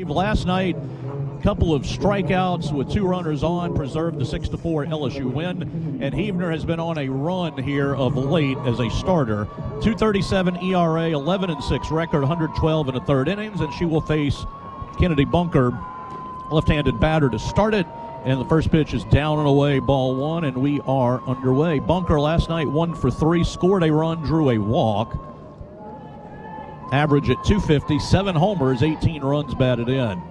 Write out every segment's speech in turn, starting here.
Last night, a couple of strikeouts with 2 runners on preserved the 6-4 LSU win, and Huebner has been on a run here of late as a starter. 2.37 ERA, 11-6 record, 112 in the third innings, and she will face Kennedy Bunker, left-handed batter, to start it. And the first pitch is down and away, ball 1, and we are underway. Bunker last night 1 for 3, scored a run, drew a walk. Average at 250, 7 homers, 18 runs batted in.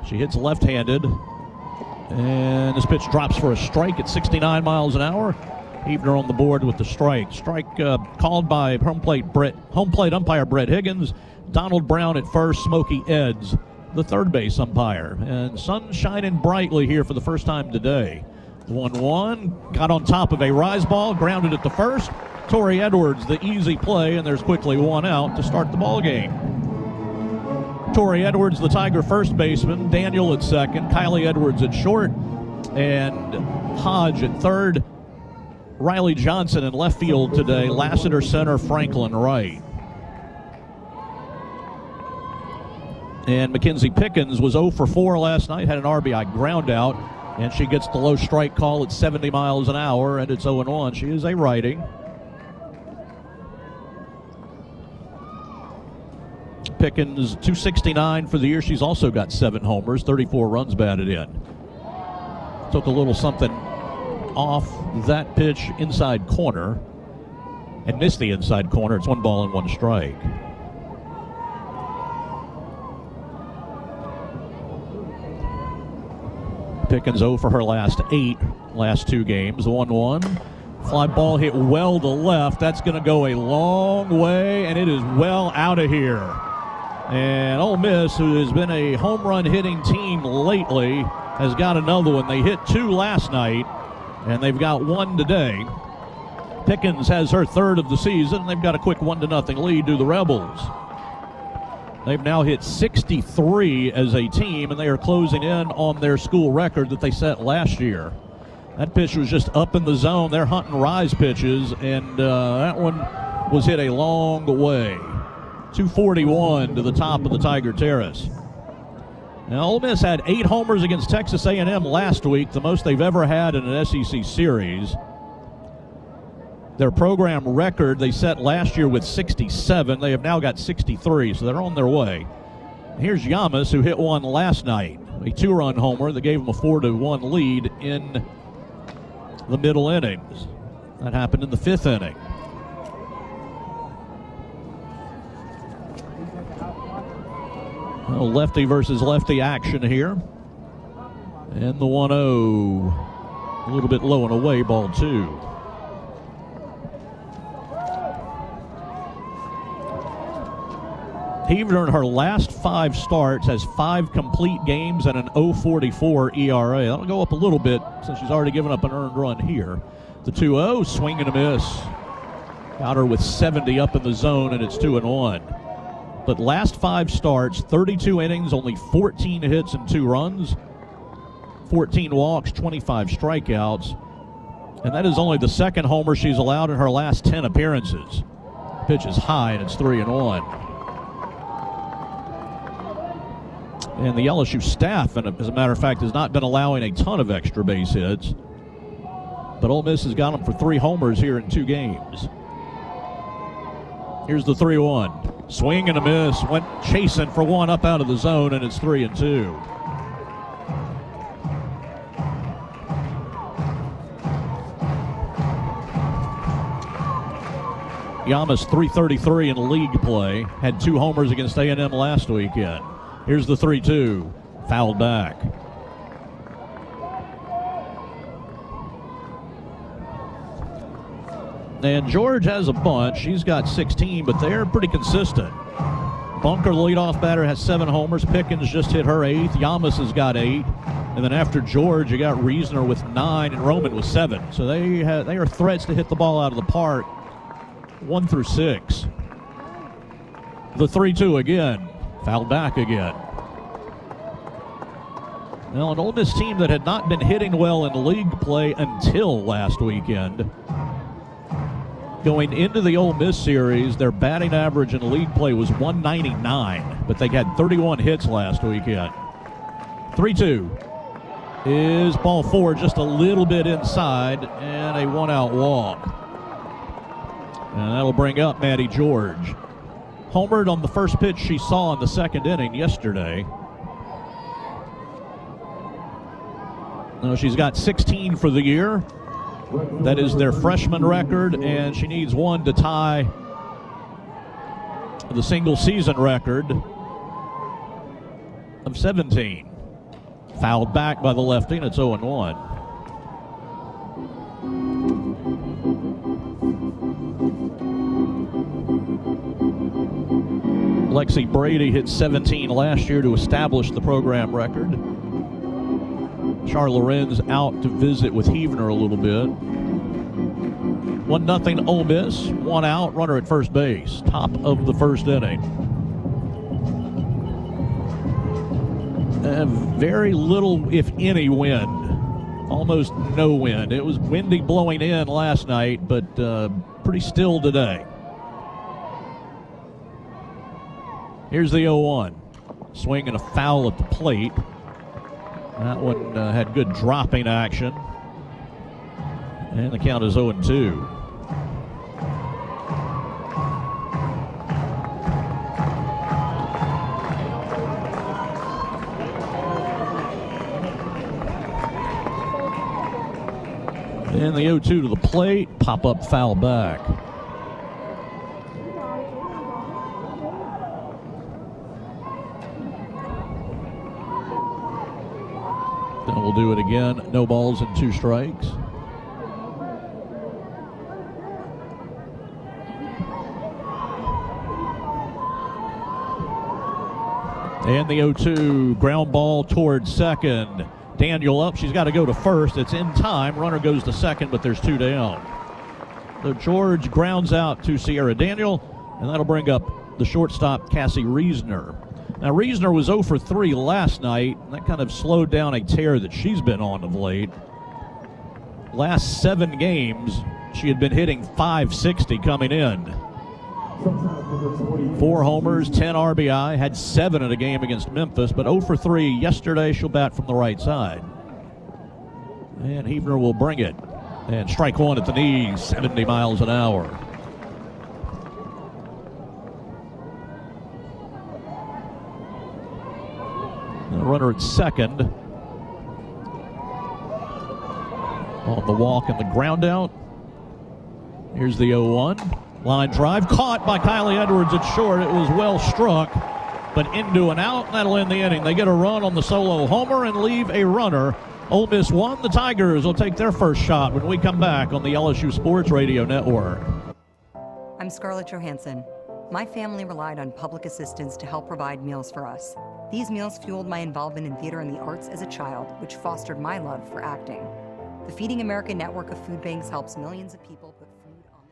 She hits left-handed, and this pitch drops for a strike at 69 miles an hour. Huebner on the board with the strike. Strike called by home plate umpire Brett Higgins. Donald Brown at first, Smokey Eds, the third base umpire. And sun shining brightly here for the first time today. 1-1, got on top of a rise ball, grounded at the first. Tori Edwards, the easy play, and there's quickly 1 out to start the ball game. Tori Edwards, the Tiger first baseman, Daniel at second, Kylie Edwards at short, and Hodge at third. Riley Johnson in left field today, Lassiter center, Franklin right. And Mackenzie Pickens was 0 for 4 last night, had an RBI ground out, and she gets the low strike call at 70 miles an hour, and it's 0-1. She is a righty. Pickens, 269 for the year. She's also got 7 homers, 34 runs batted in. Took a little something off that pitch inside corner and missed the inside corner. It's 1 ball and 1 strike. Pickens 0 for her last 2 games. 1-1. Fly ball hit well to left. That's going to go a long way, and it is well out of here. And Ole Miss, who has been a home run hitting team lately, has got another one. They hit 2 last night, and they've got 1 today. Pickens has her 3rd of the season. They've got a quick 1-0 lead to the Rebels. They've now hit 63 as a team, and they are closing in on their school record that they set last year. That pitch was just up in the zone. They're hunting rise pitches, and that one was hit a long way. 241 to the top of the Tiger Terrace. Now, Ole Miss had 8 homers against Texas A&M last week, the most they've ever had in an SEC series. Their program record they set last year with 67. They have now got 63, so they're on their way. Here's Yamas, who hit 1 last night, a 2-run homer that gave them a 4-1 lead in the middle innings. That happened in the 5th inning. Well, lefty versus lefty action here. And the 1-0, a little bit low and away, ball 2. Huebner in her last 5 starts has 5 complete games and an 0.44 ERA. That'll go up a little bit since she's already given up an earned run here. The 2-0, swing and a miss. Got her with 70 up in the zone, and it's 2-1. But last 5 starts, 32 innings, only 14 hits and 2 runs, 14 walks, 25 strikeouts. And that is only the 2nd homer she's allowed in her last 10 appearances. Pitch is high, and it's 3-1. And the LSU staff, and as a matter of fact, has not been allowing a ton of extra base hits. But Ole Miss has got them for 3 homers here in 2 games. Here's the 3-1. Swing and a miss. Went chasing for 1 up out of the zone, and it's 3-2. Yamas, 333 in league play. Had 2 homers against A&M last weekend. Here's the 3-2, fouled back. And George has a bunch. She's got 16, but they're pretty consistent. Bunker, the leadoff batter, has 7 homers. Pickens just hit her 8th. Yamas has got 8. And then after George, you got Reasoner with 9 and Roman with 7. So they are threats to hit the ball out of the park 1 through 6. The 3-2 again. Fouled back again. Now, an Ole Miss team that had not been hitting well in league play until last weekend Going into the Ole Miss series, their batting average in league play was 199, but they had 31 hits last weekend. 3-2 is ball four, just a little bit inside, and a one-out walk. And that'll bring up Maddie George. Homered on the first pitch she saw in the second inning yesterday. Now she's got 16 for the year. That is their freshman record, and she needs one to tie the single season record of 17. Fouled back by the lefty, and it's 0-1. Lexi Brady hit 17 last year to establish the program record. Char Lorenz out to visit with Heavener a little bit. 1-0 Ole Miss, one out, runner at first base, top of the first inning. Very little, if any, wind. Almost no wind. It was windy blowing in last night, but pretty still today. Here's the 0-1. Swing and a foul at the plate. That one had good dropping action. And the count is 0-2. And the 0-2 to the plate, pop up foul back. Then we'll do it again. No balls and 2 strikes. And the 0-2, ground ball towards second. Daniel up. She's got to go to first. It's in time. Runner goes to second, but there's 2 down. So George grounds out to Sierra Daniel, and that'll bring up the shortstop, Cassie Reesner. Now, Reesner was 0 for 3 last night, and that kind of slowed down a tear that she's been on of late. Last 7 games, she had been hitting .560 coming in. 4 homers, 10 RBI, had 7 in a game against Memphis, but 0 for 3 yesterday. She'll bat from the right side. And Heavener will bring it. And strike one at the knees, 70 miles an hour. The runner at second. On the walk and the ground out. Here's the 0-1. Line drive caught by Kylie Edwards at short. It was well struck, but into and out, and that'll end the inning. They get a run on the solo homer and leave a runner. Ole Miss 1. The Tigers will take their first shot when we come back on the LSU Sports Radio Network. I'm Scarlett Johansson. My family relied on public assistance to help provide meals for us. These meals fueled my involvement in theater and the arts as a child, which fostered my love for acting. The Feeding America network of food banks helps millions of people put food on the table.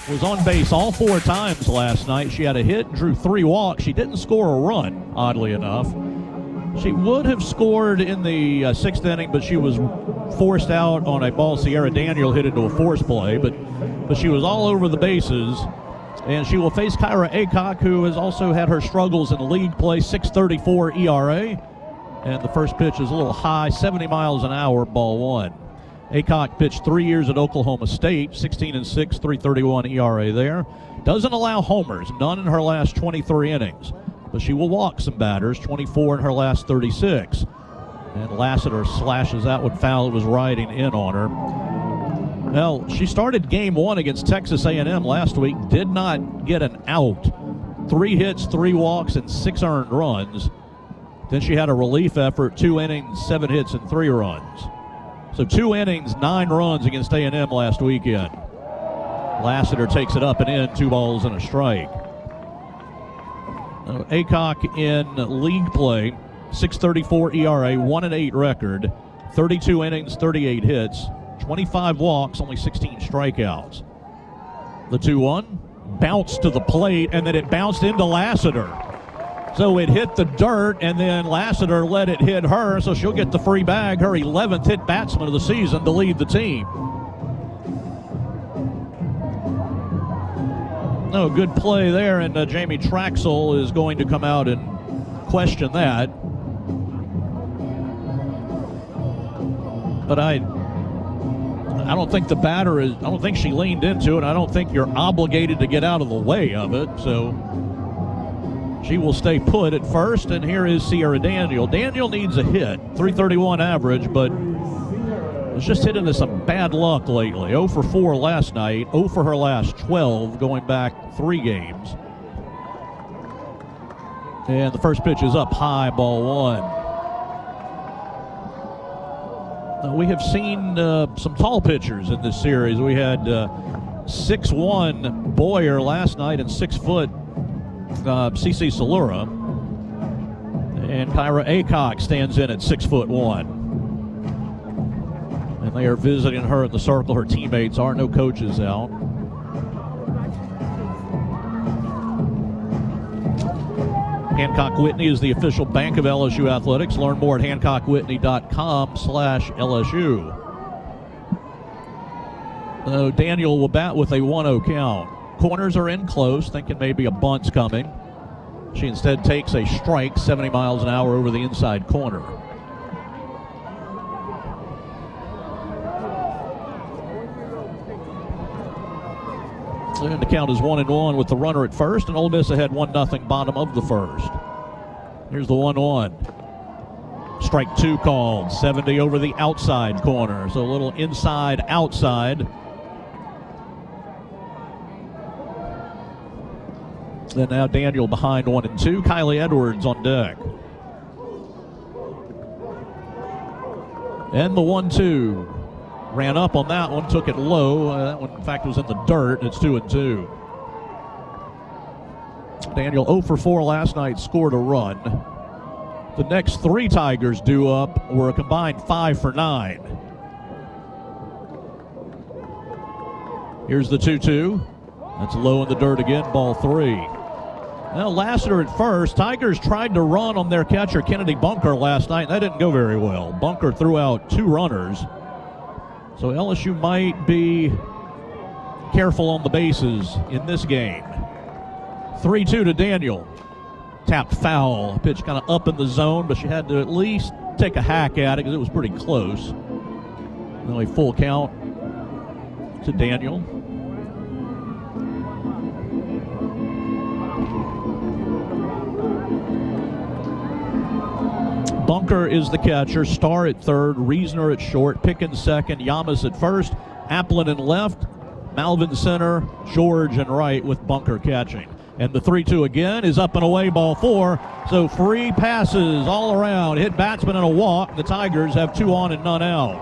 was on base all 4 times last night. She had a hit, drew 3 walks. She didn't score a run, oddly enough. She would have scored in the 6th inning, but she was forced out on a ball Sierra Daniel hit into a force play. But she was all over the bases. And she will face Kyra Aycock, who has also had her struggles in league play, 6.34 ERA. And the first pitch is a little high, 70 miles an hour, ball 1. Aycock pitched 3 years at Oklahoma State, 16-6, 3.31 ERA there. Doesn't allow homers, none in her last 23 innings. But she will walk some batters, 24 in her last 36. And Lassiter slashes that one foul. It was riding in on her. Well, she started game 1 against Texas A&M last week, did not get an out. 3 hits, 3 walks, and 6 earned runs. Then she had a relief effort, 2 innings, 7 hits, and 3 runs. So 2 innings, 9 runs against A&M last weekend. Lassiter takes it up and in, 2 balls and a strike. Aycock in league play, 6.34 ERA, 1-8 record, 32 innings, 38 hits, 25 walks, only 16 strikeouts. The 2-1 bounced to the plate, and then it bounced into Lassiter. So it hit the dirt, and then Lassiter let it hit her, so she'll get the free bag, her 11th hit batsman of the season to lead the team. No, good play there, and Jamie Traxel is going to come out and question that. But I don't think the batter is, I don't think she leaned into it. I don't think you're obligated to get out of the way of it, so she will stay put at first, and here is Sierra Daniel. Daniel needs a hit, 331 average, but has just hit into some bad luck lately. 0 for 4 last night, 0 for her last 12, going back 3 games. And the first pitch is up high, ball 1. We have seen some tall pitchers in this series. We had 6'1" Boyer last night and 6-foot CC Salura. And Kyra Aycock stands in at 6'1". And they are visiting her at the circle. Her teammates are, no coaches out. Hancock Whitney is the official bank of LSU Athletics. Learn more at HancockWhitney.com/LSU. Daniel will bat with a 1-0 count. Corners are in close, thinking maybe a bunt's coming. She instead takes a strike, 70 miles an hour over the inside corner. And the count is 1-1 with the runner at first, and Ole Miss ahead 1-0 bottom of the first. Here's the 1-1. Strike 2 called, 70 over the outside corner, so a little inside outside. Then now Daniel behind 1-2. Kylie Edwards on deck. And the 1-2. Ran up on that one, took it low. That one, in fact, was in the dirt. It's 2-2. Daniel 0 for 4 last night, scored a run. The next 3 Tigers due up were a combined 5 for 9. Here's the 2-2. That's low in the dirt again, ball 3. Now Lassiter at first. Tigers tried to run on their catcher, Kennedy Bunker, last night. That didn't go very well. Bunker threw out 2 runners. So LSU might be careful on the bases in this game. 3-2 to Daniel. Tapped foul. Pitch kind of up in the zone, but she had to at least take a hack at it because it was pretty close. Only full count to Daniel. Bunker is the catcher, Starr at third, Reasoner at short, Pickens second, Yamas at first, Applin in left, Malvin center, George and right with Bunker catching. And the 3-2 again is up and away, ball 4. So free passes all around, hit batsman and a walk. The Tigers have 2 on and none out.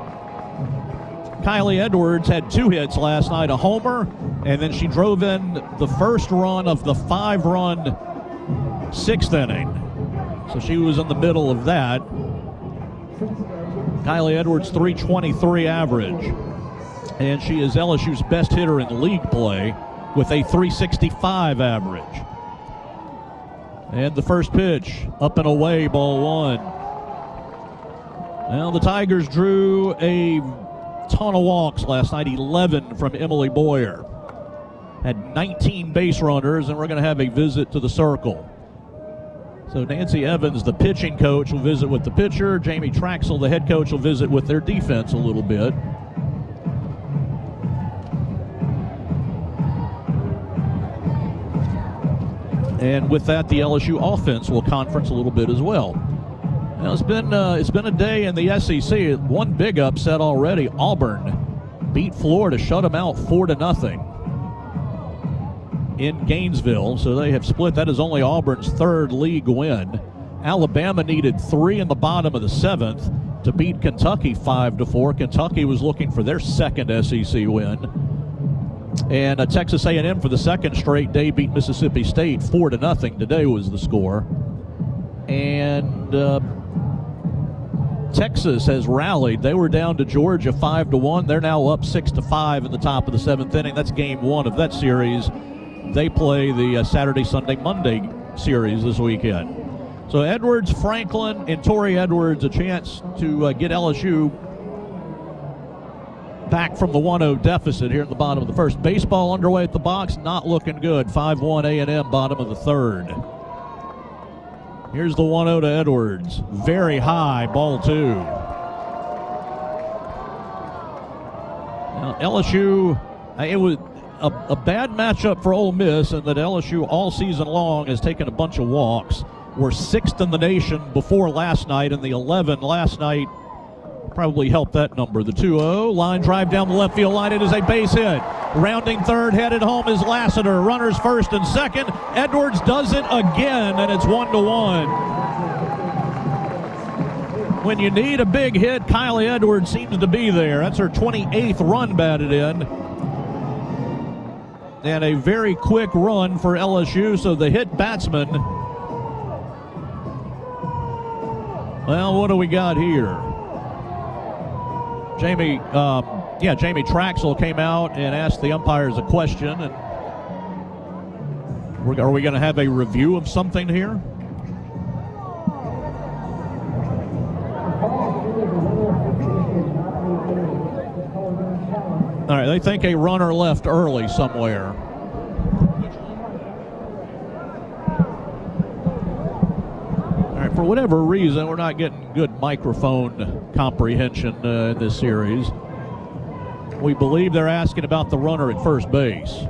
Kylie Edwards had 2 hits last night, a homer, and then she drove in the first run of the 5-run 6th inning. So she was in the middle of that. Kylie Edwards, 323 average. And she is LSU's best hitter in league play. with a 365 average. And the first pitch, up and away, ball one. Well, the Tigers drew a ton of walks last night, 11 from Emily Boyer. Had 19 base runners, and we're going to have a visit to the circle. So Nancy Evans, the pitching coach, will visit with the pitcher. Jamie Traxel, the head coach, will visit with their defense a little bit. And with that, the LSU offense will conference a little bit as well. Now, it's been a day in the SEC. One big upset already. Auburn beat Florida, shut them out 4-0 in Gainesville. So they have split. That is only Auburn's third league win. Alabama needed 3 in the bottom of the 7th to beat Kentucky 5-4. Kentucky was looking for their second SEC win. And Texas A&M for the second straight day beat Mississippi State 4-0. Today was the score. And Texas has rallied. They were down to Georgia 5-1. They're now up 6-5 in the top of the 7th inning. That's game 1 of that series. They play the Saturday, Sunday, Monday series this weekend. So Edwards, Franklin, and Tori Edwards a chance to get LSU back from the 1-0 deficit here at the bottom of the first. Baseball underway at the box, not looking good. 5-1 A&M, bottom of the third. Here's the 1-0 to Edwards. Very high, ball 2. Now, LSU, it was a bad matchup for Ole Miss, and that LSU all season long has taken a bunch of walks. We're 6th in the nation before last night, and the 11 last night probably helped that number. The 2-0, line drive down the left field line. It is a base hit. Rounding third, headed home is Lassiter. Runners first and second. Edwards does it again, and it's 1-1. When you need a big hit, Kylie Edwards seems to be there. That's her 28th run batted in. And a very quick run for LSU, so the hit batsman. Well, what do we got here? Jamie Traxel came out and asked the umpires a question. And are we going to have a review of something here? All right, they think a runner left early somewhere. All right, for whatever reason, we're not getting good microphone comprehension in this series. We believe they're asking about the runner at first base.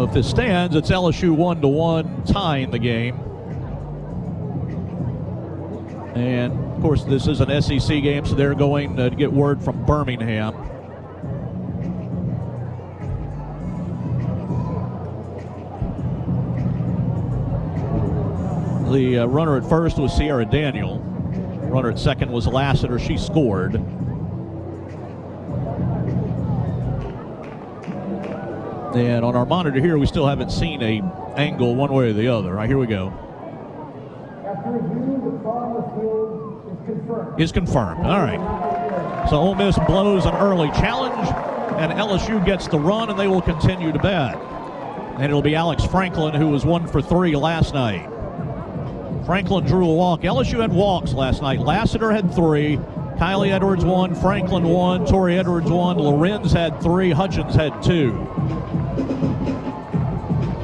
If it stands, it's LSU 1-1, tying the game. And, of course, this is an SEC game, so they're going to get word from Birmingham. The runner at first was Sierra Daniel. Runner at second was Lassiter. She scored. And on our monitor here, we still haven't seen a angle one way or the other. All right, here we go. After review, the far left field is confirmed. Is confirmed. All right. So Ole Miss blows an early challenge, and LSU gets the run, and they will continue to bat. And it'll be Alex Franklin, who was 1 for 3 last night. Franklin drew a walk. LSU had walks last night. Lassiter had 3. Kylie Edwards 1. Franklin 1. Tori Edwards 1. Lorenz had 3. Hutchins had 2.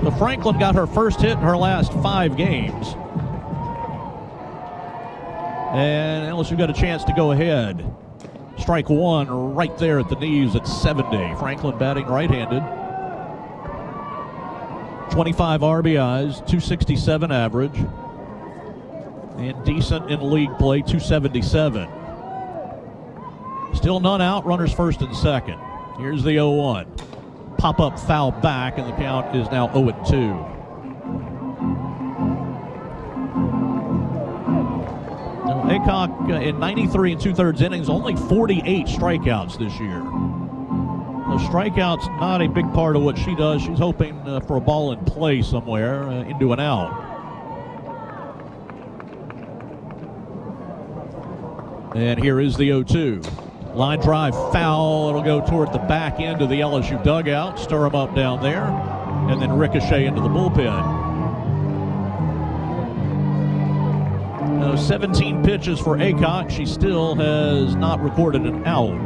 So Franklin got her first hit in her last 5 games. And LSU got a chance to go ahead. Strike 1 right there at the knees at 70. Franklin batting right-handed. 25 RBIs, 267 average. And decent in league play, 277. Still none out, runners first and second. Here's the 0-1. Pop-up foul back, and the count is now 0-2. Now, Aycock in 93 2/3 innings, only 48 strikeouts this year. The strikeouts not a big part of what she does. She's hoping for a ball in play somewhere, into an out. And here is the 0-2. Line drive foul. It'll go toward the back end of the LSU dugout. Stir them up down there. And then ricochet into the bullpen. 17 pitches for Aycock. She still has not recorded an out.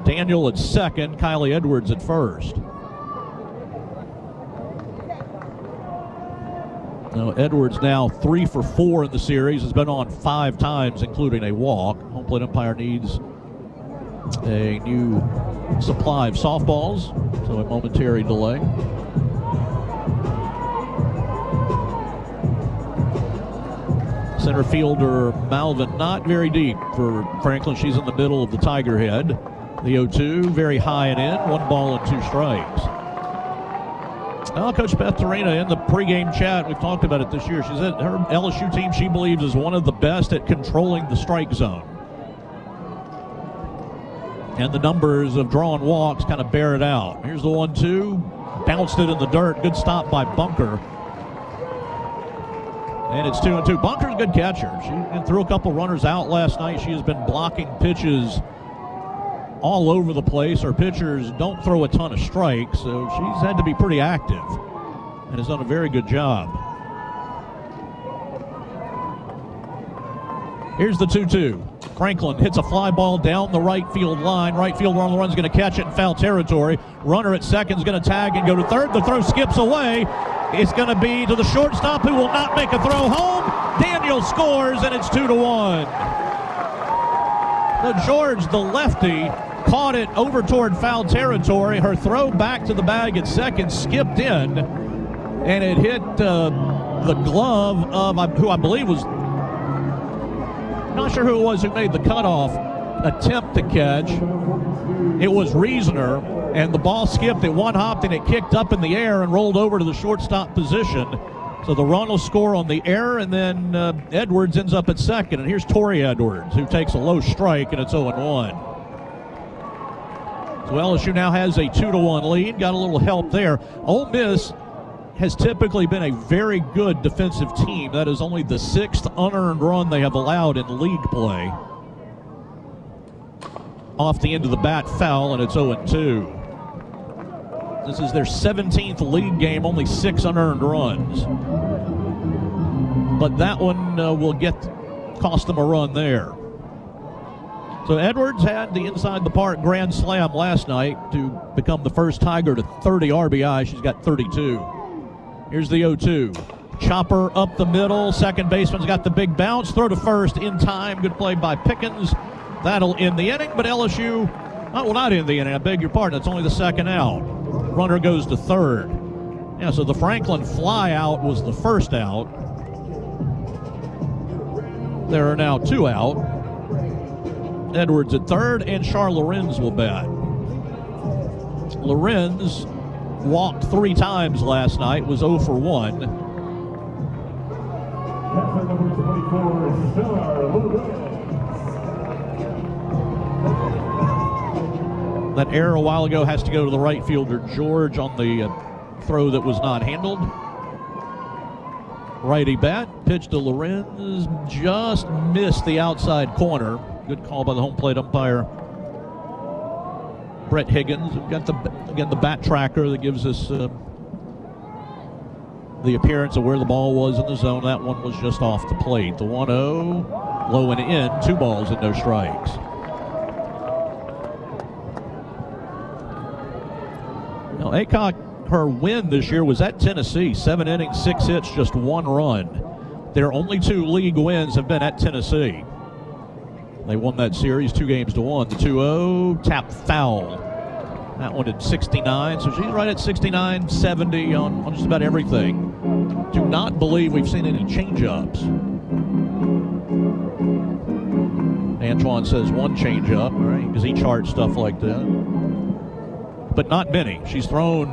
Daniel at second. Kylie Edwards at first. Now Edwards now 3 for 4 in the series. Has been on 5 times, including a walk. Home plate umpire needs a new supply of softballs, so a momentary delay. Center fielder Malvin not very deep for Franklin. She's in the middle of the Tiger head. The 0-2 very high and in. 1 ball and 2 strikes. Well, Coach Beth Torina in the pregame chat, we've talked about it this year. She said her LSU team, she believes, is one of the best at controlling the strike zone. And the numbers of drawn walks kind of bear it out. Here's the 1-2. Bounced it in the dirt. Good stop by Bunker. And it's 2-2. Bunker's a good catcher. She threw a couple runners out last night. She has been blocking pitches all over the place. Our pitchers don't throw a ton of strikes, so she's had to be pretty active and has done a very good job. Here's the 2-2. Franklin hits a fly ball down the right field line. Right fielder on the run is going to catch it in foul territory. Runner at second is going to tag and go to third. The throw skips away. It's going to be to the shortstop, who will not make a throw home. Daniel scores, and it's 2-1. So George, the lefty, caught it over toward foul territory. Her throw back to the bag at second skipped in, and it hit the glove of who I believe was, not sure who it was who made the cutoff attempt to catch. It was Reasoner, and the ball skipped. It one-hopped, and it kicked up in the air and rolled over to the shortstop position. So the run will score on the error, and then Edwards ends up at second. And here's Tori Edwards, who takes a low strike, and it's 0-1. So LSU now has a 2-1 lead. Got a little help there. Ole Miss has typically been a very good defensive team. That is only the 6th unearned run they have allowed in league play. Off the end of the bat, foul, and it's 0-2. This is their 17th league game, only 6 unearned runs. But that one will cost them a run there. So Edwards had the inside the park grand slam last night to become the first Tiger to 30 RBI. She's got 32. Here's the 0-2. Chopper up the middle. Second baseman's got the big bounce. Throw to first in time. Good play by Pickens. That'll end the inning, but LSU, well, not end the inning, I beg your pardon. It's only the second out. Runner goes to third. Yeah, so the Franklin fly out was the first out. There are now 2 out. Edwards at third, and Char Lorenz will bat. Lorenz walked 3 times last night, was 0 for 1. That error a while ago has to go to the right fielder, George, on the throw that was not handled. Righty bat, pitch to Lorenz, just missed the outside corner. Good call by the home plate umpire, Brett Higgins. We've got the bat tracker that gives us the appearance of where the ball was in the zone. That one was just off the plate. The 1-0, low and in, 2 balls and no strikes. Now, Aycock, her win this year was at Tennessee. 7 innings, 6 hits, just 1 run. Their only 2 league wins have been at Tennessee. They won that series 2-1. The 2-0, tap foul. That one at 69, so she's right at 69, 70 on just about everything. Do not believe we've seen any change-ups. Antoine says 1 change-up, right? Because he charts stuff like that. But not many. She's thrown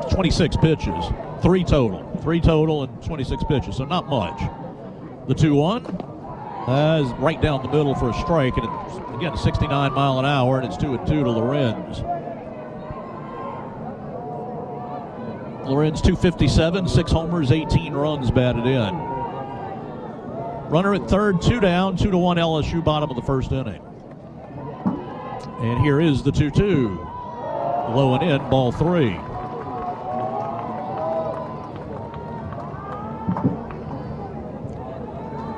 26 pitches, 3 total. 3 total and 26 pitches, so not much. The 2-1 is right down the middle for a strike, and it's, again, 69 mile an hour, and it's 2-2 to Lorenz. Lorenz 257, 6 homers, 18 runs batted in. Runner at third, 2 down, 2-1 LSU, bottom of the first inning. And here is the 2-2. Low and in, ball 3.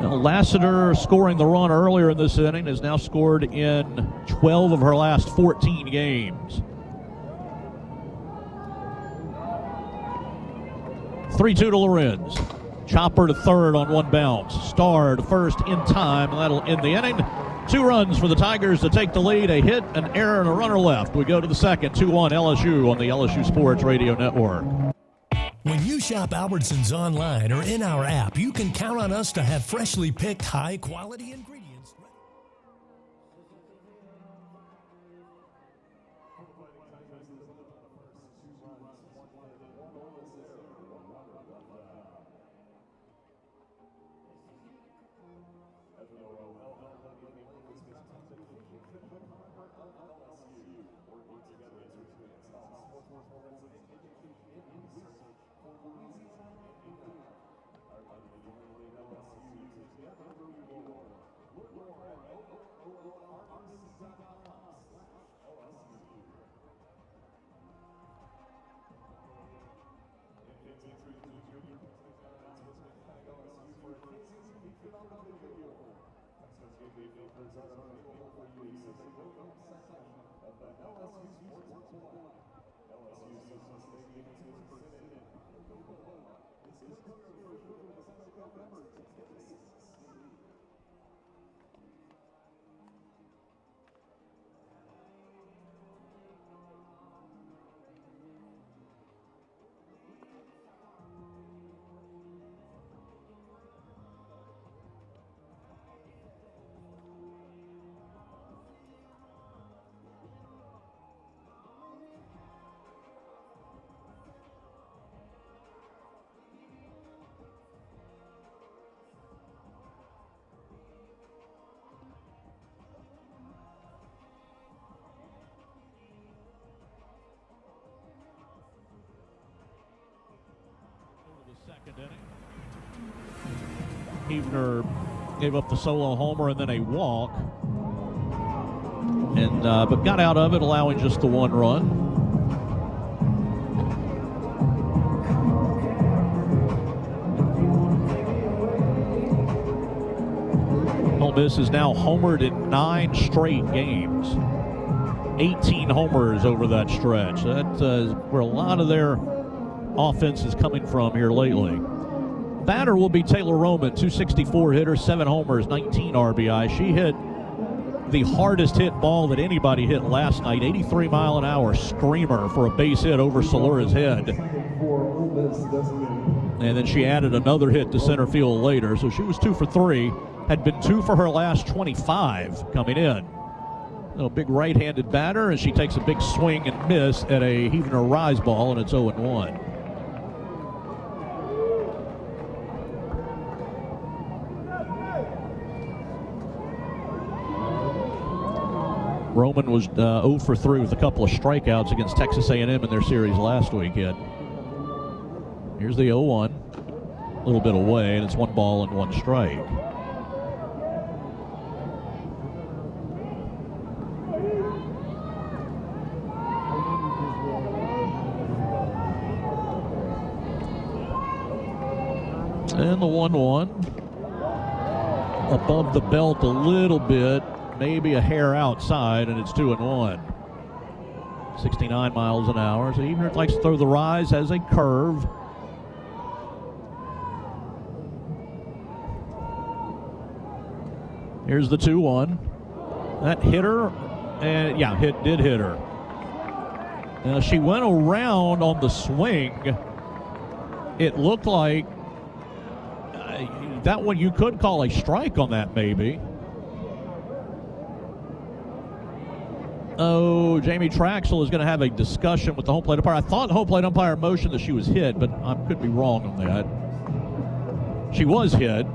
Now, Lassiter, scoring the run earlier in this inning, has now scored in 12 of her last 14 games. 3-2 to Lorenz. Chopper to third on one bounce. Starr to first in time, and that'll end the inning. 2 runs for the Tigers to take the lead. A hit, an error, and a runner left. We go to the second. 2-1 LSU on the LSU Sports Radio Network. When you shop Albertsons online or in our app, you can count on us to have freshly picked, high-quality ingredients. Second inning. Huebner gave up the solo homer and then a walk, and but got out of it, allowing just the 1 run. Ole Miss is now homered in 9 straight games. 18 homers over that stretch. That's where a lot of their offense is coming from here lately. Batter will be Taylor Roman, 264 hitter, 7 homers, 19 RBI. She hit the hardest hit ball that anybody hit last night, 83-mile-an-hour screamer for a base hit over Salura's head. And then she added another hit to center field later, so she was 2 for 3, had been 2 for her last 25 coming in. A big right-handed batter, and she takes a big swing and miss at a Huebner rise ball, and it's 0-1. Roman was 0 for 3 with a couple of strikeouts against Texas A&M in their series last weekend. Here's the 0-1. A little bit away, and it's 1 ball and 1 strike. And the 1-1. Above the belt a little bit. Maybe a hair outside, and it's 2-1. 69 miles an hour. So Huebner likes to throw the rise as a curve. Here's the 2-1. That hit her, and yeah, did hit her. She went around on the swing. It looked like that one you could call a strike on that, maybe. Oh, Jamie Traxel is going to have a discussion with the home plate umpire. I thought the home plate umpire motioned that she was hit, but I could be wrong on that. She was hit.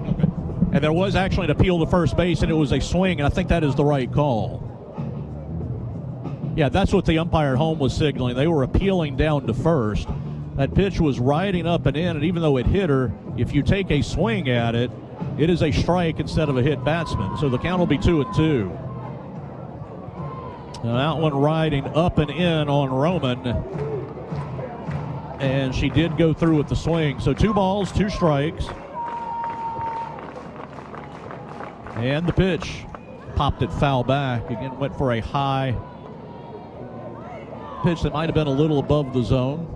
Okay. And there was actually an appeal to first base, and it was a swing, and I think that is the right call. Yeah, that's what the umpire at home was signaling. They were appealing down to first. That pitch was riding up and in, and even though it hit her, if you take a swing at it, it is a strike instead of a hit batsman. So the count will be 2-2. Now that one riding up and in on Roman. And she did go through with the swing. So 2 balls, 2 strikes. And the pitch. Popped it foul back. Again, went for a high pitch that might have been a little above the zone.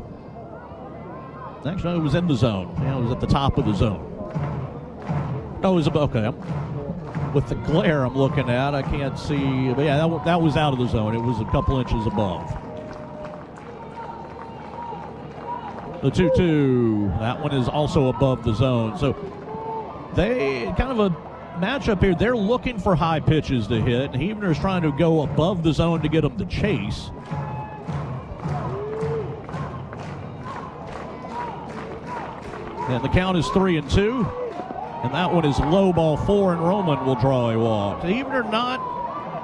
Actually, it was in the zone. Yeah, it was at the top of the zone. Oh, it was above. Okay. With the glare I'm looking at, I can't see. But yeah, that was out of the zone. It was a couple inches above. The 2-2. That one is also above the zone. So they kind of a matchup here. They're looking for high pitches to hit. Huebner's trying to go above the zone to get them to chase. And the count is 3-2. And that one is low, ball 4, and Roman will draw a walk. Huebner not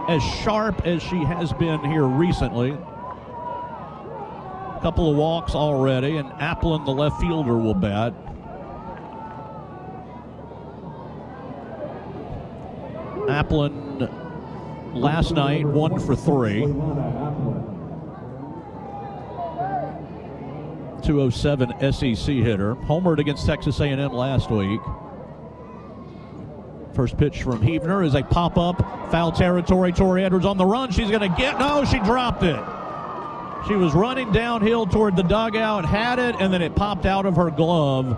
as sharp as she has been here recently. A couple of walks already, and Applin, the left fielder, will bat. Applin last night 1 for 3. 207 SEC hitter. Homered against Texas A&M last week. First pitch from Huebner is a pop-up, foul territory. Tori Edwards on the run. She's going to get, no, she dropped it. She was running downhill toward the dugout, had it, and then it popped out of her glove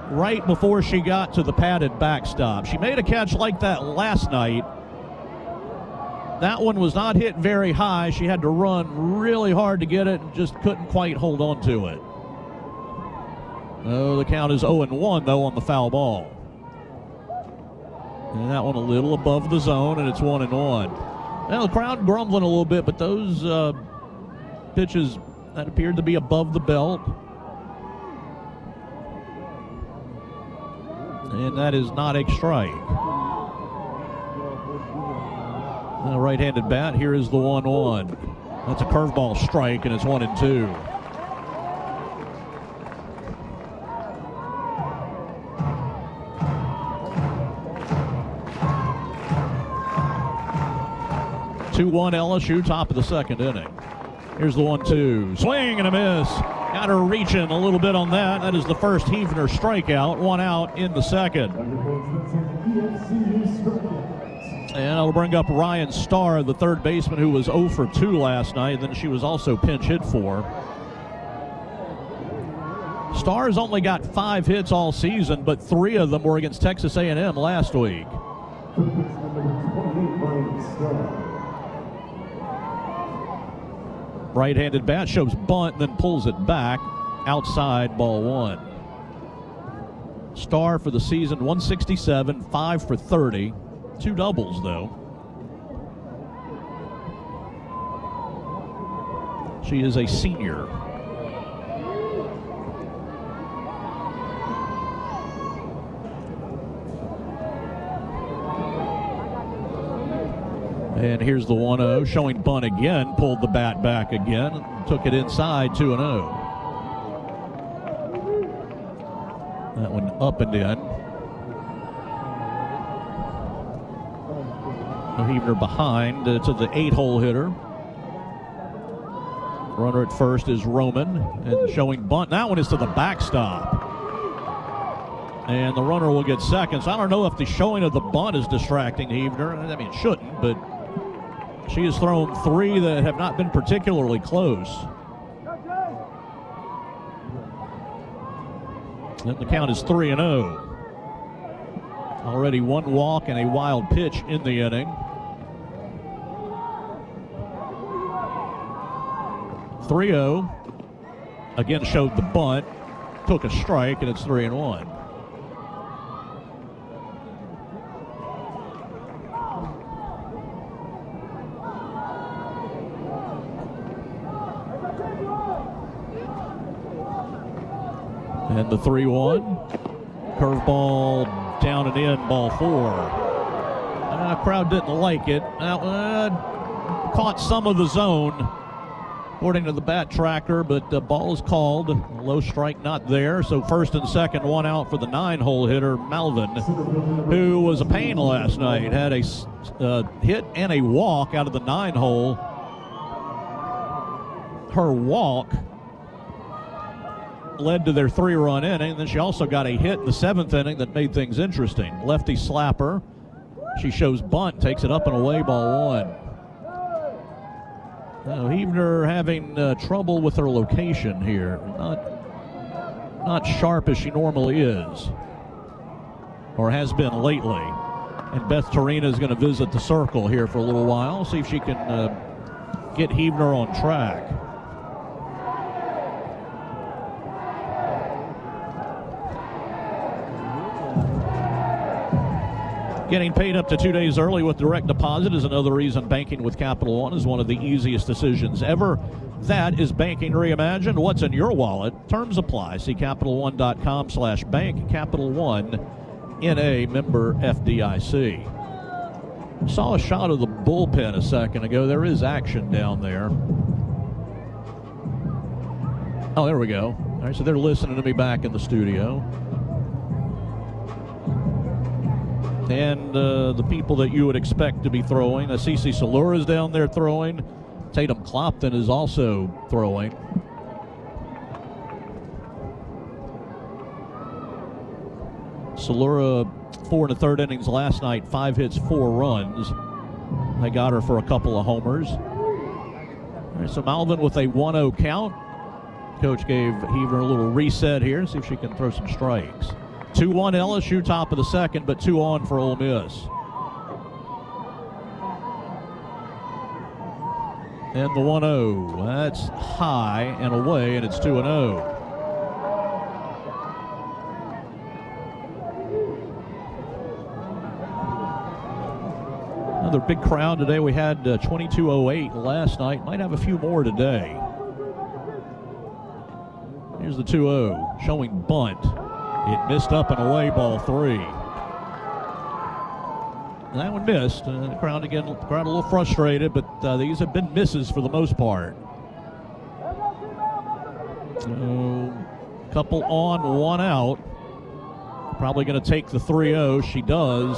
right before she got to the padded backstop. She made a catch like that last night. That one was not hit very high. She had to run really hard to get it and just couldn't quite hold on to it. Oh, the count is 0-1, though, on the foul ball. And that one a little above the zone, and it's 1-1. Now, the crowd grumbling a little bit, but those pitches that appeared to be above the belt. And that is not a strike. A right-handed bat. Here is the 1-1. That's a curveball strike, and it's 1-2. LSU, top of the second inning. Here's the 1-2. Swing and a miss. Got her reaching a little bit on that. That is the first Huebner strikeout. 1 out in the second. And it'll bring up Ryan Starr, the third baseman, who was 0 for 2 last night. Then she was also pinch hit for. Starr's only got 5 hits all season, but 3 of them were against Texas A&M last week. Right-handed bat, shows bunt, then pulls it back. Outside, ball 1. Starr for the season, 167, 5 for 30. 2 doubles, though. She is a senior. And here's the 1-0, showing bunt again, pulled the bat back again, took it inside, 2-0. That one up and in. Huebner behind to the 8-hole hitter. Runner at first is Roman, and showing bunt. That one is to the backstop. And the runner will get second. So I don't know if the showing of the bunt is distracting Huebner. I mean, it shouldn't, but she has thrown 3 that have not been particularly close. And the count is 3-0. Already 1 walk and a wild pitch in the inning. 3-0. Again showed the bunt. Took a strike, and it's 3-1. And the 3-1. Curveball down and in, ball 4. Crowd didn't like it. Caught some of the zone. according to the bat tracker, but the ball is called. Low strike not there, so first and second, one out for the 9-hole hitter, Malvin, who was a pain last night. Had a hit and a walk out of the 9-hole. Her walk led to their 3-run inning, and then she also got a hit in the 7th inning that made things interesting. Lefty slapper. She shows bunt, takes it up and away, ball 1. Now, Huebner having trouble with her location here. Not sharp as she normally is, or has been lately. And Beth Torina is going to visit the circle here for a little while, see if she can get Huebner on track. Getting paid up to 2 days early with direct deposit is another reason banking with Capital One is one of the easiest decisions ever. That is banking reimagined. What's in your wallet? Terms apply. See CapitalOne.com/bank. Capital One, N.A., member FDIC. Saw a shot of the bullpen a second ago. There is action down there. Oh, there we go. All right, so they're listening to me back in the studio. And the people that you would expect to be throwing. Cece Salura is down there throwing. Tatum Clopton is also throwing. Salura, 4 1/3 innings last night, 5 hits, 4 runs. They got her for a couple of homers. All right, so Malvin with a 1-0 count. Coach gave Huebner a little reset here, see if she can throw some strikes. 2-1 LSU, top of the second, but 2 on for Ole Miss. And the 1-0. That's high and away, and it's 2-0. Another big crowd today. We had 2208 last night. Might have a few more today. Here's the 2-0, showing bunt. It missed up and away, ball 3. And that one missed. The crowd a little frustrated, but these have been misses for the most part. Couple on, 1 out. Probably going to take the 3-0. She does,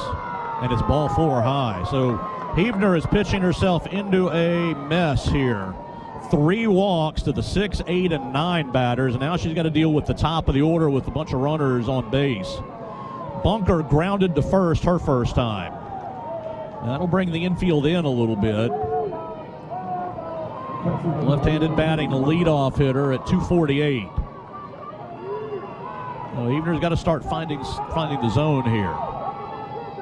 and it's ball 4 high. So Huebner is pitching herself into a mess here. 3 walks to the 6, 8, and 9 batters, and now she's got to deal with the top of the order with a bunch of runners on base. Bunker grounded to first her first time. And that'll bring the infield in a little bit. Left-handed batting, the leadoff hitter at 248. Well, Huebner's got to start finding the zone here.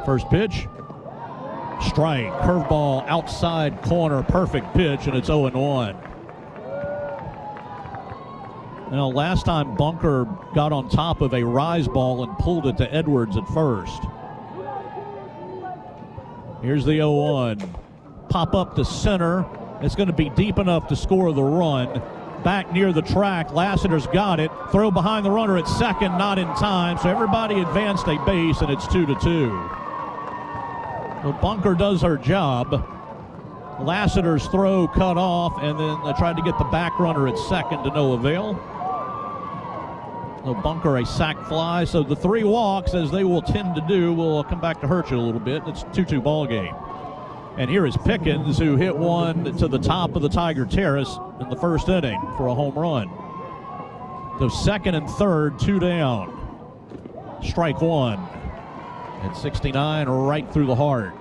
First pitch, strike, curveball outside corner, perfect pitch, and it's 0-1. Now, last time Bunker got on top of a rise ball and pulled it to Edwards at first. Here's the 0-1. Pop up to center. It's going to be deep enough to score the run. Back near the track, Lassiter's got it. Throw behind the runner at second, not in time. So everybody advanced a base, and it's 2-2. Well, Bunker does her job. Lassiter's throw cut off, and then they tried to get the back runner at second to no avail. Bunker a sac fly, so the 3 walks, as they will tend to do, will come back to hurt you a little bit. It's a 2-2 ball game. And here is Pickens, who hit one to the top of the Tiger Terrace in the first inning for a home run. So second and third, 2 down. Strike 1. At 69, right through the heart.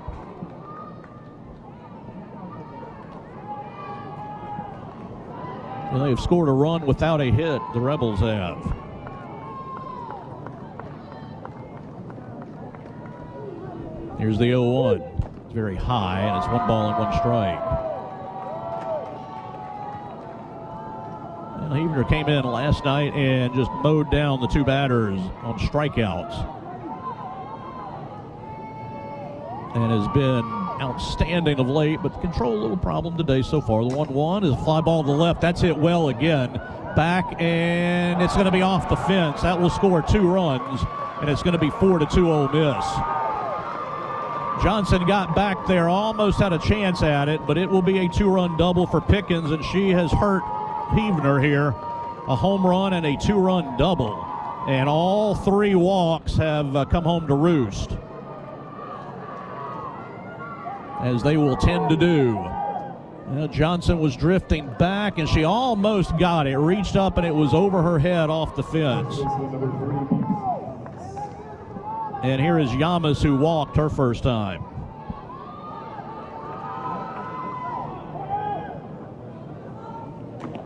Well, they have scored a run without a hit, the Rebels have. Here's the 0-1. It's very high, and it's 1 ball and 1 strike. Well, Huebner came in last night and just mowed down the 2 batters on strikeouts. And has been outstanding of late, but the control a little problem today so far. The 1-1 is a fly ball to the left. That's hit well again. Back, and it's going to be off the fence. That will score 2 runs, and it's going to be 4-2 Ole Miss. Johnson got back there, almost had a chance at it, but it will be a 2-run double for Pickens, and she has hurt Heavner here. A home run and a 2-run double. And all 3 walks have come home to roost, as they will tend to do. Johnson was drifting back, and she almost got it. Reached up, and it was over her head off the fence. And here is Yamas, who walked her first time.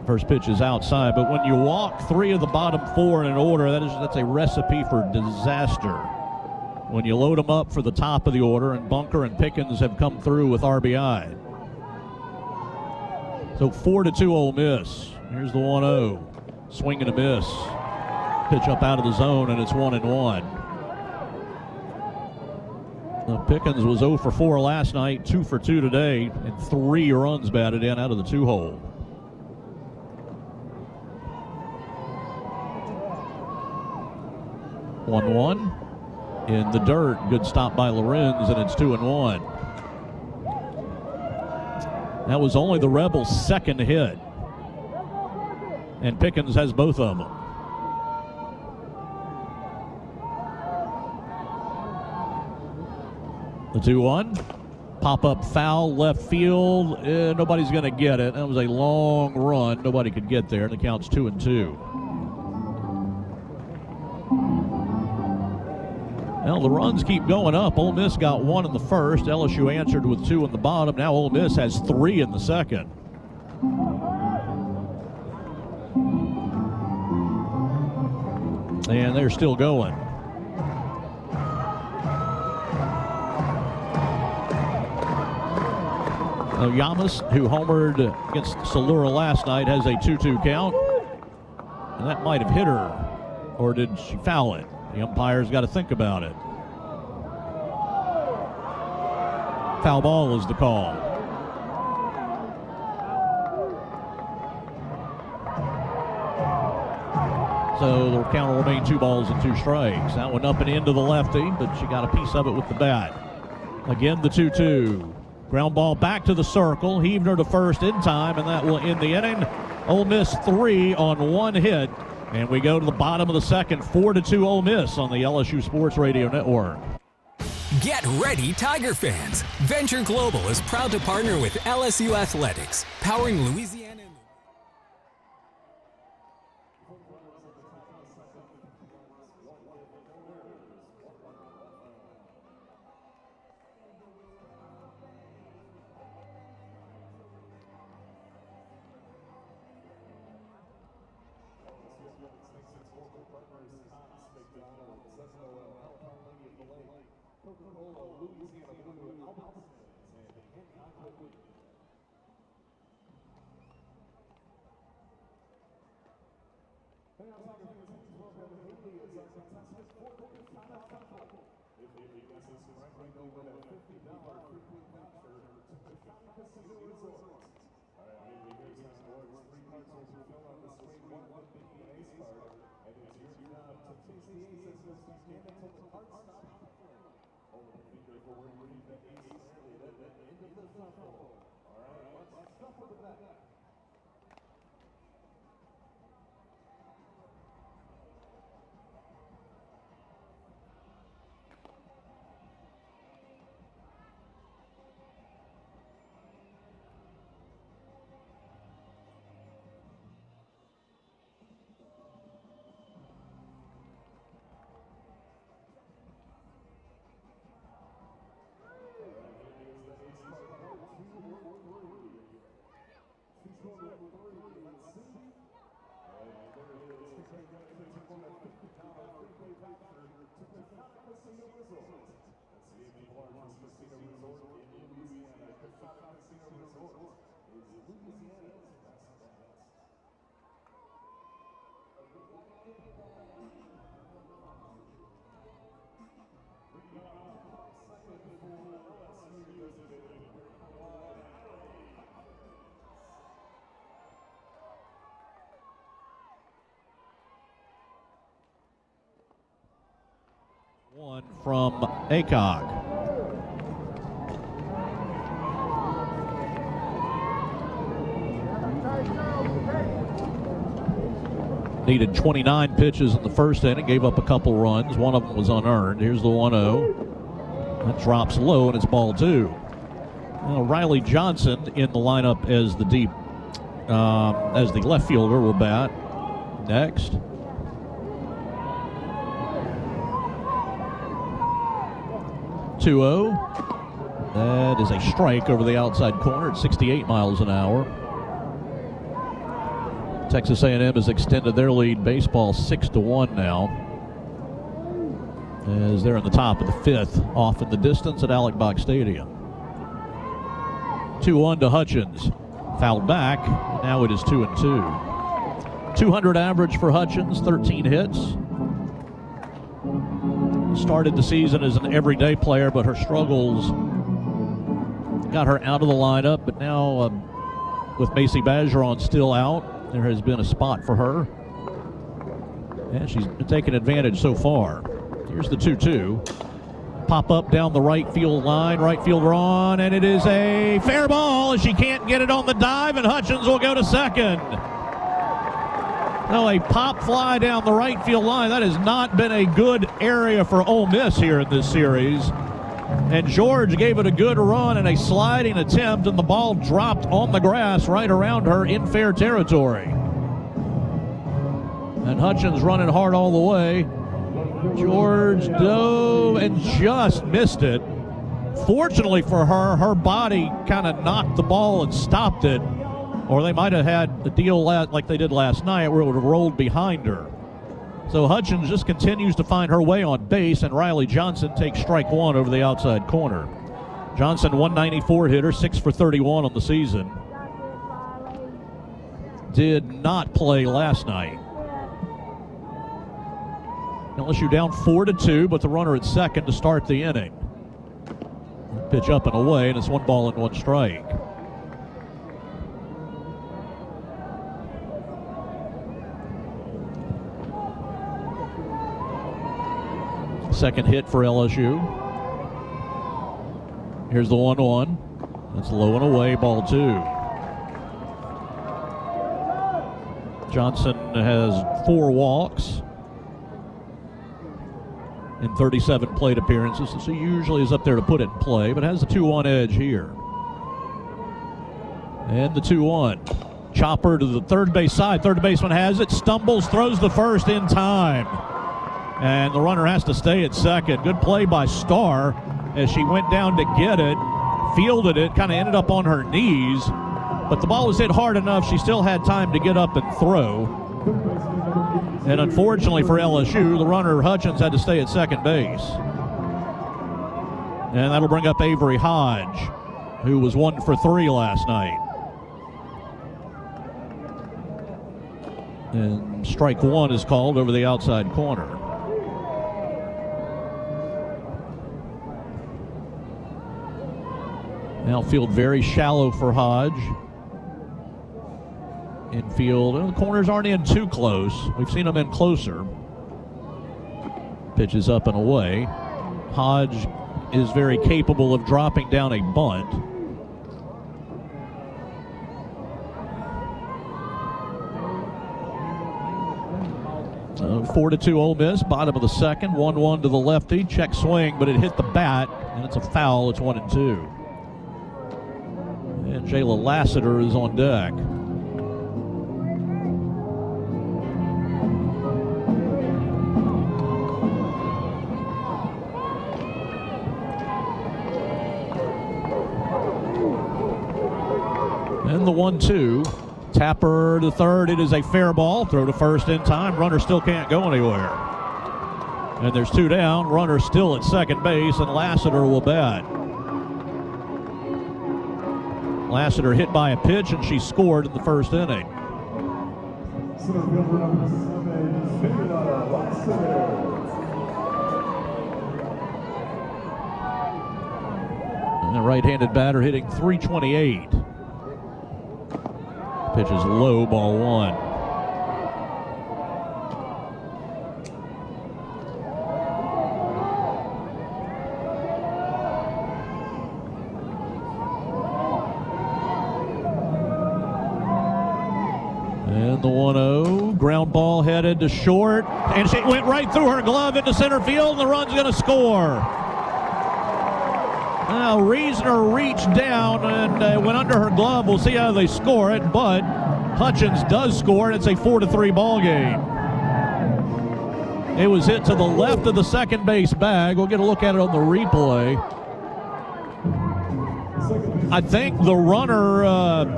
First pitch is outside, but when you walk 3 of the bottom 4 in an order, that's a recipe for disaster. When you load them up for the top of the order, and Bunker and Pickens have come through with RBI. So 4-2 Ole Miss. Here's the 1-0. Swing and a miss. Pitch up out of the zone, and it's 1-1. Now, Pickens was 0 for 4 last night, 2 for 2 today, and 3 runs batted in out of the 2-hole. One in the dirt. Good stop by Lorenz, and it's 2-1. That was only the Rebels' second hit, and Pickens has both of them. The 2-1. Pop-up foul, left field. Nobody's going to get it. That was a long run. Nobody could get there, and it counts 2-2. Well, the runs keep going up. Ole Miss got 1 in the first. LSU answered with 2 in the bottom. Now Ole Miss has 3 in the second. And they're still going. Now, Yamas, who homered against Salura last night, has a 2-2 count. And that might have hit her. Or did she foul it? The umpire's got to think about it. Foul ball is the call. So the count will remain 2 balls and 2 strikes. That one up and into the lefty, but she got a piece of it with the bat. Again, the 2-2. Ground ball back to the circle. Heavner to first in time, and that will end the inning. Ole Miss 3 on 1 hit. And we go to the bottom of the second, 4-2 Ole Miss on the LSU Sports Radio Network. Get ready, Tiger fans. Venture Global is proud to partner with LSU Athletics, powering Louisiana. One from ACOG. Needed 29 pitches in the first inning, gave up a couple runs. One of them was unearned. Here's the 1-0. That drops low, and it's ball 2. Well, Riley Johnson in the lineup as the left fielder will bat next. (2-0). That is a strike over the outside corner at 68 miles an hour. Texas A&M has extended their lead baseball 6-1 now, as they're in the top of the 5th, off in the distance at Alec Box Stadium. 2-1 to Hutchins. Fouled back. Now it is 2-2. 200 average for Hutchins, 13 hits. Started the season as an everyday player, but her struggles got her out of the lineup. But now, with Macy Bergeron still out, there has been a spot for her, and she's been taking advantage so far. Here's the 2-2. Pop up down the right field line, right fielder on, and it is a fair ball as she can't get it on the dive, and Hutchins will go to second. No, a pop fly down the right field line. That has not been a good area for Ole Miss here in this series. And George gave it a good run and a sliding attempt, and the ball dropped on the grass right around her in fair territory. And Hutchins running hard all the way. George dove and just missed it. Fortunately for her, her body kind of knocked the ball and stopped it, or they might have had the deal like they did last night where it would have rolled behind her. So Hutchins just continues to find her way on base, and Riley Johnson takes strike 1 over the outside corner. Johnson, 194 hitter, 6 for 31 on the season. Did not play last night. LSU down 4-2, but the runner at second to start the inning. Pitch up and away, and it's 1 ball and 1 strike. Second hit for LSU. Here's the 1-1. That's low and away, ball 2. Johnson has 4 walks in 37 plate appearances, so he usually is up there to put it in play, but has the 2-1 edge here. And the 2-1. Chopper to the third base side. Third baseman has it, stumbles, throws the first in time. And the runner has to stay at second. Good play by Starr as she went down to get it, fielded it, kind of ended up on her knees, but the ball was hit hard enough she still had time to get up and throw. And unfortunately for LSU, the runner Hutchins had to stay at second base. And that'll bring up Avery Hodge, who was 1 for 3 last night. And strike 1 is called over the outside corner. Outfield very shallow for Hodge. Infield, well, the corners aren't in too close. We've seen them in closer. Pitches up and away. Hodge is very capable of dropping down a bunt. So 4-2 Ole Miss, bottom of the second. 1-1 to the lefty. Check swing, but it hit the bat, and it's a foul. It's 1-2. And Jayla Lassiter is on deck. And the 1-2. Tapper to third. It is a fair ball. Throw to first in time. Runner still can't go anywhere. And there's 2 down. Runner still at second base, and Lassiter will bat. Lassiter hit by a pitch, and she scored in the first inning. And the right-handed batter hitting .328. Pitch is low, ball 1. the 1-0. Ground ball headed to short. And she went right through her glove into center field, and the run's going to score. Now, Reasoner reached down and went under her glove. We'll see how they score it, but Hutchins does score, and it's a 4-3 ball game. It was hit to the left of the second base bag. We'll get a look at it on the replay. I think the runner,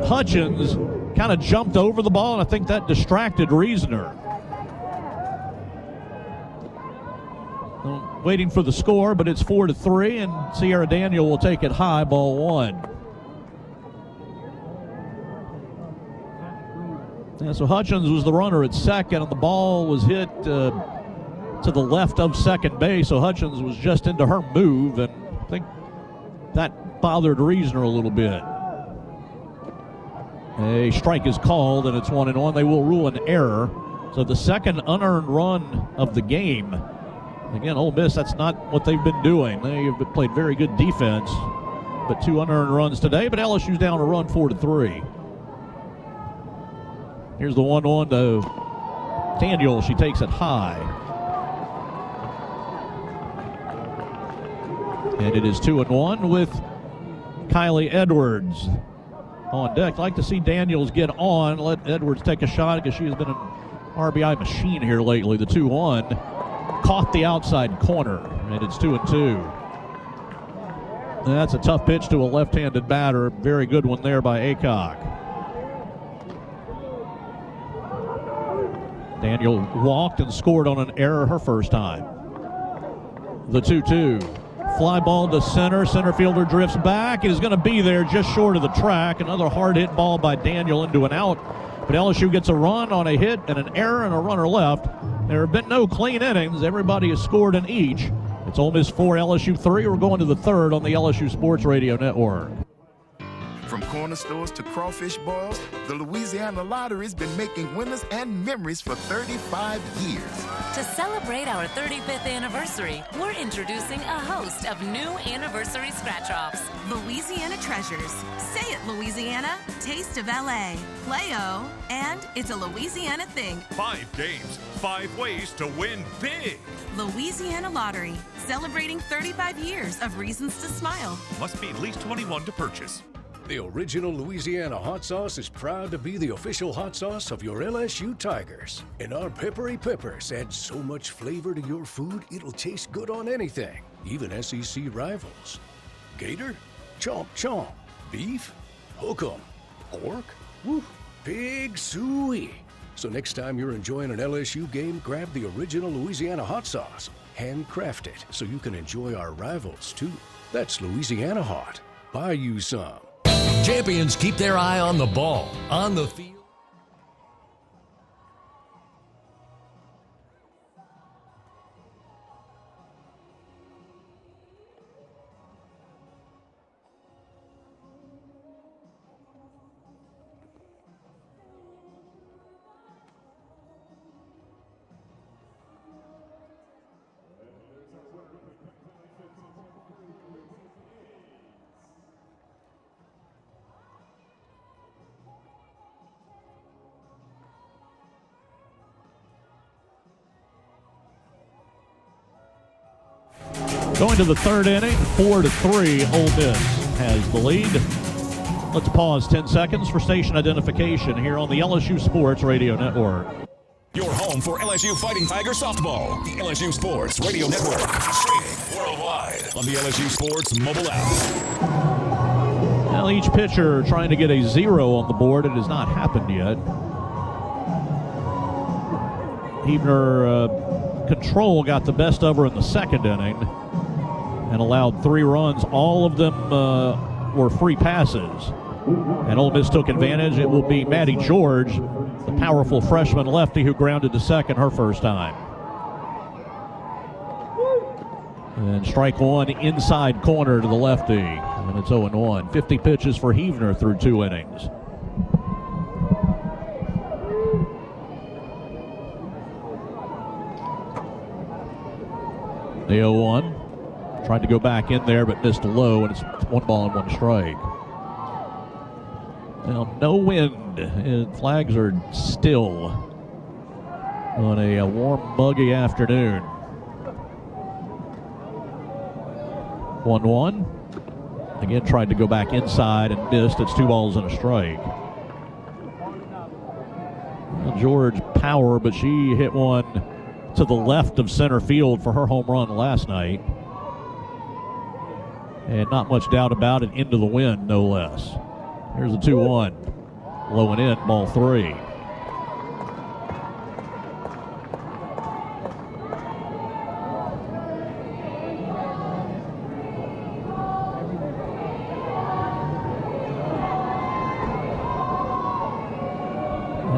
Hutchins, kind of jumped over the ball, and I think that distracted Reasoner. Waiting for the score, but it's 4-3, and Sierra Daniel will take it high, ball one. Yeah, so Hutchins was the runner at second, and the ball was hit to the left of second base, so Hutchins was just into her move, and I think that bothered Reasoner a little bit. A strike is called, and it's 1-1. They will rule an error. So the second unearned run of the game. Again, Ole Miss, that's not what they've been doing. They've played very good defense, but 2 unearned runs today, but LSU's down a run 4-3. Here's the 1-1 to Daniel. She takes it high. And it is 2-1 with Kylie Edwards on deck. I'd like to see Daniels get on, let Edwards take a shot because she has been an RBI machine here lately. The 2-1 caught the outside corner, and it's 2-2. And that's a tough pitch to a left-handed batter. Very good one there by Aycock. Daniel walked and scored on an error her first time. The 2-2. Fly ball to center. Center fielder drifts back. It is going to be there just short of the track. Another hard hit ball by Daniel into an out. But LSU gets a run on a hit and an error and a runner left. There have been no clean innings. Everybody has scored in each. It's Ole Miss 4, LSU 3. We're going to the third on the LSU Sports Radio Network. From corner stores to crawfish boils, the Louisiana Lottery's been making winners and memories for 35 years. To celebrate our 35th anniversary, we're introducing a host of new anniversary scratch-offs. Louisiana Treasures. Say it, Louisiana. Taste of L.A. Play-O. And it's a Louisiana thing. 5 games, 5 ways to win big. Louisiana Lottery. Celebrating 35 years of reasons to smile. Must be at least 21 to purchase. The original Louisiana hot sauce is proud to be the official hot sauce of your LSU Tigers. And our peppery peppers add so much flavor to your food, it'll taste good on anything, even SEC rivals. Gator? Chomp chomp. Beef? Hook 'em. Pork? Woo. Pig suey. So next time you're enjoying an LSU game, grab the original Louisiana hot sauce. Handcrafted so you can enjoy our rivals too. That's Louisiana Hot. Buy you some. Champions keep their eye on the ball, on the field. Going to the third inning, 4-3, Ole Miss has the lead. Let's pause 10 seconds for station identification here on the LSU Sports Radio Network. Your home for LSU Fighting Tiger softball. The LSU Sports Radio Network. Streaming worldwide on the LSU Sports mobile app. Well, each pitcher trying to get a 0 on the board. It has not happened yet. Heavner Control got the best of her in the second inning and allowed 3 runs. All of them were free passes. And Ole Miss took advantage. It will be Maddie George, the powerful freshman lefty who grounded to second her first time. And strike one inside corner to the lefty. And it's 0-1. 50 pitches for Heavner through 2 innings. The 0-1. Tried to go back in there, but missed low, and it's 1 ball and 1 strike. Well, no wind, and flags are still on a warm, muggy afternoon. 1-1. Again, tried to go back inside and missed. It's 2 balls and a strike. Well, George Power, but she hit one to the left of center field for her home run last night. And not much doubt about it, into the wind, no less. Here's a 2-1. Low and in, ball 3. And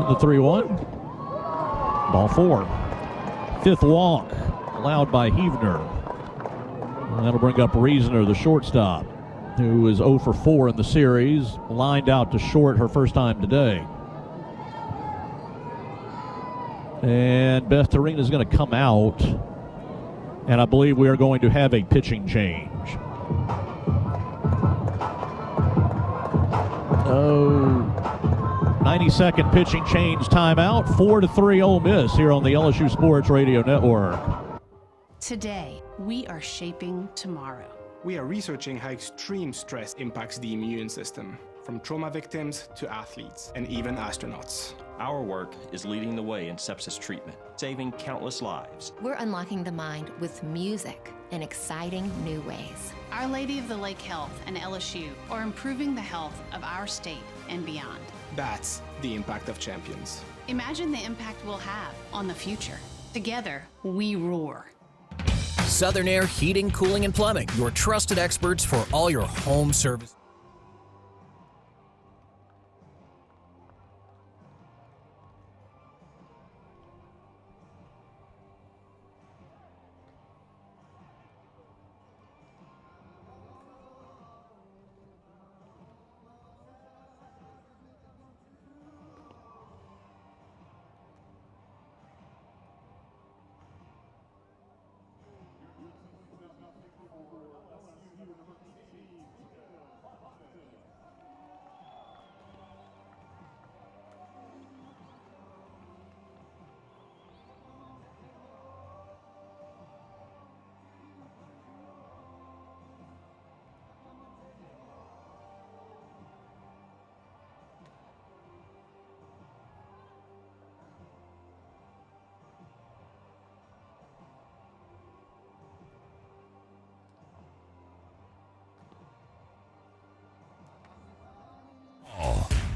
the 3-1. Ball 4. 5th walk allowed by Heavner. And that'll bring up Reasoner, the shortstop, who is 0 for 4 in the series, lined out to short her first time today. And Beth Torina is going to come out, and I believe we are going to have a pitching change. 90-second pitching change timeout. 4-3 Ole Miss here on the LSU Sports Radio Network. Today, we are shaping tomorrow. We are researching how extreme stress impacts the immune system, from trauma victims to athletes and even astronauts. Our work is leading the way in sepsis treatment, saving countless lives. We're unlocking the mind with music in exciting new ways. Our Lady of the Lake Health and LSU are improving the health of our state and beyond. That's the impact of champions. Imagine the impact we'll have on the future. Together, we roar. Southern Air Heating, Cooling, and Plumbing, your trusted experts for all your home service.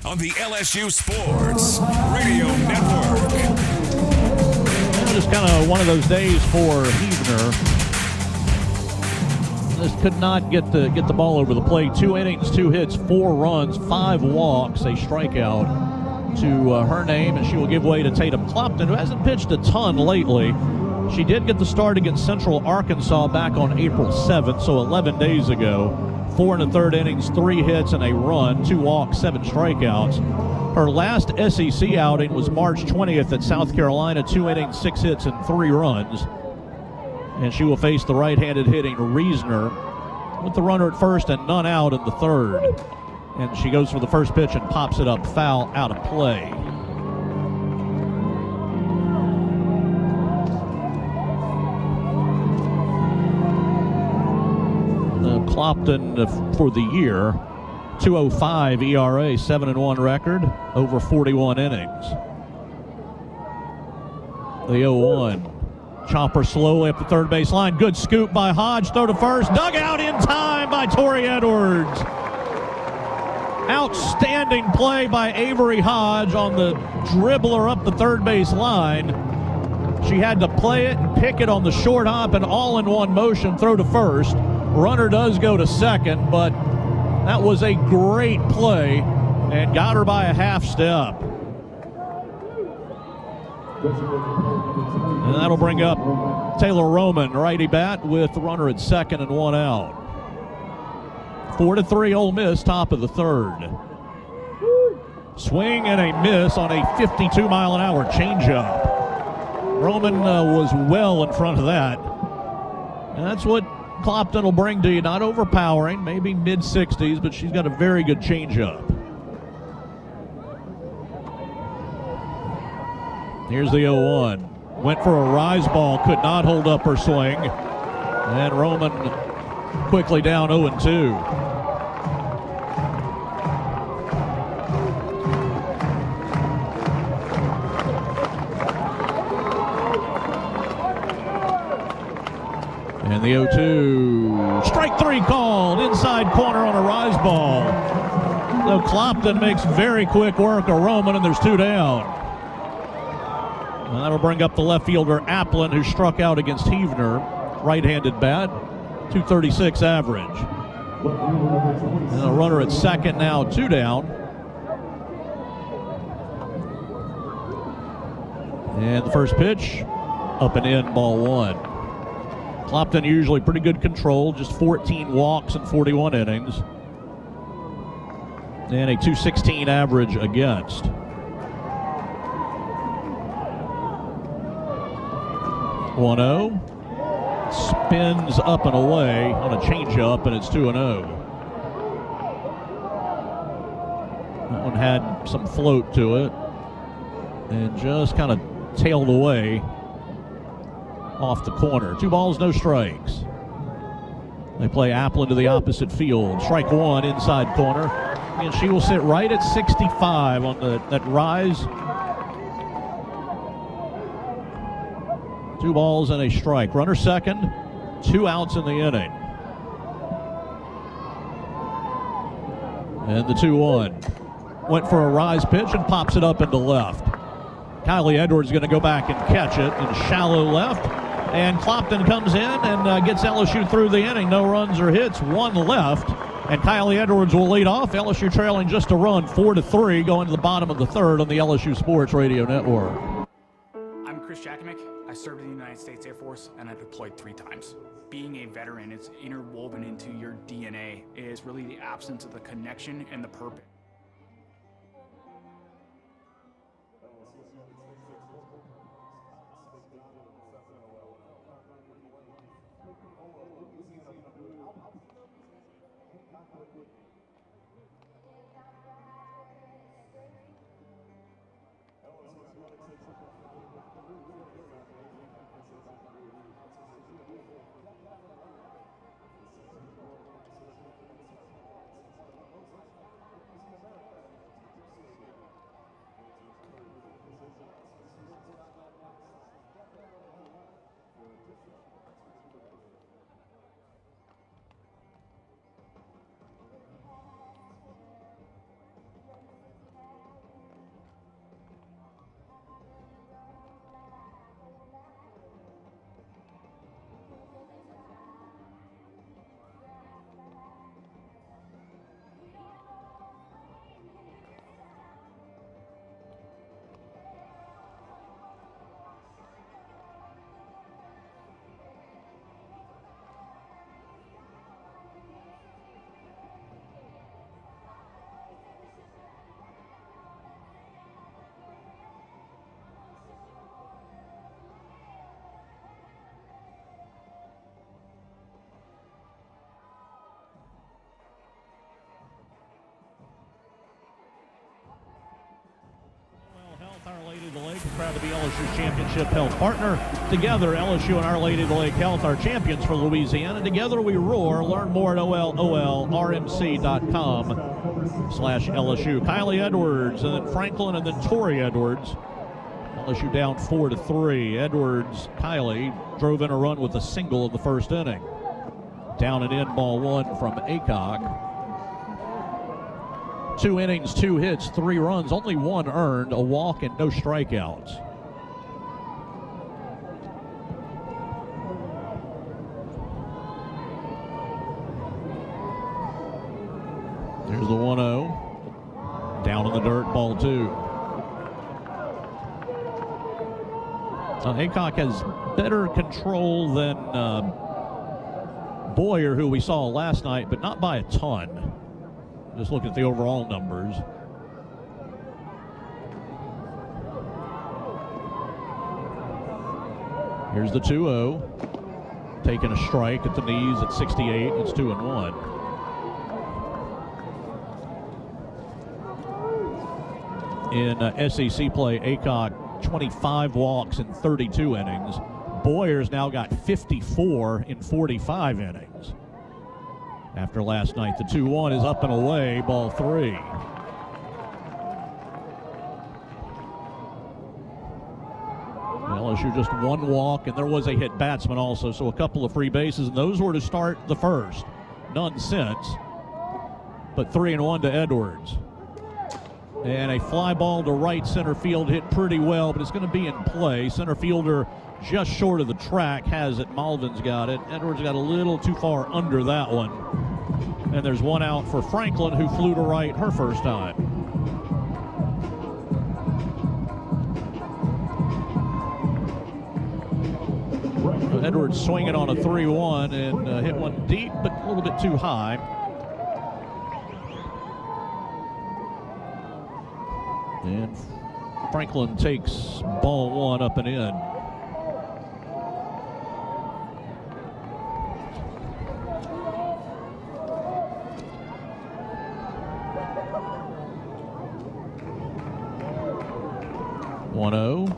On the LSU Sports Radio Network. Just kind of one of those days for Heavner. Just could not get the ball over the plate. 2 innings, 2 hits, 4 runs, 5 walks, a strikeout to her name, and she will give way to Tatum Clopton, who hasn't pitched a ton lately. She did get the start against Central Arkansas back on April 7th, so 11 days ago. 4 1/3 innings, 3 hits, and a run, 2 walks, 7 strikeouts. Her last SEC outing was March 20th at South Carolina, 2 innings, 6 hits, and 3 runs. And she will face the right-handed hitting Reasoner with the runner at first and none out in the 3rd. And she goes for the first pitch and pops it up foul, out of play. Clopton for the year, 2.05 ERA, 7-1 record, over 41 innings. The 0-1. Chopper slowly up the third base line. Good scoop by Hodge. Throw to first. Dug out in time by Tori Edwards. Outstanding play by Avery Hodge on the dribbler up the third base line. She had to play it and pick it on the short hop and all in one motion throw to first. Runner does go to second, but that was a great play and got her by a half step. And that'll bring up Taylor Roman, righty bat, with the runner at second and 1 out. 4-3 Ole Miss, top of the 3rd. Swing and a miss on a 52-mile-an-hour changeup. Roman was well in front of that. And that's what Clopton will bring to you. Not overpowering, maybe mid-60s, but she's got a very good changeup. Here's the 0-1. Went for a rise ball, could not hold up her swing. And Roman quickly down 0-2. And the 0-2. Strike 3 called. Inside corner on a rise ball. So Clopton makes very quick work of Roman, and there's 2 down. And that'll bring up the left fielder Applin, who struck out against Heavner. Right-handed bat. 236 average. And a runner at second now, 2 down. And the first pitch, up and in, ball 1. Clopton usually pretty good control, just 14 walks in 41 innings. And a 216 average against. 1-0. Spins up and away on a changeup, and it's 2-0. That one had some float to it and just kind of tailed away off the corner. 2 balls, no strikes. They play Applin to the opposite field. Strike 1, inside corner. And she will sit right at 65 on that rise. 2 balls and a strike. Runner second, 2 outs in the inning. And the 2-1. Went for a rise pitch and pops it up into left. Kylie Edwards going to go back and catch it in shallow left. And Clopton comes in and gets LSU through the inning. No runs or hits, 1 left. And Kylie Edwards will lead off. LSU trailing just a run, 4-3, going to the bottom of the 3rd on the LSU Sports Radio Network. I'm Chris Jakovic. I served in the United States Air Force, and I deployed 3 times. Being a veteran, it's interwoven into your DNA. It is really the absence of the connection and the purpose. Our Lady of the Lake is proud to be LSU's championship health partner. Together, LSU and Our Lady of the Lake Health are champions for Louisiana. Together we roar. Learn more at olrmc.com/LSU. Kylie Edwards, and then Franklin, and then Tori Edwards. LSU down 4-3. Edwards, Kylie, drove in a run with a single in the first inning. Down and in, ball 1 from Aycock. 2 innings, 2 hits, 3 runs, only 1 earned, a walk, and no strikeouts. There's the 1-0. Down in the dirt, ball 2. Aycock has better control than Boyer, who we saw last night, but not by a ton. Just look at the overall numbers. Here's the 2-0. Taking a strike at the knees at 68. It's 2-1. In SEC play, Aycock 25 walks in 32 innings. Boyer's now got 54 in 45 innings. After last night, the 2-1 is up and away, ball 3. LSU just one walk, and there was a hit batsman also, so a couple of free bases, and those were to start the first. None since, but 3-1 to Edwards. And a fly ball to right center field hit pretty well, but it's going to be in play. Center fielder just short of the track has it. Malvin's got it. Edwards got a little too far under that one. And there's one out for Franklin, who flew to right her first time. Edwards swinging on a 3-1 and hit one deep, but a little bit too high. And Franklin takes ball 1 up and in.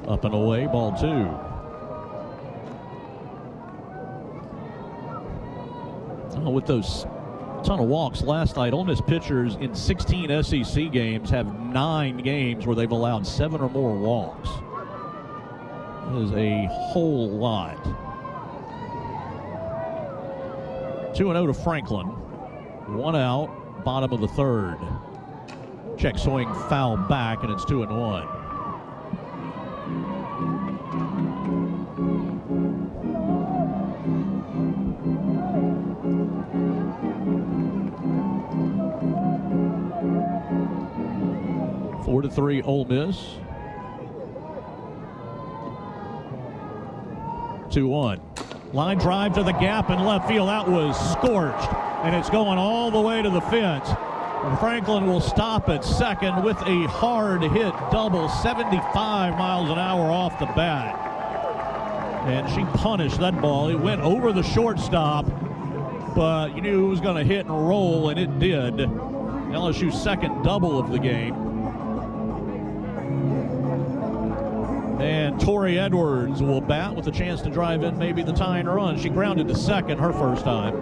Up and away, ball 2. With those ton of walks last night, Ole Miss pitchers in 16 SEC games have 9 games where they've allowed 7 or more walks. That is a whole lot. 2-0 to Franklin. 1 out, bottom of the 3rd. Check swing, foul back, and it's 2-1. Four to 3 Ole Miss. 2-1. Line drive to the gap in left field. That was scorched, and it's going all the way to the fence. And Franklin will stop at second with a hard hit double, 75 miles an hour off the bat. And she punished that ball. It went over the shortstop, but you knew it was going to hit and roll, and it did. LSU's second double of the game. And Tori Edwards will bat with a chance to drive in maybe the tying run. She grounded to second her first time.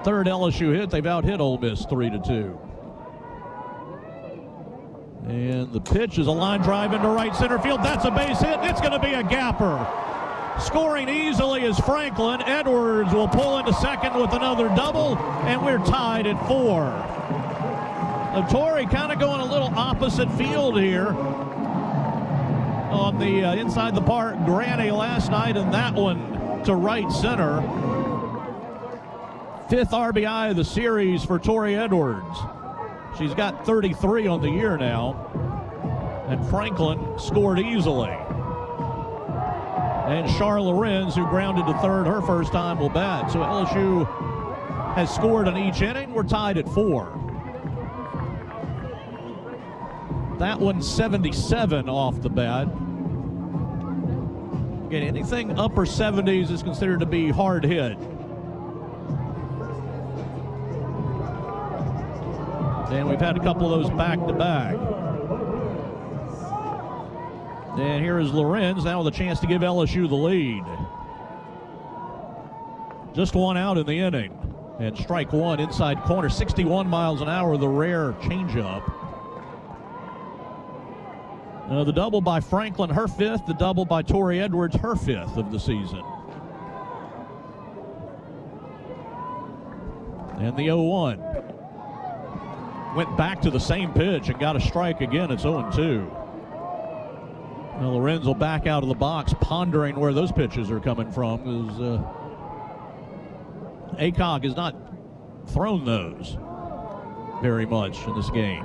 Third LSU hit. They've out-hit Ole Miss 3-2. And the pitch is a line drive into right center field. That's a base hit. It's going to be a gapper. Scoring easily is Franklin. Edwards will pull into second with another double, and we're tied at 4. Tori kind of going a little opposite field here on the inside the park granny last night, and that one to right center. 5th RBI of the series for Tori Edwards. She's got 33 on the year now, and Franklin scored easily. And Char Lorenz, who grounded to third her first time, will bat. So LSU has scored in each inning. We're tied at 4. That one's 77 off the bat. Again, anything upper 70s is considered to be hard hit. And we've had a couple of those back-to-back. And here is Lorenz now with a chance to give LSU the lead. Just one out in the inning. And strike 1 inside corner, 61 miles an hour, the rare changeup. The double by Franklin, her 5th. The double by Tori Edwards, her 5th of the season. And the 0-1. Went back to the same pitch and got a strike again. It's 0-2. Now Lorenz will back out of the box, pondering where those pitches are coming from, because Aycock has not thrown those very much in this game.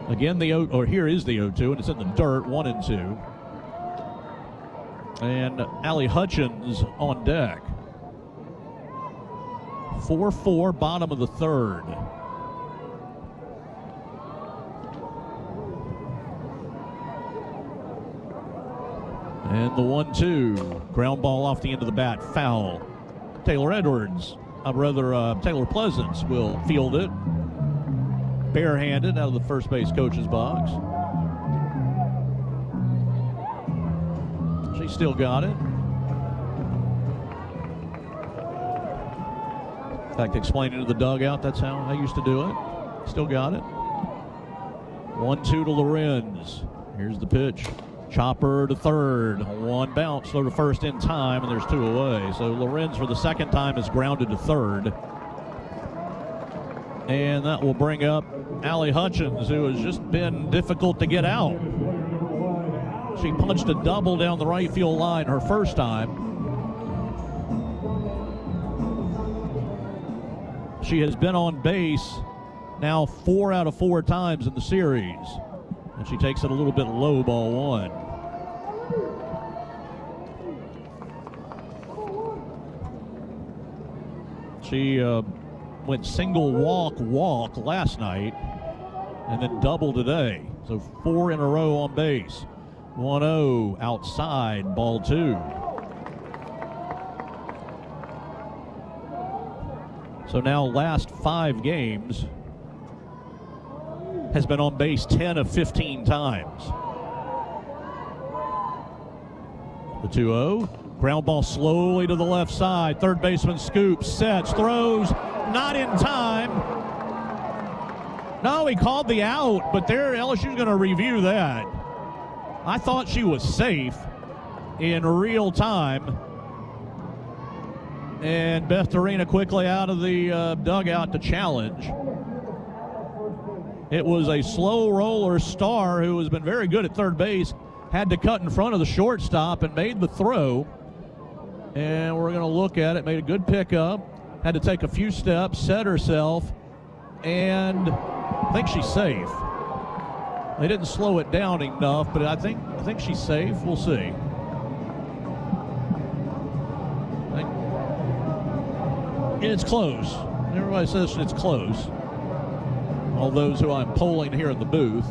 Again, here is the 0-2, and it's in the dirt, 1-2. And Allie Hutchins on deck. 4-4, bottom of the 3rd. And the 1-2, ground ball off the end of the bat, foul. Taylor Pleasance will field it. barehanded out of the first base coach's box. She still got it. In fact, explaining to the dugout, that's how I used to do it. Still got it. 1-2 to Lorenz. Here's the pitch. Chopper to third. One bounce, throw to first in time, and there's 2 away. So Lorenz, for the second time, is grounded to third. And that will bring up Allie Hutchins, who has just been difficult to get out. She punched a double down the right field line her first time. She has been on base now 4 out of 4 times in the series. And she takes it a little bit low, ball 1. She went single walk last night and then double today. So 4 in a row on base. 1-0 outside, ball 2. So now last 5 games has been on base 10 of 15 times. The 2-0. Ground ball slowly to the left side. Third baseman scoops, sets, throws. Not in time. No, he called the out, but there LSU's going to review that. I thought she was safe in real time. And Beth Dorina quickly out of the dugout to challenge. It was a slow roller Starr, who has been very good at third base, had to cut in front of the shortstop and made the throw. And we're going to look at it. Made a good pickup. Had to take a few steps, set herself, and I think she's safe. They didn't slow it down enough, but I think she's safe. We'll see. It's close. Everybody says it's close. All those who I'm polling here in the booth.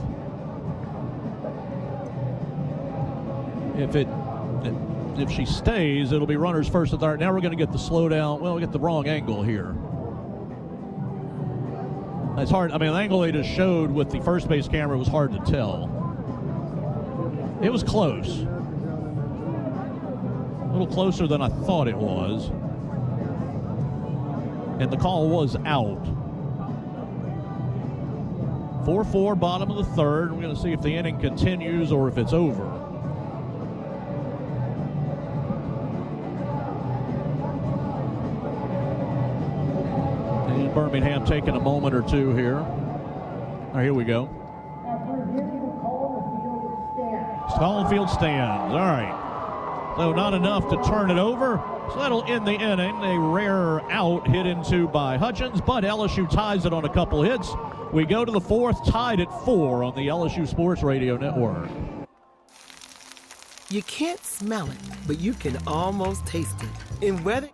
If she stays, it'll be runners first and third. Now we're going to get the slowdown. Well, we get the wrong angle here. It's hard. I mean, the angle they just showed with the first base camera was hard to tell. It was close. A little closer than I thought it was. And the call was out. 4-4, bottom of the third. We're going to see if the inning continues or if it's over. And Birmingham taking a moment or two here. All right, here we go. Calling field stands. All right. So not enough to turn it over. So that'll end the inning. A rare out hit into by Hutchins, but LSU ties it on a couple hits. We go to the fourth, tied at 4 on the LSU Sports Radio Network. You can't smell it, but you can almost taste it. In weather.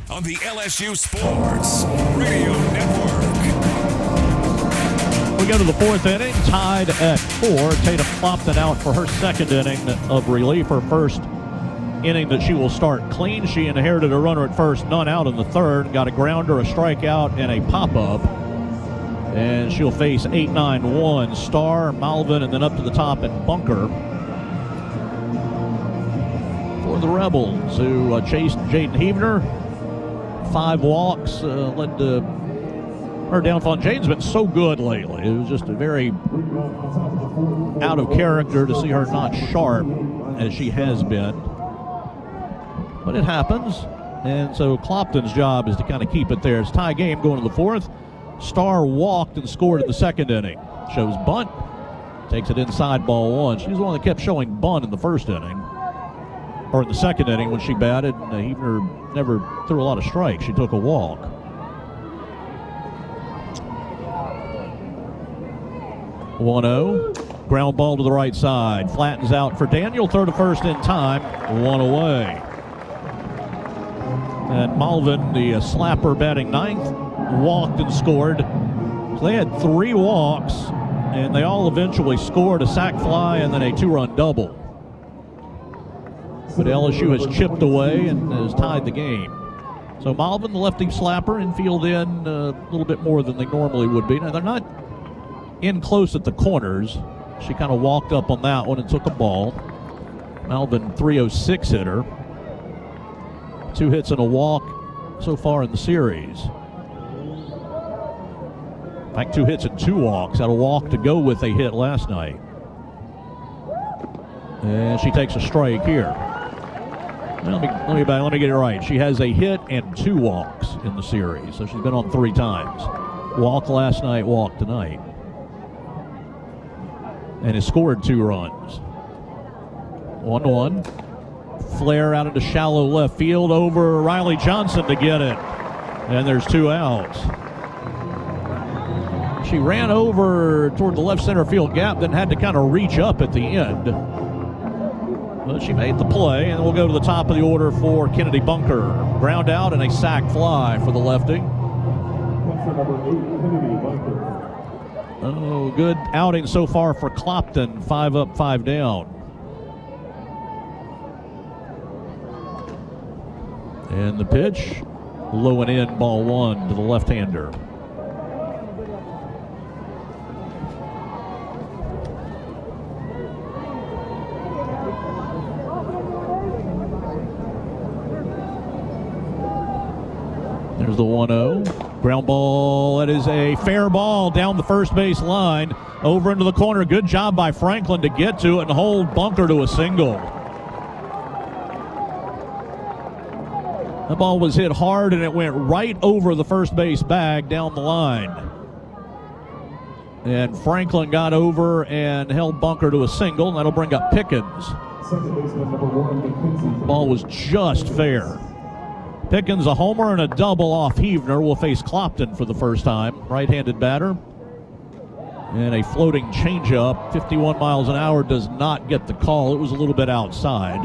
On the LSU Sports Radio Network. We go to the fourth inning, tied at 4. Tatum Clopton out for her second inning of relief, her first inning that she will start clean. She inherited a runner at first, none out in the third, got a grounder, a strikeout, and a pop-up. And she'll face 8-9-1, Starr, Malvin, and then up to the top and Bunker for the Rebels, who chased Jaden Heavner. 5 walks led to her downfall. Jaden's been so good lately. It was just a very out of character to see her not sharp as she has been. But it happens. And so Clopton's job is to kind of keep it there. It's a tie game going to the fourth. Starr walked and scored in the second inning. Shows bunt. Takes it inside, ball 1. She's the one that kept showing bunt in the first inning. Or in the second inning when she batted. Heavner never threw a lot of strikes. She took a walk. (1-0). Ground ball to the right side. Flattens out for Daniel. Throw to first in time. 1 away. And Malvin, the slapper, batting ninth, walked and scored. So they had 3 walks, and they all eventually scored a sac fly and then a 2-run double. But LSU has chipped away and has tied the game. So Malvin, the lefty slapper, infield in a little bit more than they normally would be. Now, they're not in close at the corners. She kind of walked up on that one and took a ball. Malvin, 306 hitter. 2 hits and a walk so far in the series. In fact, 2 hits and 2 walks. Had a walk to go with a hit last night. And she takes a strike here. Let me get it right. She has a hit and 2 walks in the series. So she's been on 3 times. Walk last night, walk tonight. And has scored 2 runs. 1-1. Flare out into shallow left field over Riley Johnson to get it. And there's 2 outs. She ran over toward the left center field gap, then had to kind of reach up at the end. But she made the play, and we'll go to the top of the order for Kennedy Bunker. Ground out and a sac fly for the lefty. Oh, good outing so far for Clopton. 5 up, 5 down. And the pitch, low and in, ball 1 to the left-hander. There's the 1-0. Ground ball. That is a fair ball down the first base line. Over into the corner. Good job by Franklin to get to it and hold Bunker to a single. That ball was hit hard and it went right over the first base bag down the line. And Franklin got over and held Bunker to a single, and that'll bring up Pickens. The ball was just fair. Pickens, a homer and a double off Heavner, will face Clopton for the first time. Right-handed batter. And a floating changeup, 51 miles an hour, does not get the call. It was a little bit outside.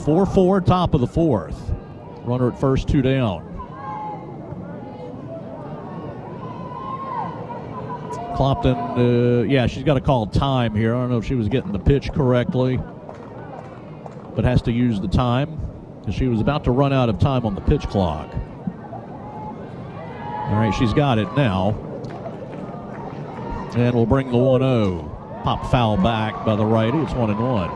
4-4, top of the fourth. Runner at first, 2 down. Clopton, yeah, she's got to call time here. I don't know if she was getting the pitch correctly, but has to use the time because she was about to run out of time on the pitch clock. All right, she's got it now. And we'll bring the 1-0. Pop foul back by the righty. It's 1-1.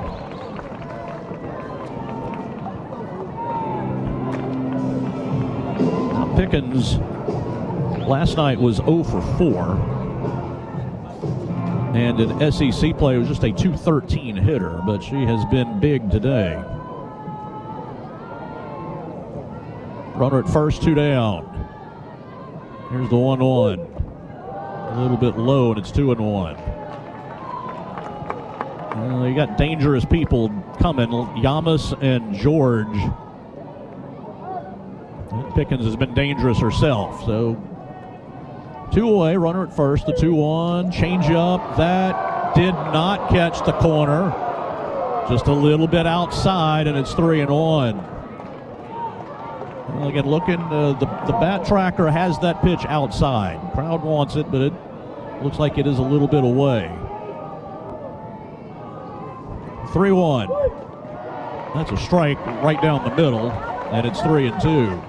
Now Pickens last night was 0 for 4. And in SEC play, it was just a .213 hitter, but she has been big today. Runner at first, 2 down. Here's the 1-1. A little bit low, and it's 2-1. You got dangerous people coming, Yamas and George. And Pickens has been dangerous herself, so 2 away, runner at first, the 2-1, change up, that did not catch the corner. Just a little bit outside, and it's 3-1. Well, again, looking, the bat tracker has that pitch outside. Crowd wants it, but it looks like it is a little bit away. 3-1. That's a strike right down the middle, and it's 3-2.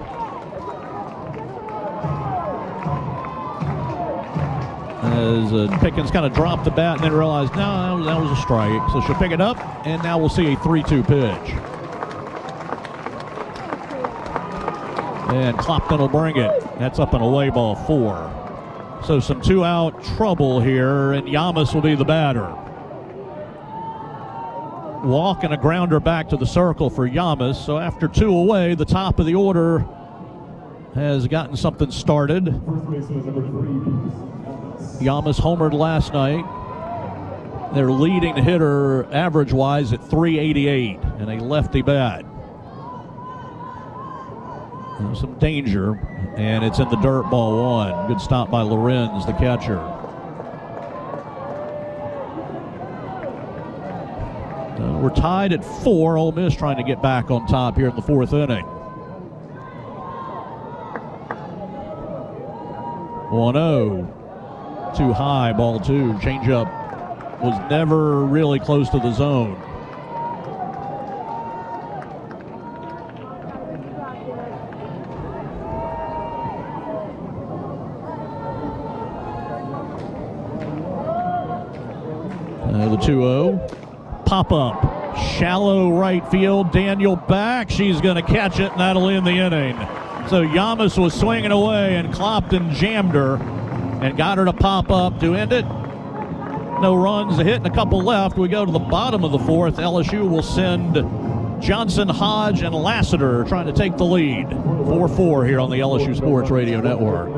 As Pickens kind of dropped the bat and then realized, no, that was a strike. So she'll pick it up, and now we'll see a 3-2 pitch. And Clopton will bring it. That's up and away, ball 4. So some 2-out trouble here, and Yamas will be the batter. Walk and a grounder back to the circle for Yamas. So after 2 away, the top of the order has gotten something started. Yamas homered last night. Their leading hitter average-wise at .388 and a lefty bat. Some danger, and it's in the dirt, ball 1. Good stop by Lorenz, the catcher. We're tied at 4. Ole Miss trying to get back on top here in the 4th inning. 1-0. Too high, ball 2. Changeup was never really close to the zone. The 2-0. Pop up. Shallow right field. Daniel back. She's going to catch it, and that'll end the inning. So Yamas was swinging away, and Clopton jammed her and got her to pop up to end it. No runs, a hit, and a couple left. We go to the bottom of the 4th. LSU will send Johnson, Hodge, and Lassiter trying to take the lead. 4-4 here on the LSU Sports Radio Network.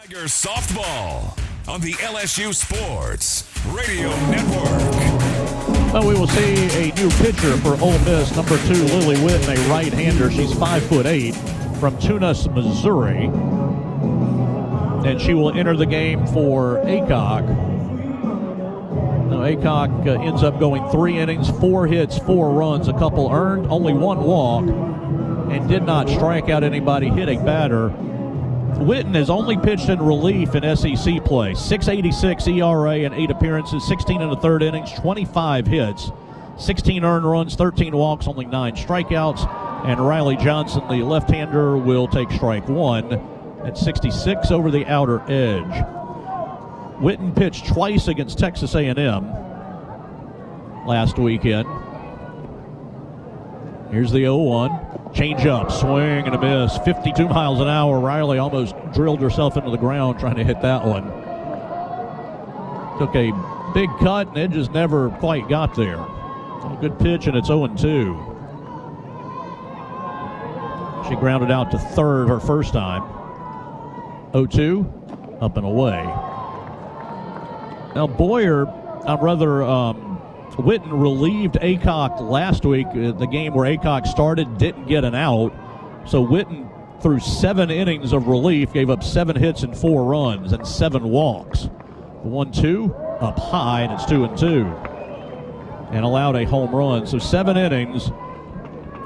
Tiger softball on the LSU Sports Radio Network. Well, we will see a new pitcher for Ole Miss, number 2, Lily Witten, a right-hander. She's 5'8", from Tunis, Missouri. And she will enter the game for Aycock. Now, Aycock ends up going 3 innings, 4 hits, 4 runs, a couple earned, only 1 walk, and did not strike out anybody, hit a batter. Witten has only pitched in relief in SEC play. .686 ERA in 8 appearances, 16 1/3 innings, 25 hits, 16 earned runs, 13 walks, only 9 strikeouts. And Riley Johnson, the left-hander, will take strike 1 at 66 over the outer edge. Witten pitched twice against Texas A&M last weekend. Here's the 0-1. Change-up, swing and a miss. 52 miles an hour. Riley almost drilled herself into the ground trying to hit that one. Took a big cut, and it just never quite got there. A good pitch, and it's 0-2. She grounded out to third her first time. 0-2, up and away. Now Boyer, I'm rather Witten relieved Aycock last week, the game where Aycock started, didn't get an out. So Witten, through 7 innings of relief, gave up 7 hits and 4 runs and 7 walks. The 1-2 up high, and it's 2-2. And allowed a home run. So 7 innings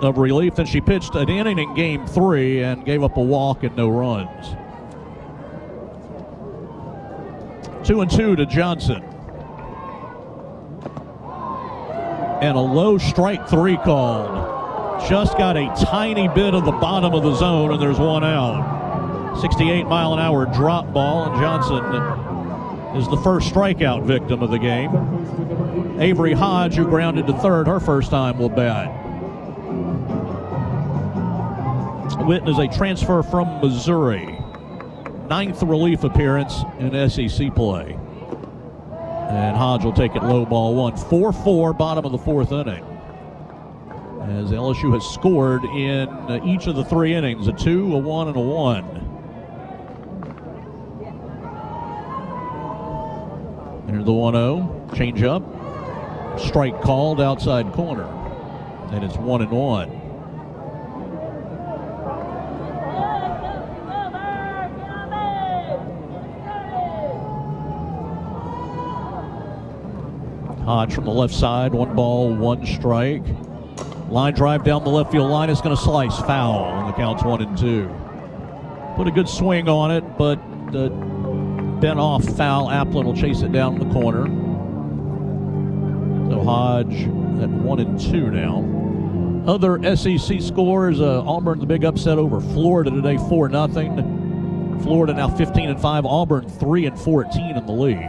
of relief. Then she pitched an inning in game 3 and gave up a walk and no runs. 2-2 to Johnson. And a low strike 3 called. Just got a tiny bit of the bottom of the zone, and there's 1 out. 68-mile-an-hour drop ball, and Johnson is the first strikeout victim of the game. Avery Hodge, who grounded to third her first time, will bat. Witten is a transfer from Missouri. 9th relief appearance in SEC play. And Hodge will take it low, ball 1. 4-4, bottom of the 4th inning. As LSU has scored in each of the 3 innings, a 2, a 1, and a 1. There's the 1-0, change up. Strike called outside corner. And it's 1-1. Hodge from the left side, 1 ball, 1 strike. Line drive down the left field line is going to slice foul, and the count's 1-2. Put a good swing on it, but bent off foul. Applin will chase it down the corner. So Hodge at 1-2 now. Other SEC scores, Auburn the big upset over Florida today, 4-0. Florida now 15-5, Auburn 3-14 in the league.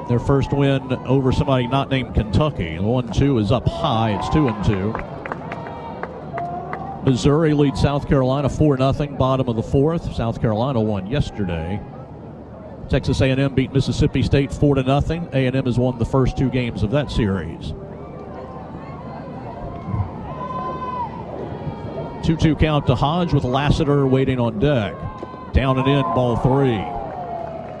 Their first win over somebody not named Kentucky. The 1-2 is up high. It's 2-2. Missouri leads South Carolina 4-0, bottom of the 4th. South Carolina won yesterday. Texas A&M beat Mississippi State 4-0. A&M has won the first 2 games of that series. 2-2 count to Hodge with Lassiter waiting on deck. Down and in, ball 3.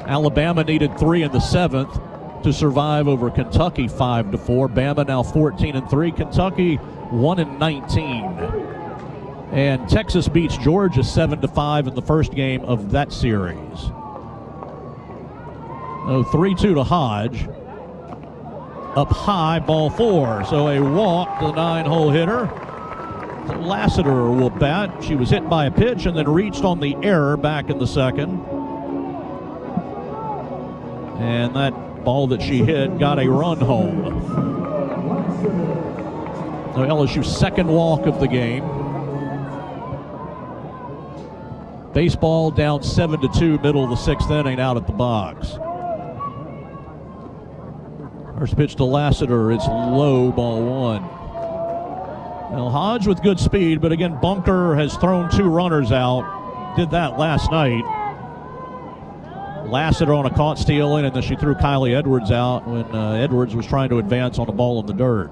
Alabama needed 3 in the 7th to survive over Kentucky 5-4. Bama now 14-3. Kentucky 1-19. And Texas beats Georgia 7-5 in the first game of that series. 3-2 to Hodge. Up high, ball 4. So a walk to the 9-hole hitter. Lassiter will bat. She was hit by a pitch and then reached on the error back in the 2nd. And that ball that she hit got a run home. So LSU's 2nd walk of the game. Baseball down 7-2, middle of the 6th inning, out at the box. First pitch to Lassiter, it's low, ball 1. Now Hodge with good speed, but again, Bunker has thrown 2 runners out. Did that last night. Lassiter on a caught stealing, and then she threw Kylie Edwards out when Edwards was trying to advance on a ball in the dirt.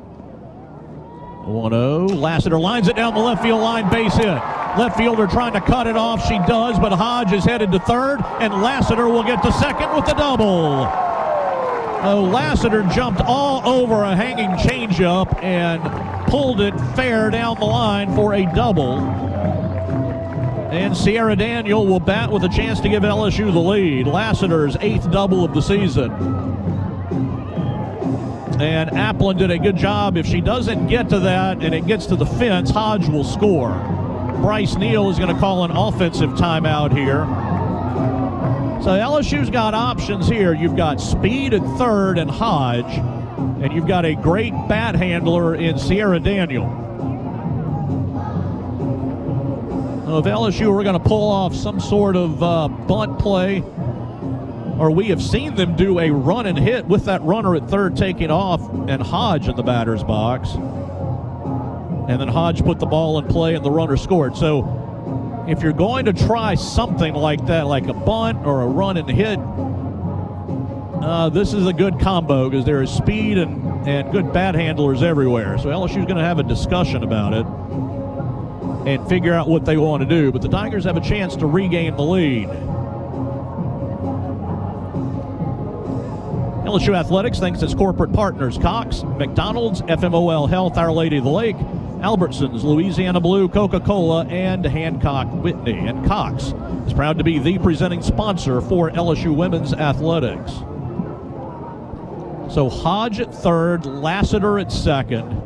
1-0. Lassiter lines it down the left field line, base hit. Left fielder trying to cut it off. She does, but Hodge is headed to third, and Lassiter will get to second with the double. Lassiter jumped all over a hanging changeup and pulled it fair down the line for a double. And Sierra Daniel will bat with a chance to give LSU the lead. Lassiter's 8th double of the season. And Applin did a good job. If she doesn't get to that and it gets to the fence, Hodge will score. Bryce Neal is going to call an offensive timeout here. So LSU's got options here. You've got speed at third and Hodge, and you've got a great bat handler in Sierra Daniel. If LSU were going to pull off some sort of bunt play, or we have seen them do a run and hit with that runner at third taking off and Hodge in the batter's box. And then Hodge put the ball in play and the runner scored. So if you're going to try something like that, like a bunt or a run and hit, this is a good combo because there is speed and good bat handlers everywhere. So LSU's going to have a discussion about it and figure out what they want to do. But the Tigers have a chance to regain the lead. LSU Athletics thanks its corporate partners: Cox, McDonald's, FMOL Health, Our Lady of the Lake, Albertsons, Louisiana Blue, Coca-Cola, and Hancock Whitney. And Cox is proud to be the presenting sponsor for LSU women's athletics. So Hodge at third, Lassiter at second.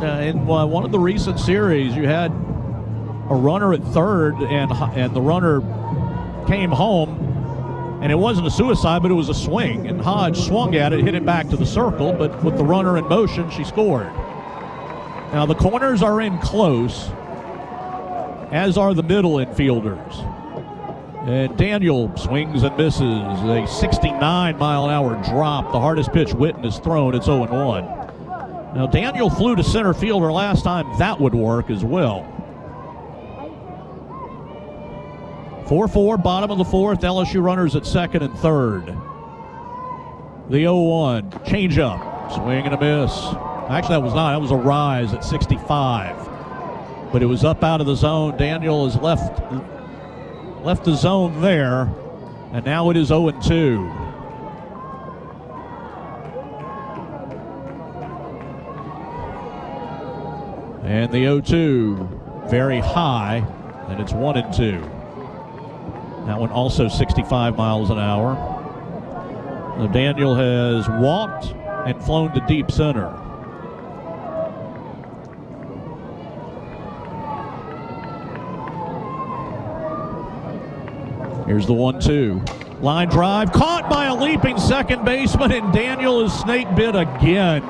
In one of the recent series, you had a runner at third, and the runner came home, and it wasn't a suicide, but it was a swing. And Hodge swung at it, hit it back to the circle, but with the runner in motion, she scored. Now the corners are in close, as are the middle infielders. And Daniel swings and misses. A 69-mile-an-hour drop, the hardest pitch Witten has thrown. It's 0-1. Now Daniel flew to center fielder last time. That would work as well. 4-4, bottom of the fourth. LSU runners at second and third. The 0-1, changeup, swing and a miss. Actually, that was not. That was a rise at 65. But it was up out of the zone. Daniel has left the zone there, and now it is 0-2. And the 0-2, very high, and it's 1-2. That one also 65 miles an hour. So Daniel has walked and flown to deep center. Here's the 1-2. Line drive, caught by a leaping second baseman, and Daniel is snake bit again.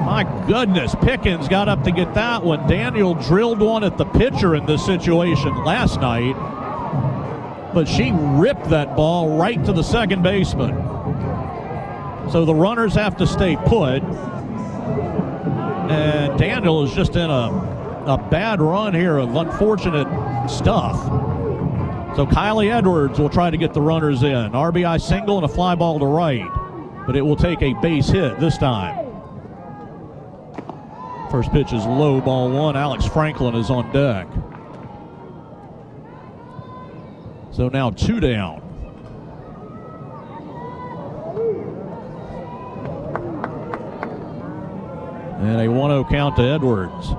My goodness, Pickens got up to get that one. Daniel drilled one at the pitcher in this situation last night, but she ripped that ball right to the second baseman. So the runners have to stay put, and Daniel is just in a bad run here of unfortunate stuff. So Kylie Edwards will try to get the runners in. RBI single and a fly ball to right, but it will take a base hit this time. First pitch is low, ball one. Alex Franklin is on deck. So now 2 down. And a 1-0 count to Edwards.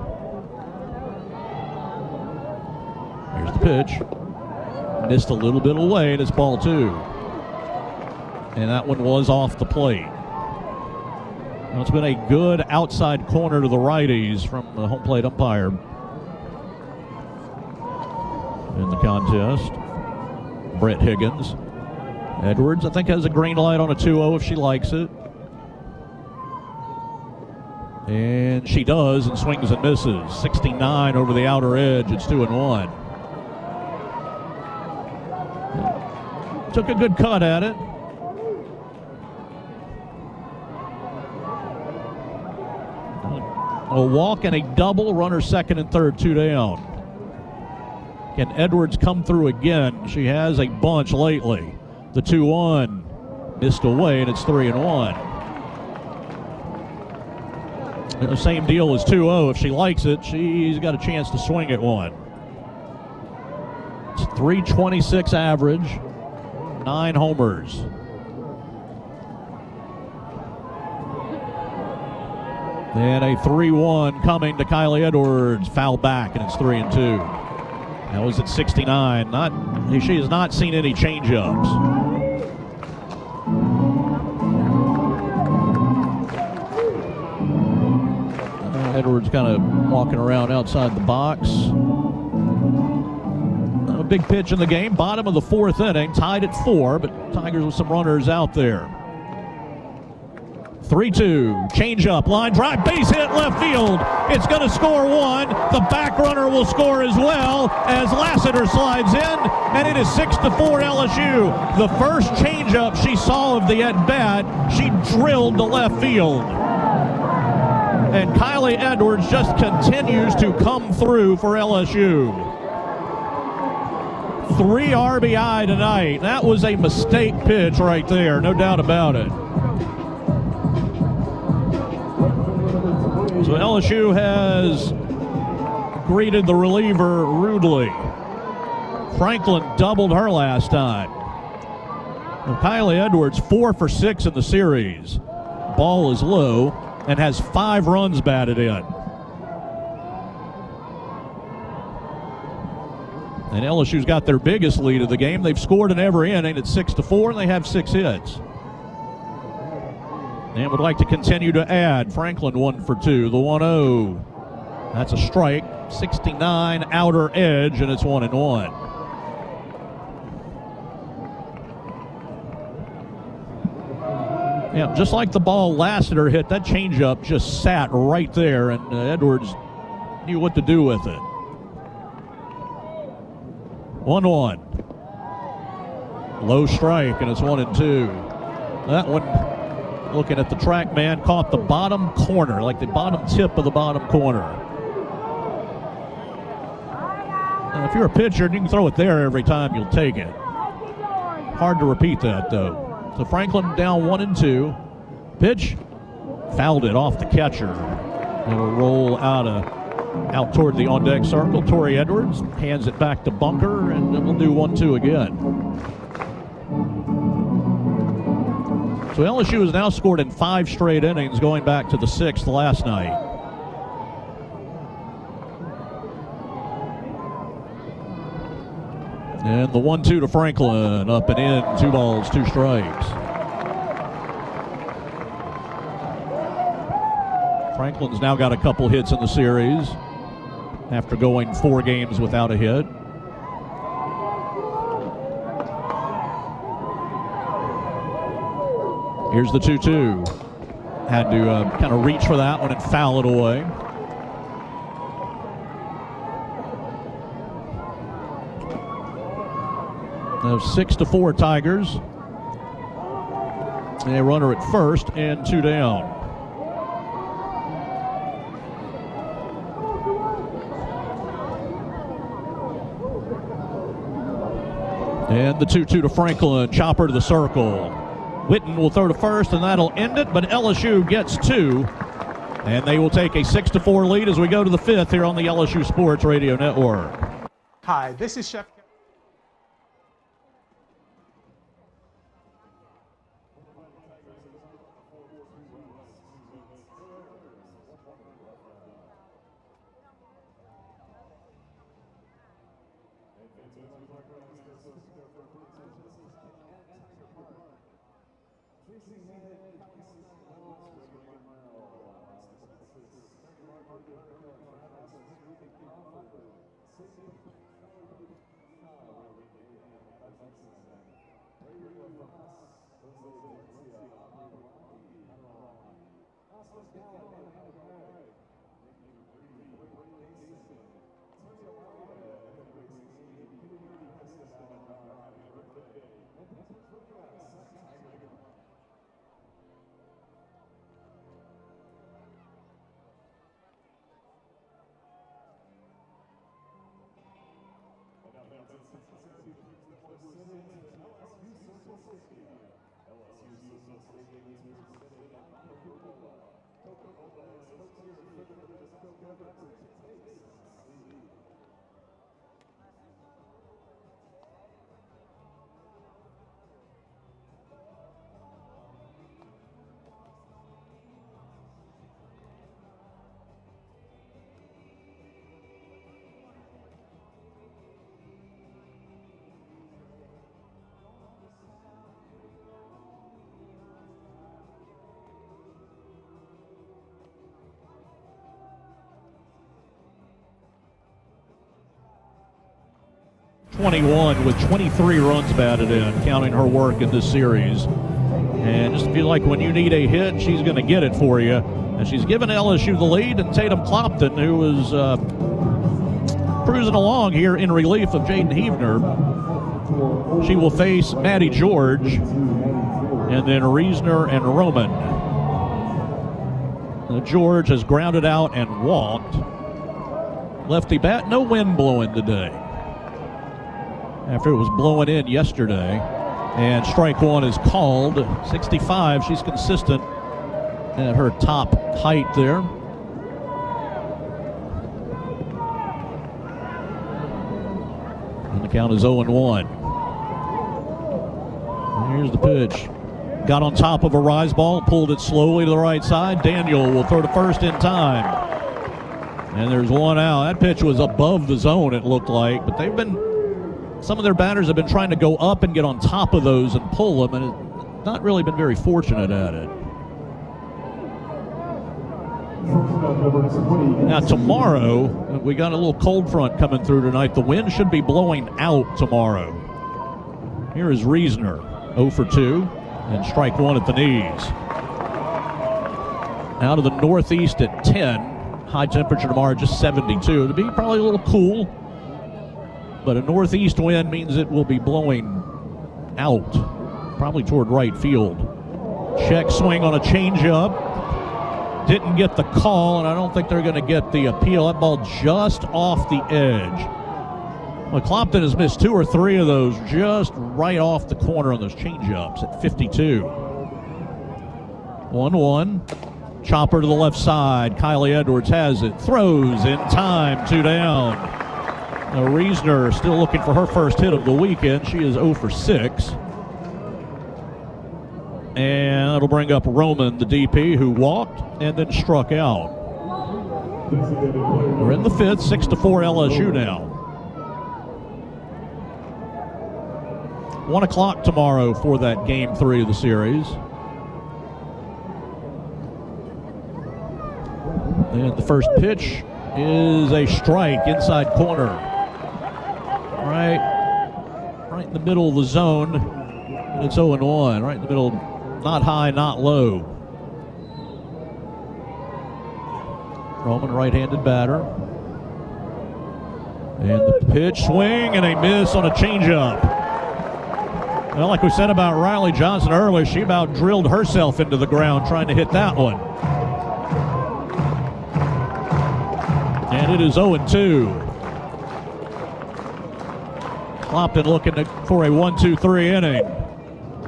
Here's the pitch. Missed a little bit away, and it's ball 2. And that one was off the plate. Well, it's been a good outside corner to the righties from the home plate umpire in the contest. Brett Higgins. Edwards, I think, has a green light on a 2-0 if she likes it. And she does, and swings and misses. 69 over the outer edge. It's 2-1. Took a good cut at it. A walk and a double, runner second and third, 2 down. Can Edwards come through again? She has a bunch lately. The 2-1 missed away, and it's 3-1. And the same deal as 2-0. If she likes it, she's got a chance to swing at one. It's 326 average, 9 homers. And a 3-1 coming to Kylie Edwards. Foul back, and it's 3-2. That was at 69. She has not seen any change-ups. Edwards kind of walking around outside the box. A big pitch in the game. Bottom of the fourth inning. Tied at 4, but Tigers with some runners out there. 3-2, change up, line drive, base hit, left field. It's going to score one. The back runner will score as well as Lassiter slides in, and it is 6-4 LSU. The first changeup she saw of the at-bat, she drilled to left field. And Kylie Edwards just continues to come through for LSU. 3 RBI tonight. That was a mistake pitch right there, no doubt about it. So LSU has greeted the reliever rudely. Franklin doubled her last time. Well, Kylie Edwards 4 for 6 in the series. Ball is low and has 5 runs batted in. And LSU's got their biggest lead of the game. They've scored in every inning at 6-4, and they have 6 hits. And would like to continue to add. Franklin 1 for 2. The 1-0. That's a strike. 69 outer edge, and it's 1-1. Yeah, just like the ball Lassiter hit, that changeup just sat right there, and Edwards knew what to do with it. 1-1. Low strike, and it's 1-2. That one, looking at the track man, caught the bottom corner, like the bottom tip of the bottom corner. And if you're a pitcher and you can throw it there every time, you'll take it. Hard to repeat that, though. So Franklin down 1-2. Pitch, fouled it off the catcher. It'll roll out toward the on-deck circle. Tori Edwards hands it back to Bunker, and it'll do 1-2 again. So LSU has now scored in 5 straight innings, going back to the 6th last night. And the 1-2 to Franklin, up and in, 2 balls, 2 strikes. Franklin's now got a couple hits in the series after going 4 games without a hit. Here's the 2-2. Had to kind of reach for that one and foul it away. Now 6-4 Tigers. A runner at first and 2 down. And the 2-2 to Franklin. Chopper to the circle. Witten will throw to first, and that'll end it, but LSU gets 2. And they will take a 6-4 lead as we go to the 5th here on the LSU Sports Radio Network. Hi, this is Chef. .21 with 23 runs batted in, counting her work in this series. And just feel like when you need a hit, she's going to get it for you. And she's given LSU the lead, and Tatum Clopton, who was cruising along here in relief of Jaden Heavner, she will face Maddie George, and then Reisner and Roman. George has grounded out and walked. Lefty bat, no wind blowing today, after it was blowing in yesterday. And strike one is called. 65, she's consistent at her top height there. And the count is 0-1. Here's the pitch. Got on top of a rise ball, pulled it slowly to the right side. Daniel will throw to first in time. And there's one out. That pitch was above the zone, it looked like. But some of their batters have been trying to go up and get on top of those and pull them, and it's not really been very fortunate at it. Now tomorrow, we got a little cold front coming through tonight. The wind should be blowing out tomorrow. Here is Reisner, 0 for 2, and strike one at the knees. Out of the northeast at 10. High temperature tomorrow, just 72. It'll be probably a little cool, but a northeast wind means it will be blowing out, probably toward right field. Check swing on a changeup. Didn't get the call, and I don't think they're going to get the appeal. That ball just off the edge. Well, Clopton has missed 2 or 3 of those just right off the corner on those changeups at 52. 1-1. Chopper to the left side. Kylie Edwards has it. Throws in time. 2 down. Now Reisner still looking for her first hit of the weekend. She is 0 for 6. And that'll bring up Roman, the DP, who walked and then struck out. We're in the 5th, 6-4 LSU now. 1 o'clock tomorrow for that Game 3 of the series. And the first pitch is a strike inside corner. Right in the middle of the zone. And it's 0-1, right in the middle. Not high, not low. Roman, right-handed batter. And the pitch, swing, and a miss on a changeup. Well, like we said about Riley Johnson earlier, she about drilled herself into the ground trying to hit that one. And it is 0-2. Clopton looking for a 1-2-3 inning.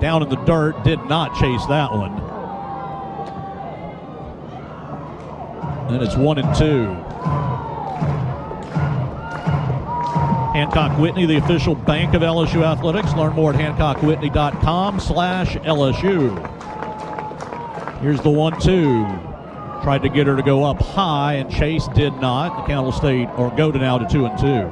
Down in the dirt, did not chase that one. Then it's 1-2. Hancock Whitney, the official bank of LSU Athletics. Learn more at HancockWhitney.com/LSU. Here's the 1-2. Tried to get her to go up high, and Chase did not. The count will stay or go to now to 2-2.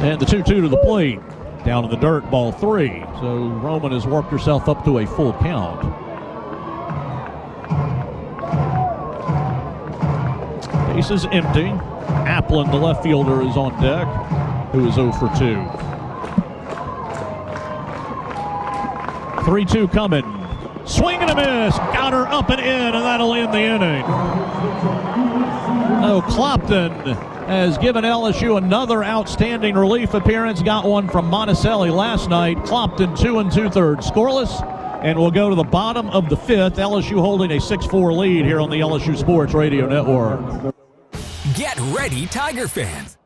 And the 2-2 to the plate. Down in the dirt, ball 3. So Roman has worked herself up to a full count. Base is empty. Applin, the left fielder, is on deck, who is 0 for 2. 3-2 coming. Swing and a miss. Got her up and in, and that'll end the inning. Oh, Clopton has given LSU another outstanding relief appearance. Got one from Monticelli last night. Clopton 2 2/3 scoreless. And we'll go to the bottom of the 5th. LSU holding a 6-4 lead here on the LSU Sports Radio Network. Get ready, Tiger fans.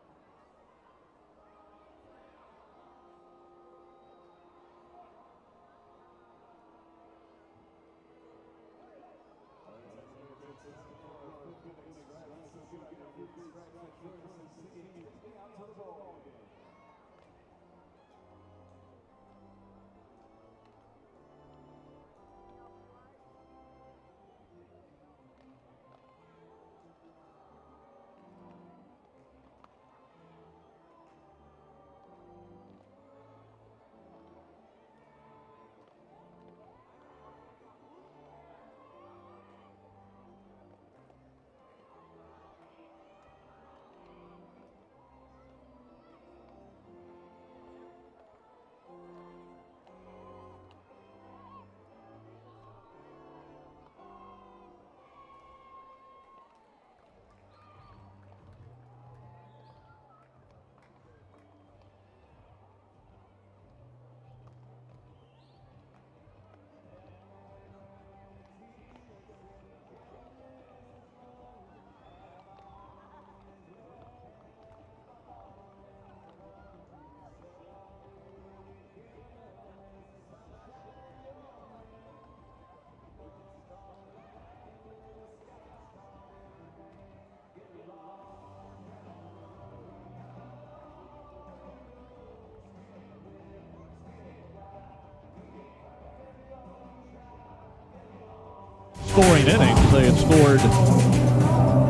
scoring innings. They had scored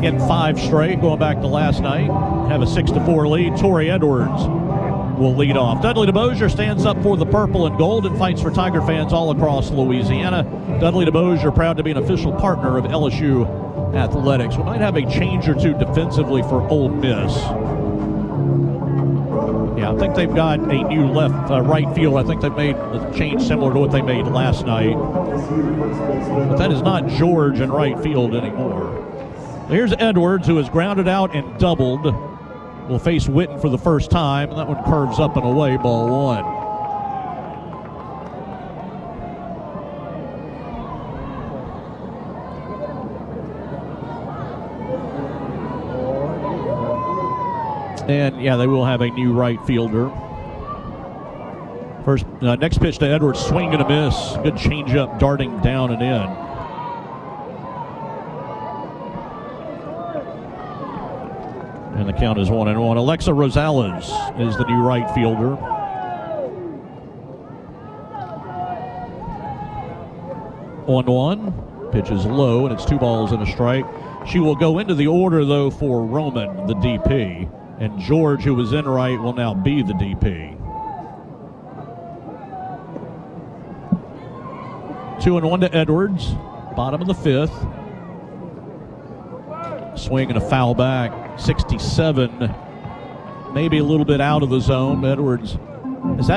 in 5 straight, going back to last night. Have a 6-4 lead. Tori Edwards will lead off. Dudley DeBosier stands up for the purple and gold and fights for Tiger fans all across Louisiana. Dudley DeBosier proud to be an official partner of LSU Athletics. We might have a change or two defensively for Ole Miss. Yeah, I think they've got a new right field. I think they've made a change similar to what they made last night. But that is not George in right field anymore. Here's Edwards, who is grounded out and doubled. Will face Witten for the first time, and that one curves up and away, ball 1. And, yeah, they will have a new right fielder. Next pitch to Edwards, swing and a miss. Good changeup, darting down and in. And the count is 1-1. Alexa Rosales is the new right fielder. On 1. Pitch is low, and it's 2 balls and a strike. She will go into the order, though, for Roman, the DP. And George, who was in right, will now be the DP. 2-1 to Edwards. Bottom of the 5th. Swing and a foul back. 67. Maybe a little bit out of the zone. Edwards has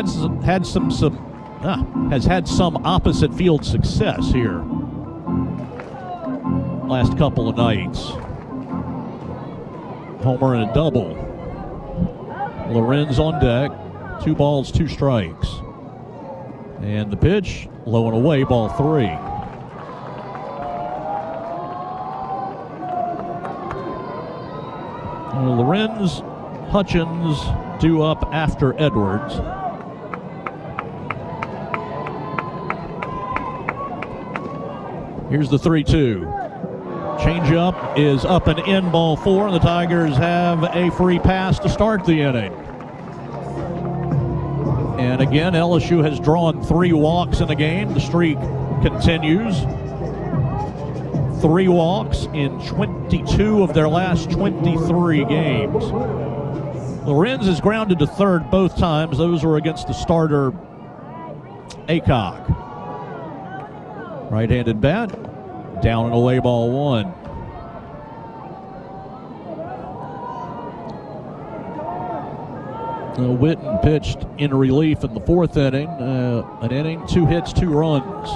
had some opposite field success here last couple of nights. Homer and a double. Lorenz on deck. 2 balls, 2 strikes. And the pitch, low and away, ball 3. Lorenz, Hutchins due up after Edwards. Here's the 3-2. Changeup is up and in, ball 4, and the Tigers have a free pass to start the inning. And again, LSU has drawn 3 walks in the game. The streak continues. 3 walks in 22 of their last 23 games. Lorenz is grounded to third both times. Those were against the starter, Aycock. Right-handed bat. Down and away, ball 1. Witten pitched in relief in the 4th inning. An inning, 2 hits, 2 runs.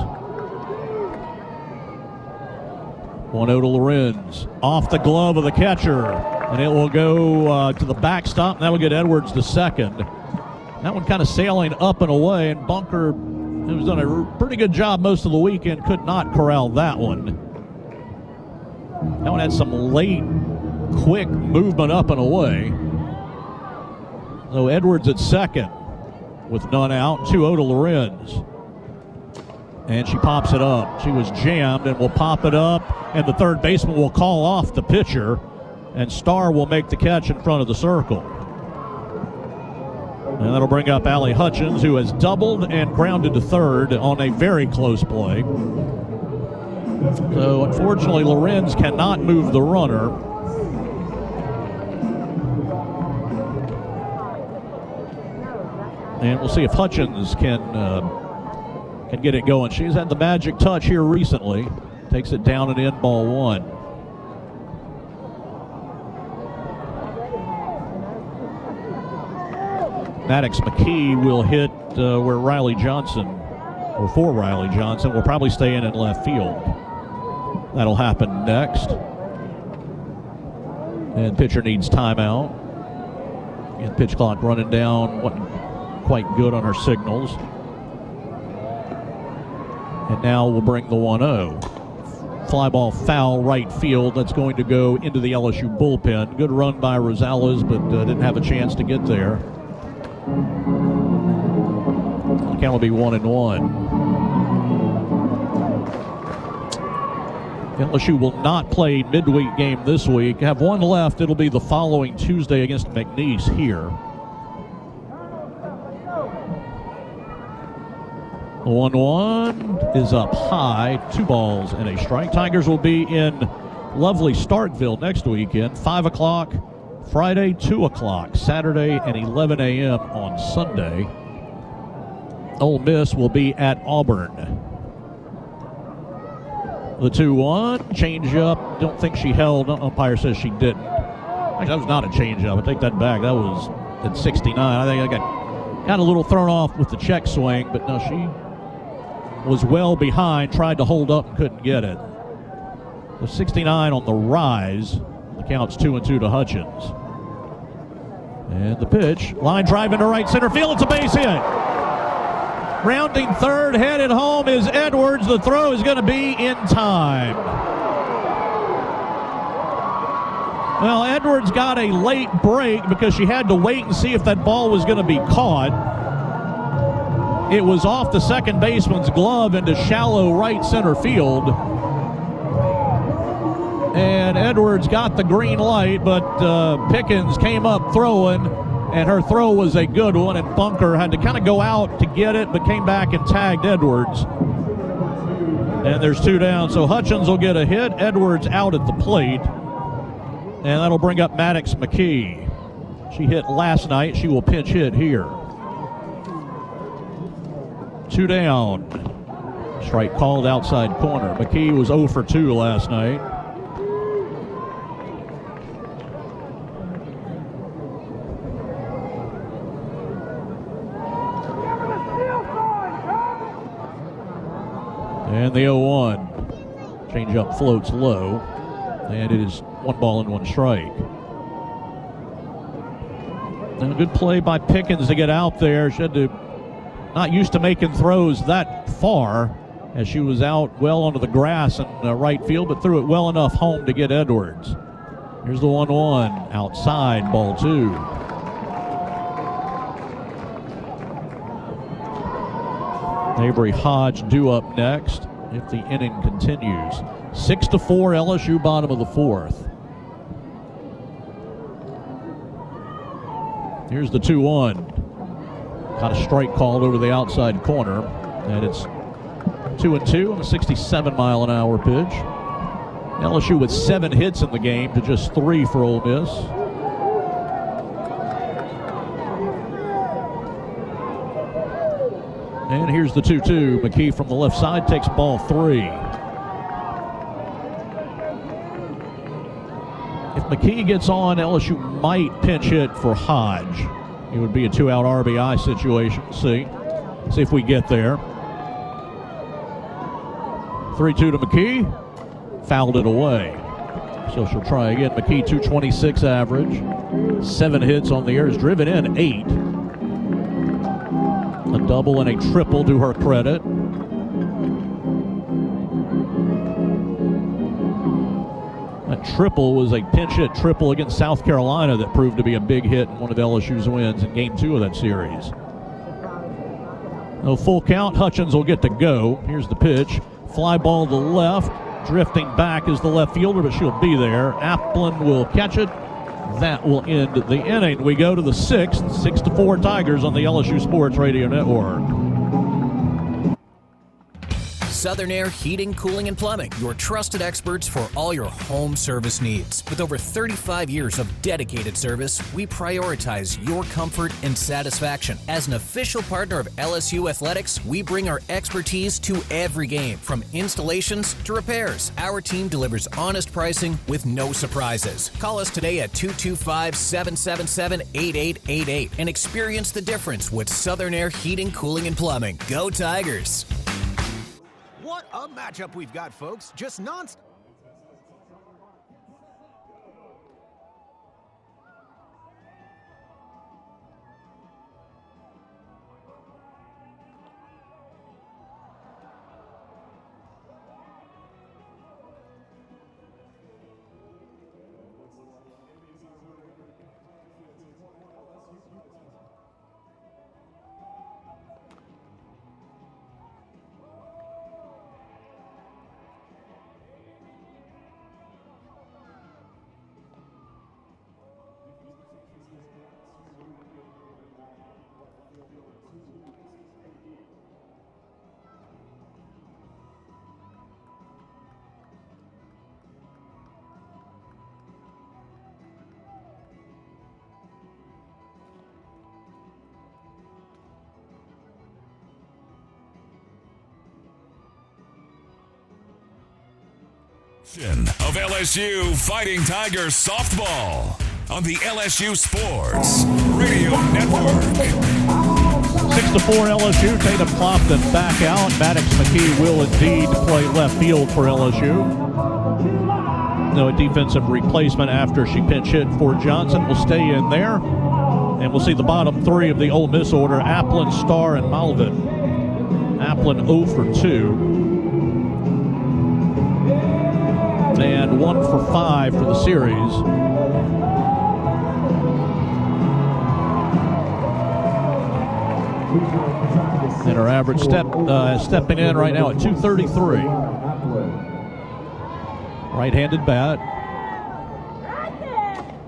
1-0 to Lorenz. Off the glove of the catcher. And it will go to the backstop. And that will get Edwards to second. That one kind of sailing up and away. And Bunker, who's done a pretty good job most of the weekend, could not corral that one. That one had some late, quick movement up and away. So Edwards at second with none out. 2-0 to Lorenz. And she pops it up. She was jammed and will pop it up. And the third baseman will call off the pitcher. And Starr will make the catch in front of the circle. And that'll bring up Allie Hutchins, who has doubled and grounded to third on a very close play. So unfortunately, Lorenz cannot move the runner. And we'll see if Hutchins can get it going. She's had the magic touch here recently. Takes it down and in, ball 1. Maddox McKee will hit where Riley Johnson, or for Riley Johnson, will probably stay in left field. That'll happen next. And pitcher needs timeout. And pitch clock running down. Wasn't quite good on her signals. And now we'll bring the 1-0. Fly ball foul right field. That's going to go into the LSU bullpen. Good run by Rosales, but didn't have a chance to get there. The count will be 1-1. LSU will not play midweek game this week. Have one left. It'll be the following Tuesday against McNeese here. The 1-1 is up high, 2 balls and a strike. Tigers will be in lovely Starkville next weekend, 5 o'clock Friday, 2 o'clock Saturday, and 11 a.m. on Sunday. Ole Miss will be at Auburn. The 2-1, changeup. Don't think she held. Umpire says she didn't. Actually, that was not a changeup. I take that back. That was at 69. I think I got a little thrown off with the check swing, but no, she was well behind, tried to hold up and couldn't get it. The 69 on the rise. The count's 2-2 to Hutchins. And the pitch, line drive into right center field. It's a base hit. Rounding third, headed home is Edwards. The throw is going to be in time. Well, Edwards got a late break because she had to wait and see if that ball was going to be caught. It was off the second baseman's glove into shallow right center field. And Edwards got the green light, but Pickens came up throwing, and her throw was a good one, and Bunker had to kind of go out to get it, but came back and tagged Edwards. And there's 2 down, so Hutchins will get a hit, Edwards out at the plate, and that'll bring up Maddox McKee. She hit last night, she will pinch hit here. 2 down. Strike called outside corner. McKee was 0 for 2 last night. And the 0-1. Changeup floats low, and it is 1 ball and 1 strike. And a good play by Pickens to get out there. She had to, not used to making throws that far, as she was out well onto the grass in right field, but threw it well enough home to get Edwards. Here's the 1-1, outside, ball 2. Avery Hodge due up next if the inning continues. 6-4 LSU, bottom of the 4th. Here's the 2-1. Got a strike called over the outside corner, and it's 2-2 on a 67-mile-an-hour pitch. LSU with 7 hits in the game to just 3 for Ole Miss. And here's the 2-2. McKee from the left side takes ball 3. If McKee gets on, LSU might pinch hit for Hodge. It would be a 2-out RBI situation. See if we get there. 3-2 to McKee. Fouled it away. So she'll try again. McKee, 226 average. 7 hits on the year. Has driven in 8. A double and a triple to her credit. That triple was a pinch hit triple against South Carolina that proved to be a big hit in one of LSU's wins in Game 2 of that series. No full count. Hutchins will get to go. Here's the pitch. Fly ball to left. Drifting back is the left fielder, but she'll be there. Applin will catch it. That will end the inning. We go to the 6th, 6-4 Tigers on the LSU Sports Radio Network. Southern Air Heating, Cooling, and Plumbing, your trusted experts for all your home service needs. With over 35 years of dedicated service, we prioritize your comfort and satisfaction. As an official partner of LSU Athletics, we bring our expertise to every game, from installations to repairs. Our team delivers honest pricing with no surprises. Call us today at 225-777-8888 and experience the difference with Southern Air Heating, Cooling, and Plumbing. Go Tigers! What a matchup we've got, folks. Just nonstop. Of LSU Fighting Tigers softball on the LSU Sports Radio Network. 6-4 LSU. Tatum Clopton back out. Maddox McKee will indeed play left field for LSU. No, a defensive replacement after she pinch hit for Johnson will stay in there. And we'll see the bottom three of the Ole Miss order: Applin, Starr, and Malvin. Applin 0 for 2. And 1 for 5 for the series. And her average stepping in right now at 233. Right-handed bat.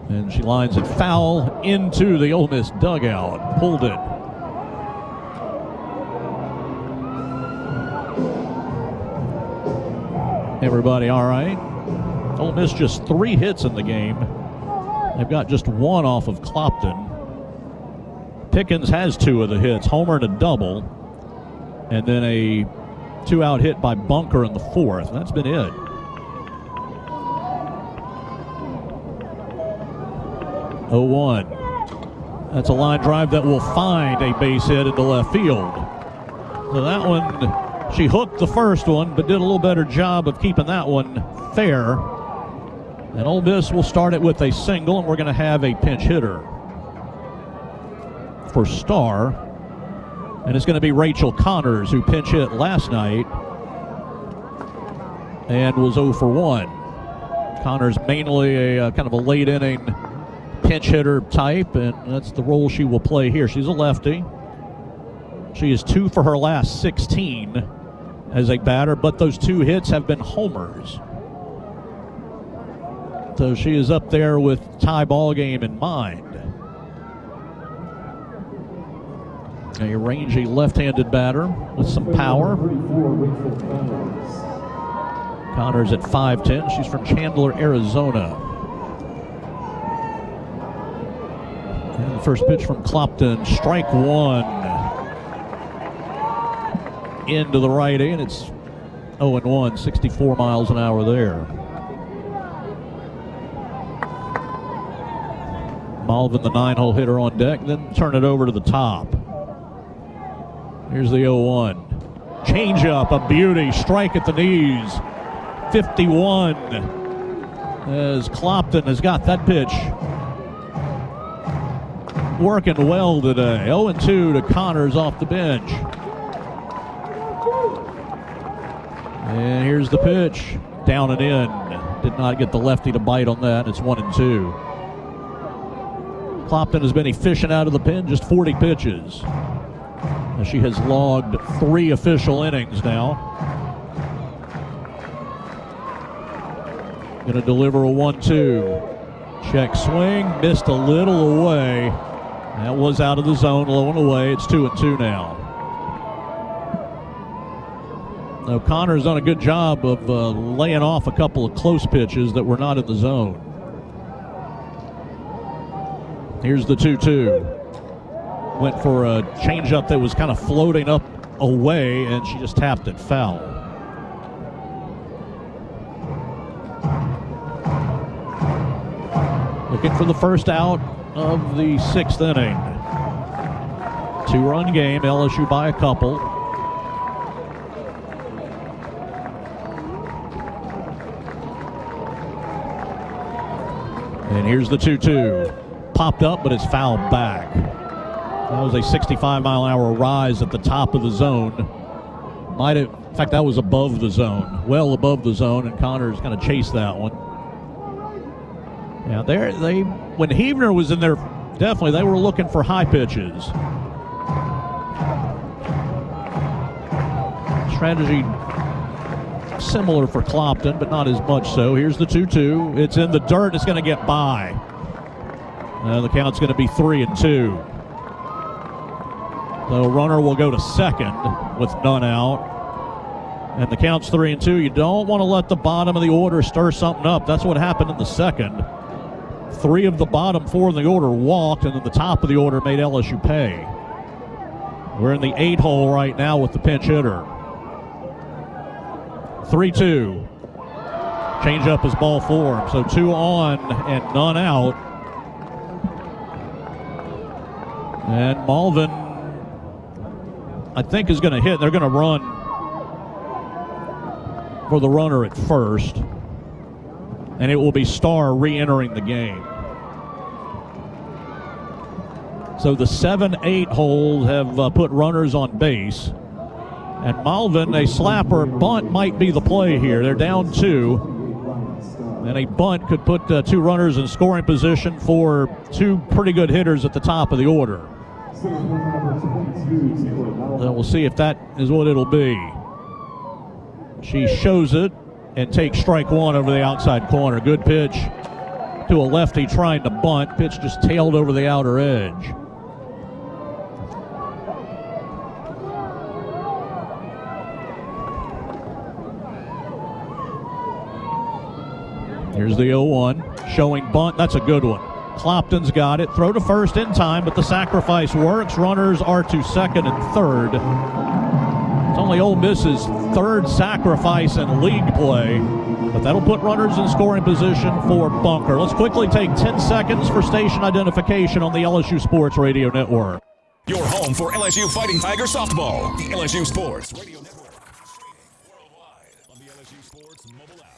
And she lines it foul into the Ole Miss dugout. Pulled it. Everybody all right? Ole Miss just 3 hits in the game. They've got just 1 off of Clopton. Pickens has 2 of the hits, homer and a double, and then a 2-out hit by Bunker in the 4th. That's been it. Oh, 1. That's a line drive that will find a base hit into left field. So that one, she hooked the first one, but did a little better job of keeping that one fair. And Ole Miss will start it with a single, and we're going to have a pinch hitter for Starr. And it's going to be Rachel Connors, who pinch hit last night and was 0 for 1. Connors mainly a kind of a late inning pinch hitter type, and that's the role she will play here. She's a lefty. She is 2 for her last 16 as a batter, but those 2 hits have been homers. So she is up there with tie ball game in mind. A rangy left-handed batter with some power. Connors at 5'10". She's from Chandler, Arizona. And the first pitch from Clopton, strike 1. Into the righty, and it's 0-1, 64 miles an hour there. Malvin, the 9-hole hitter, on deck, then turn it over to the top. Here's the 0-1. Changeup, a beauty, strike at the knees. 51. As Clopton has got that pitch working well today. 0-2 to Connors off the bench. And here's the pitch. Down and in. Did not get the lefty to bite on that. It's 1-2. Clopton has been efficient out of the pen, just 40 pitches. She has logged 3 official innings now. Going to deliver a 1-2. Check swing, missed a little away. That was out of the zone, low and away. It's 2-2 now. Now Connor's done a good job of laying off a couple of close pitches that were not in the zone. Here's the 2-2. Went for a changeup that was kind of floating up away, and she just tapped it foul. Looking for the first out of the 6th inning. 2-run game, LSU by a couple. And here's the 2-2. Popped up, but it's fouled back. That was a 65-mile-an-hour rise at the top of the zone. In fact, that was above the zone, well above the zone, and Connors kind of chased that one. Yeah, when Heavner was in there, definitely they were looking for high pitches. Strategy similar for Clopton, but not as much so. Here's the 2-2. It's in the dirt. It's going to get by. The count's going to be 3-2. The runner will go to second with none out. And the count's 3-2. You don't want to let the bottom of the order stir something up. That's what happened in the second. 3 of the bottom 4 in the order walked, and then the top of the order made LSU pay. We're in the 8-hole right now with the pinch hitter. 3-2. Change up his ball for him. So 2 on and none out. And Malvin, I think, is going to hit. They're going to run for the runner at first. And it will be Starr re-entering the game. So the 7-8 holes have put runners on base. And Malvin, a slapper bunt might be the play here. They're down 2. And a bunt could put 2 runners in scoring position for 2 pretty good hitters at the top of the order. Then we'll see if that is what it'll be. She shows it and takes strike 1 over the outside corner. Good pitch to a lefty trying to bunt. Pitch just tailed over the outer edge. Here's the 0-1, showing bunt. That's a good one. Clopton's got it. Throw to first in time, but the sacrifice works. Runners are to second and third. It's only Ole Miss's 3rd sacrifice in league play, but that'll put runners in scoring position for Bunker. Let's quickly take 10 seconds for station identification on the LSU Sports Radio Network. Your home for LSU Fighting Tiger softball. The LSU Sports Radio Network. Worldwide on the LSU Sports mobile app.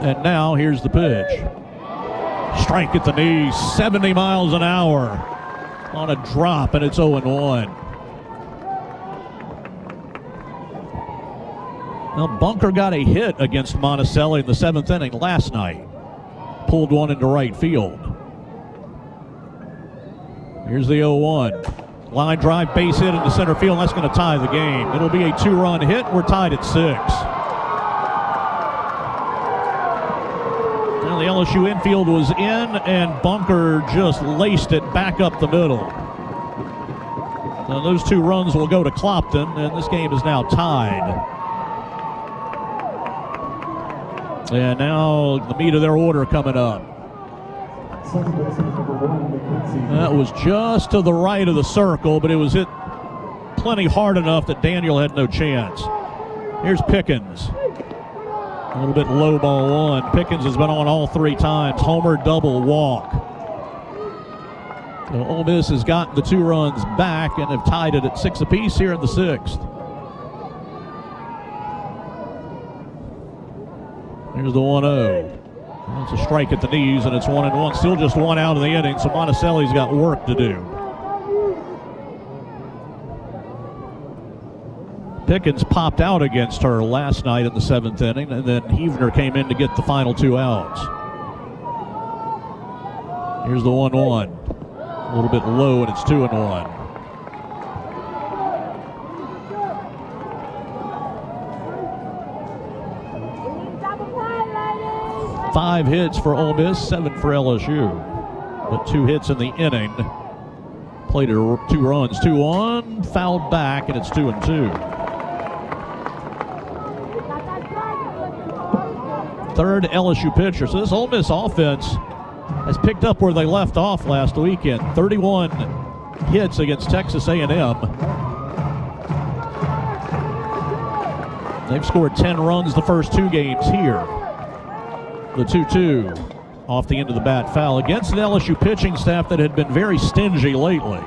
And now here's the pitch. Strike at the knee, 70 miles an hour on a drop, and it's 0-1. Now, Bunker got a hit against Monticelli in the 7th inning last night. Pulled one into right field. Here's the 0-1. Line drive, base hit into center field, and that's going to tie the game. It'll be a 2-run hit. We're tied at 6. The LSU infield was in, and Bunker just laced it back up the middle. Now those 2 runs will go to Clopton, and this game is now tied. And now the meat of their order coming up. That was just to the right of the circle, but it was hit plenty hard enough that Daniel had no chance. Here's Pickens. A little bit low ball 1. Pickens has been on all 3 times. Homer, double, walk. So Ole Miss has gotten the 2 runs back and have tied it at 6 apiece here in the 6th. Here's the 1-0. That's a strike at the knees, and it's 1-1. Still just 1 out of the inning, so Monticelli's got work to do. Pickens popped out against her last night in the 7th inning, and then Heavner came in to get the final 2 outs. Here's the 1-1. A little bit low, and it's 2-1. 5 hits for Ole Miss, 7 for LSU. But 2 hits in the inning. Played 2 runs, 2-1, fouled back, and it's 2-2. Third LSU pitcher. So this Ole Miss offense has picked up where they left off last weekend. 31 hits against Texas A&M. They've scored 10 runs the first 2 games here. The 2-2 off the end of the bat foul against an LSU pitching staff that had been very stingy lately.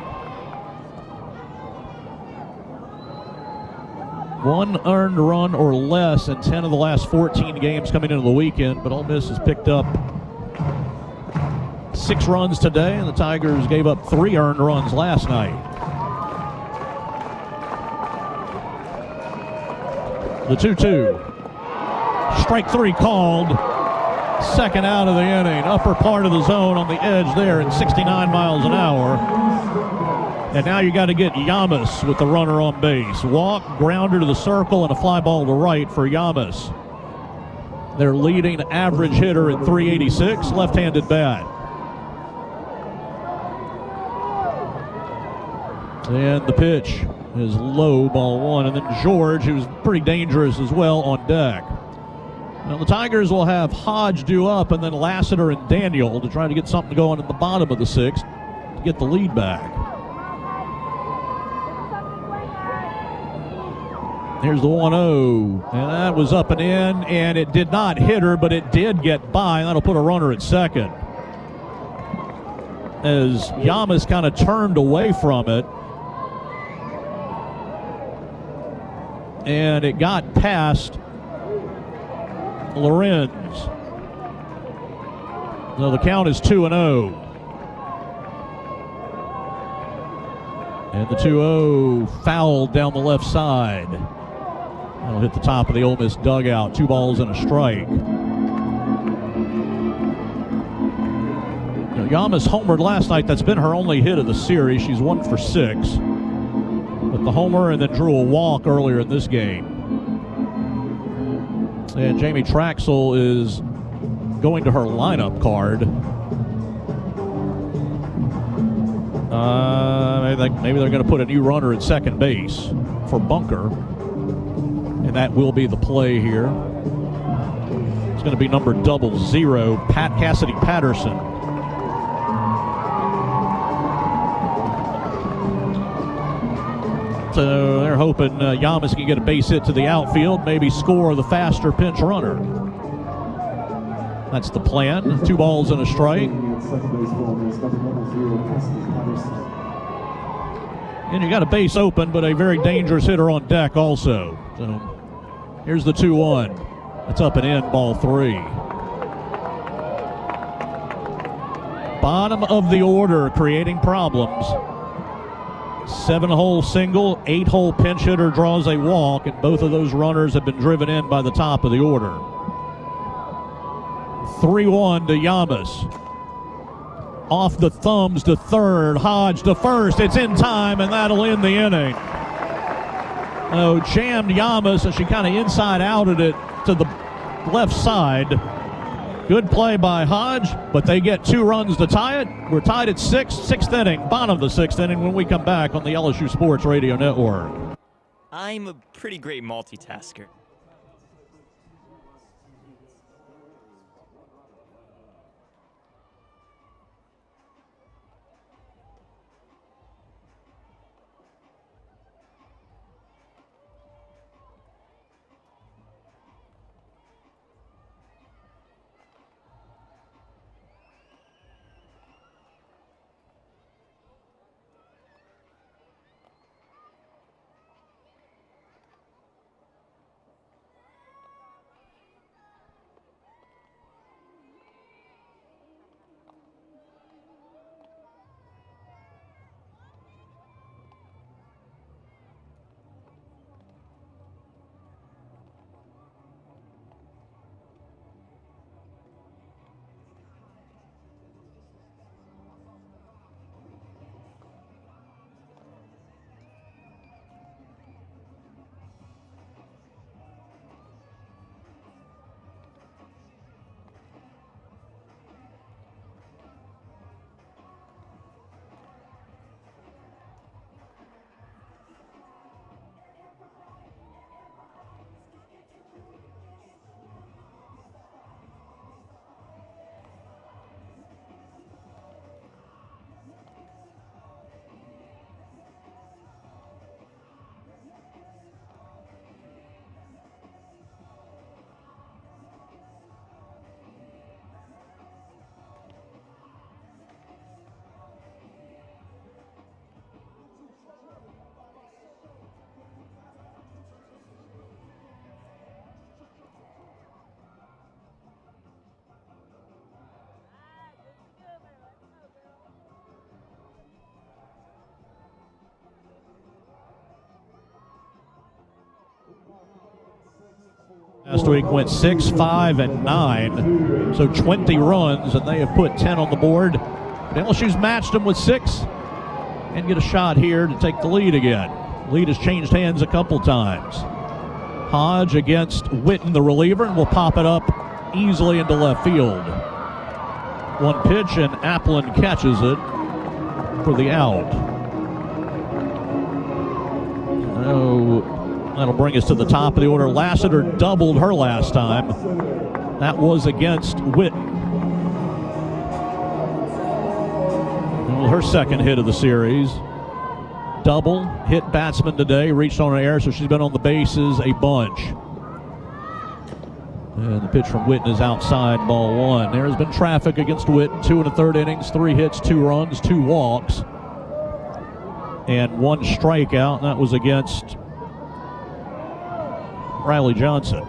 1 earned run or less in 10 of the last 14 games coming into the weekend, but Ole Miss has picked up 6 runs today, and the Tigers gave up 3 earned runs last night. The 2-2. Strike 3 called. Second out of the inning. Upper part of the zone on the edge there at 69 miles an hour. And now you got to get Yamas with the runner on base. Walk, grounder to the circle, and a fly ball to right for Yamas. Their leading average hitter at 386, left-handed bat. And the pitch is low, ball 1. And then George, who's pretty dangerous as well, on deck. Now the Tigers will have Hodge due up, and then Lassiter and Daniel to try to get something going in the bottom of the 6th to get the lead back. Here's the 1-0, and that was up and in, and it did not hit her, but it did get by, and that'll put a runner at second. As Yamas kind of turned away from it, and it got past Lorenz. So the count is 2-0. And the 2-0 fouled down the left side. That'll hit the top of the Ole Miss dugout. 2 balls and a strike. Now, Yamas homered last night. That's been her only hit of the series. She's 1 for 6. But the homer and then drew a walk earlier in this game. And Jamie Traxel is going to her lineup card. Maybe they're going to put a new runner at second base for Bunker. And that will be the play here. It's going to be number 00, Pat Cassidy Patterson. So they're hoping Yamas can get a base hit to the outfield, maybe score the faster pinch runner. That's the plan. 2 balls and a strike. And you got a base open, but a very dangerous hitter on deck also. So here's the 2-1. That's up and in, ball 3. Bottom of the order, creating problems. 7-hole single, 8-hole pinch hitter draws a walk, and both of those runners have been driven in by the top of the order. 3-1 to Yamas. Off the thumbs to third, Hodge to first. It's in time, and that'll end the inning. Oh, jammed Yamas, and she kind of inside-outed it to the left side. Good play by Hodge, but they get 2 runs to tie it. We're tied at 6th inning, bottom of the 6th inning when we come back on the LSU Sports Radio Network. I'm a pretty great multitasker. Last week went 6, 5, and 9, so 20 runs, and they have put 10 on the board. LSU's matched them with 6 and get a shot here to take the lead again. Lead has changed hands a couple times. Hodge against Witten, the reliever, and will pop it up easily into left field. One pitch, and Applin catches it for the out. That'll bring us to the top of the order. Lassiter doubled her last time. That was against Witten. Well, her second hit of the series. Double, hit batsman today, reached on an error, so she's been on the bases a bunch. And the pitch from Witten is outside, ball 1. There has been traffic against Witten. 2 1/3 innings, 3 hits, 2 runs, 2 walks, and 1 strikeout. And that was against Riley Johnson.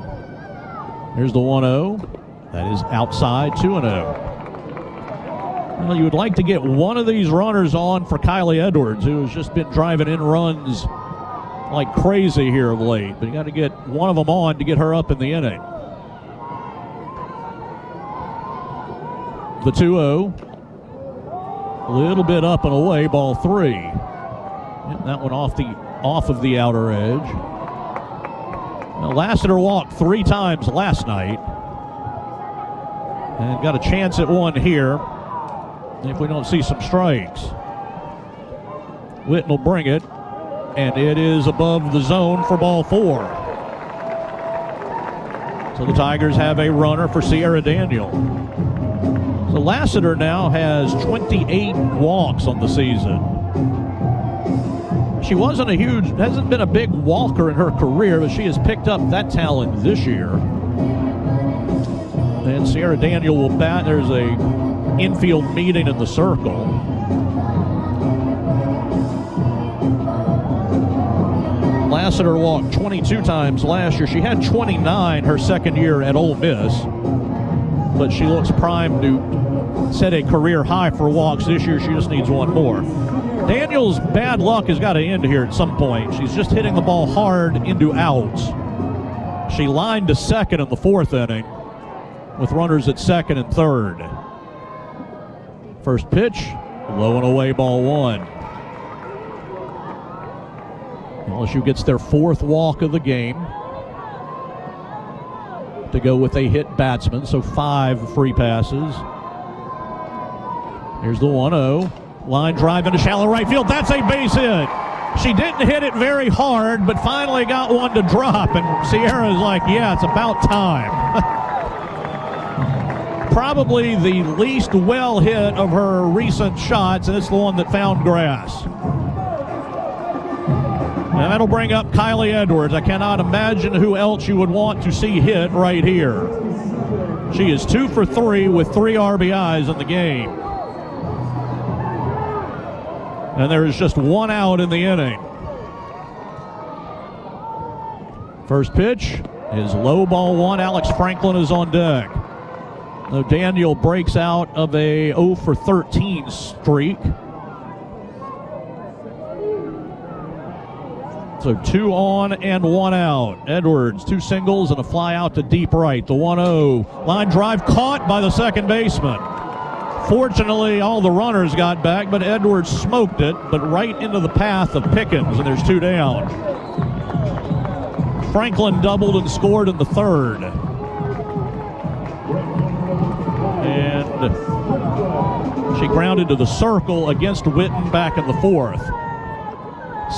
Here's the 1-0. That is outside, 2-0. Well, you would like to get one of these runners on for Kylie Edwards, who has just been driving in runs like crazy here of late. But you got to get one of them on to get her up in the inning. The 2-0. A little bit up and away, ball 3. That one off of the outer edge. Now, Lassiter walked 3 times last night and got a chance at one here if we don't see some strikes. Witten will bring it, and it is above the zone for ball 4. So the Tigers have a runner for Sierra Daniel. So Lassiter now has 28 walks on the season. She hasn't been a big walker in her career, but she has picked up that talent this year. And Sierra Daniel will bat. There's a infield meeting in the circle. Lassiter walked 22 times last year. She had 29 her second year at Ole Miss, but she looks primed to set a career high for walks this year. She just needs one more. Daniel's bad luck has got to end here at some point. She's just hitting the ball hard into outs. She lined to second in the 4th inning with runners at second and third. First pitch, low and away, ball 1. LSU gets their 4th walk of the game to go with a hit batsman, so 5 free passes. Here's the 1-0. Line drive into shallow right field. That's a base hit. She didn't hit it very hard, but finally got one to drop, and Sierra's like, yeah, it's about time. Probably the least well hit of her recent shots, and it's the one that found grass. And that'll bring up Kylie Edwards. I cannot imagine who else you would want to see hit right here. She is 2 for 3 with 3 RBIs in the game. And there is just 1 out in the inning. First pitch is low, ball 1. Alex Franklin is on deck. Now Daniel breaks out of a 0 for 13 streak. So 2 on and 1 out. Edwards, 2 singles and a fly out to deep right. The 1-0 line drive caught by the second baseman. Fortunately, all the runners got back, but Edwards smoked it, but right into the path of Pickens, and there's 2 down. Franklin doubled and scored in the 3rd. And she grounded to the circle against Witten back in the 4th.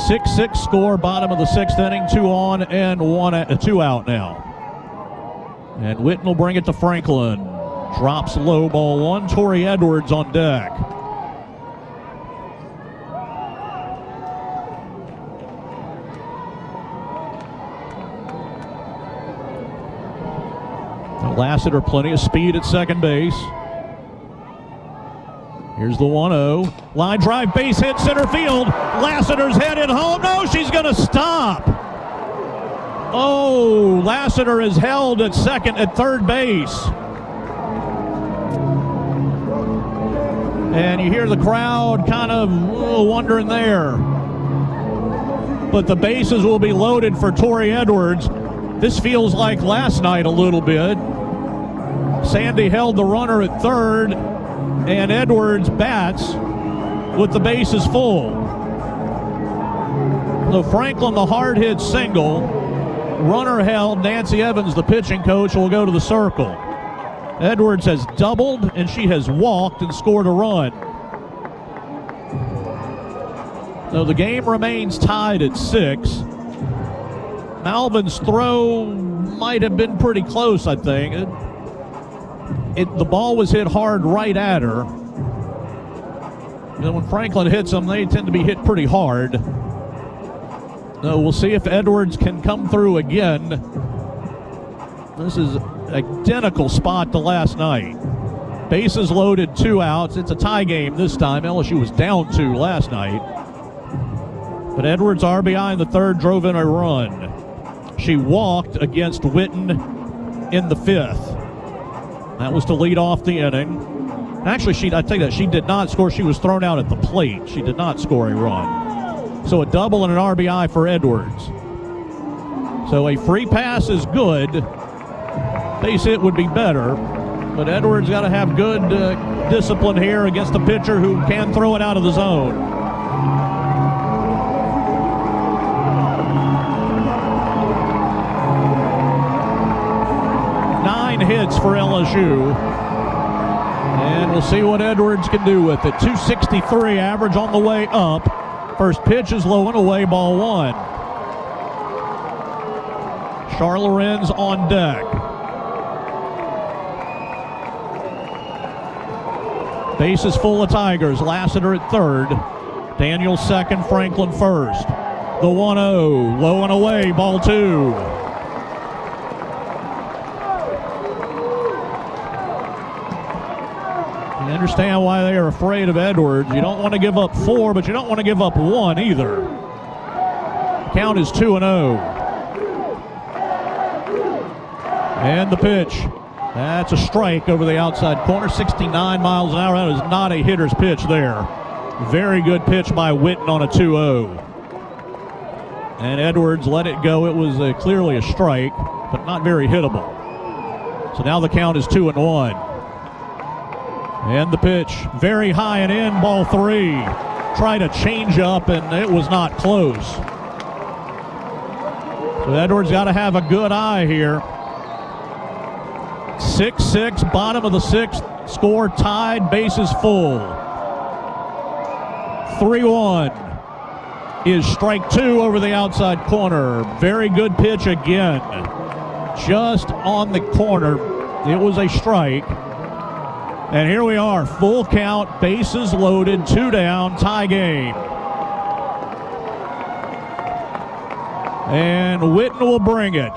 6-6 score, bottom of the 6th inning, 2 on and 2 out now. And Witten will bring it to Franklin. Drops low, ball 1. Tori Edwards on deck. Lassiter, plenty of speed at second base. Here's the 1-0. Line drive, base hit, center field. Lassiter's headed home. No, she's going to stop. Oh, Lassiter is held at third base. And you hear the crowd kind of wondering there. But the bases will be loaded for Tori Edwards. This feels like last night a little bit. Sandy held the runner at third, and Edwards bats with the bases full. So Franklin, the hard hit single. Runner held. Nancy Evans, the pitching coach, will go to the circle. Edwards has doubled, and she has walked and scored a run. So the game remains tied at 6. Malvin's throw might have been pretty close, I think. The ball was hit hard right at her. And when Franklin hits them, they tend to be hit pretty hard. So we'll see if Edwards can come through again. This is identical spot to last night. Bases loaded, 2 outs. It's a tie game this time. LSU was down 2 last night. But Edwards' RBI in the third drove in a run. She walked against Witten in the 5th. That was to lead off the inning. Actually, I tell you that, she did not score. She was thrown out at the plate. She did not score a run. So a double and an RBI for Edwards. So a free pass is good. Base hit would be better, but Edwards got to have good discipline here against a pitcher who can throw it out of the zone. Nine hits for LSU, and we'll see what Edwards can do with it. 263 average on the way up. First pitch is low and away, ball 1. Charla Lorenz on deck. Bases full of Tigers. Lassiter at third. Daniels second, Franklin first. The 1-0, low and away, ball 2. You understand why they are afraid of Edwards. You don't want to give up 4, but you don't want to give up 1 either. Count is 2-0. And the pitch. That's a strike over the outside corner, 69 miles an hour. That is not a hitter's pitch there. Very good pitch by Witten on a 2-0. And Edwards let it go. It was clearly a strike, but not very hittable. So now the count is 2-1. And the pitch, very high and in, ball 3. Tried a change up, and it was not close. So Edwards got to have a good eye here. 6-6, bottom of the 6th, score tied, bases full. 3-1 is strike 2 over the outside corner. Very good pitch again. Just on the corner. It was a strike. And here we are, full count, bases loaded, 2 down, tie game. And Witten will bring it.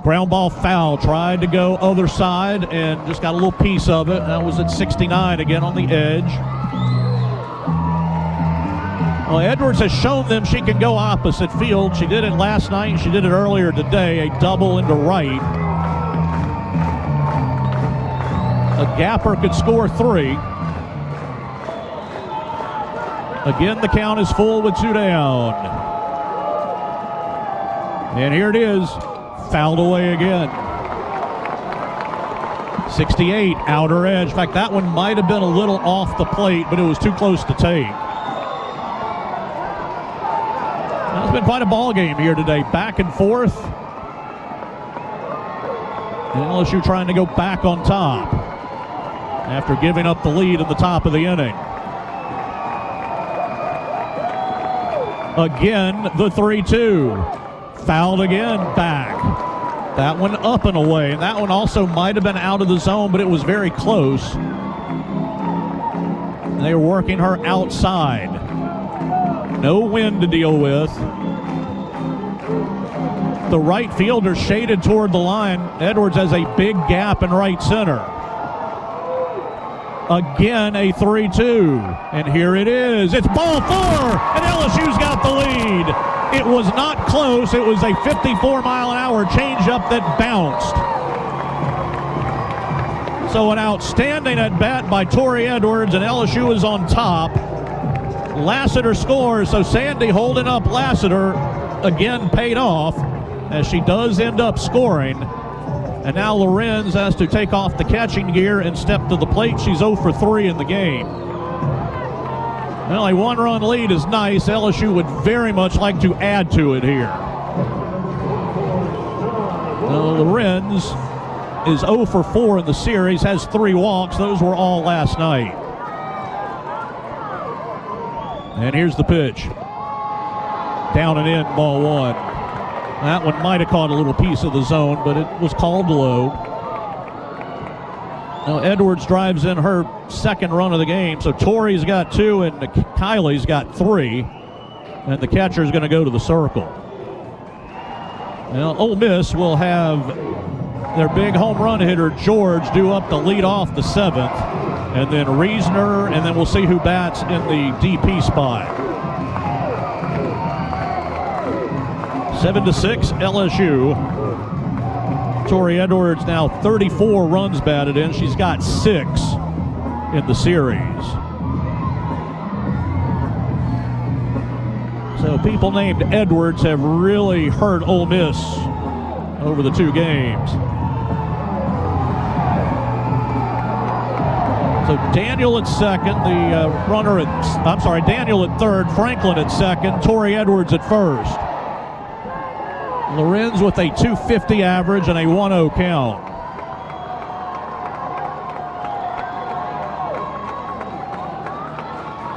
Ground ball foul, tried to go other side and just got a little piece of it. That was at 69 again on the edge. Well, Edwards has shown them she can go opposite field. She did it last night. She did it earlier today, a double into right. A gapper could score 3. Again, the count is full with 2 down. And here it is. Fouled away again. 68, outer edge. In fact, that one might have been a little off the plate, but it was too close to take. It's been quite a ball game here today. Back and forth. And LSU trying to go back on top after giving up the lead at the top of the inning. Again, the 3-2. Fouled again, back. That one up and away. And that one also might have been out of the zone, but it was very close. They were working her outside. No wind to deal with. The right fielder shaded toward the line. Edwards has a big gap in right center. Again, a 3-2. And here it is. It's ball 4, and LSU's got the lead. It was not close. It was a 54-mile-an-hour changeup that bounced. So an outstanding at-bat by Tori Edwards, and LSU is on top. Lassiter scores, so Sandy holding up Lassiter again paid off. as she does end up scoring. And now Lorenz has to take off the catching gear and step to the plate. She's 0 for 3 in the game. Well, a 1-run lead is nice. LSU would very much like to add to it here. Lorenz is 0 for 4 in the series, has 3 walks. Those were all last night. And here's the pitch. Down and in, ball 1. That one might have caught a little piece of the zone, but it was called low. Now Edwards drives in her second run of the game, so Tori's got 2 and Kylie's got 3, and the catcher's going to go to the circle. Now Ole Miss will have their big home run hitter George due up to lead off the 7th, and then Reasoner, and then we'll see who bats in the DP spot. 7-6 LSU. Tori Edwards now 34 runs batted in. She's got 6 in the series. So people named Edwards have really hurt Ole Miss over the 2 games. So Daniel at second, Daniel at third, Franklin at second, Tori Edwards at first. Lorenz with a 250 average and a 1-0 count.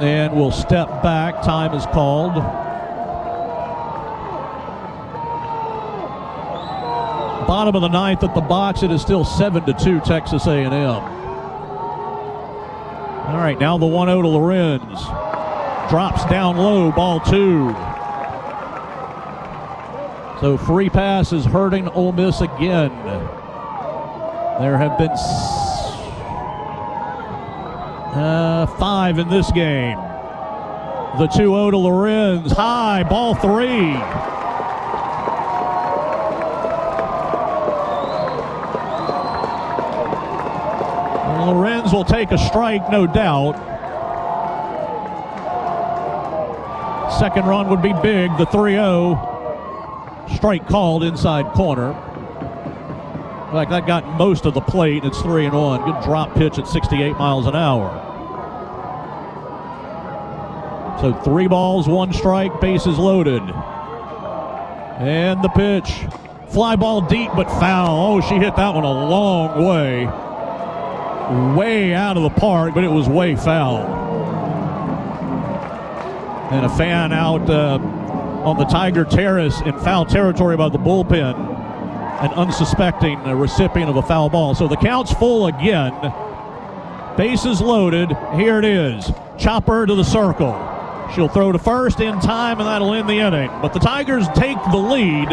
And we'll step back. Time is called. Bottom of the 9th at the box. It is still 7-2 Texas A&M. All right, now the 1-0 to Lorenz. Drops down low, ball 2. So free pass is hurting Ole Miss again. There have been 5 in this game. The 2-0 to Lorenz. High, ball 3. Lorenz will take a strike, no doubt. Second run would be big, the 3-0. Strike called inside corner. Like that got most of the plate. It's 3-1. Good drop pitch at 68 miles an hour. So 3 balls, 1 strike, bases loaded. And the pitch. Fly ball deep but foul. Oh, she hit that one a long way. Way out of the park, but it was way foul. And a fan out on the Tiger Terrace in foul territory by the bullpen, an unsuspecting recipient of a foul ball. So the count's full again. Bases loaded. Here it is. Chopper to the circle. She'll throw to first in time, and that'll end the inning. But the Tigers take the lead.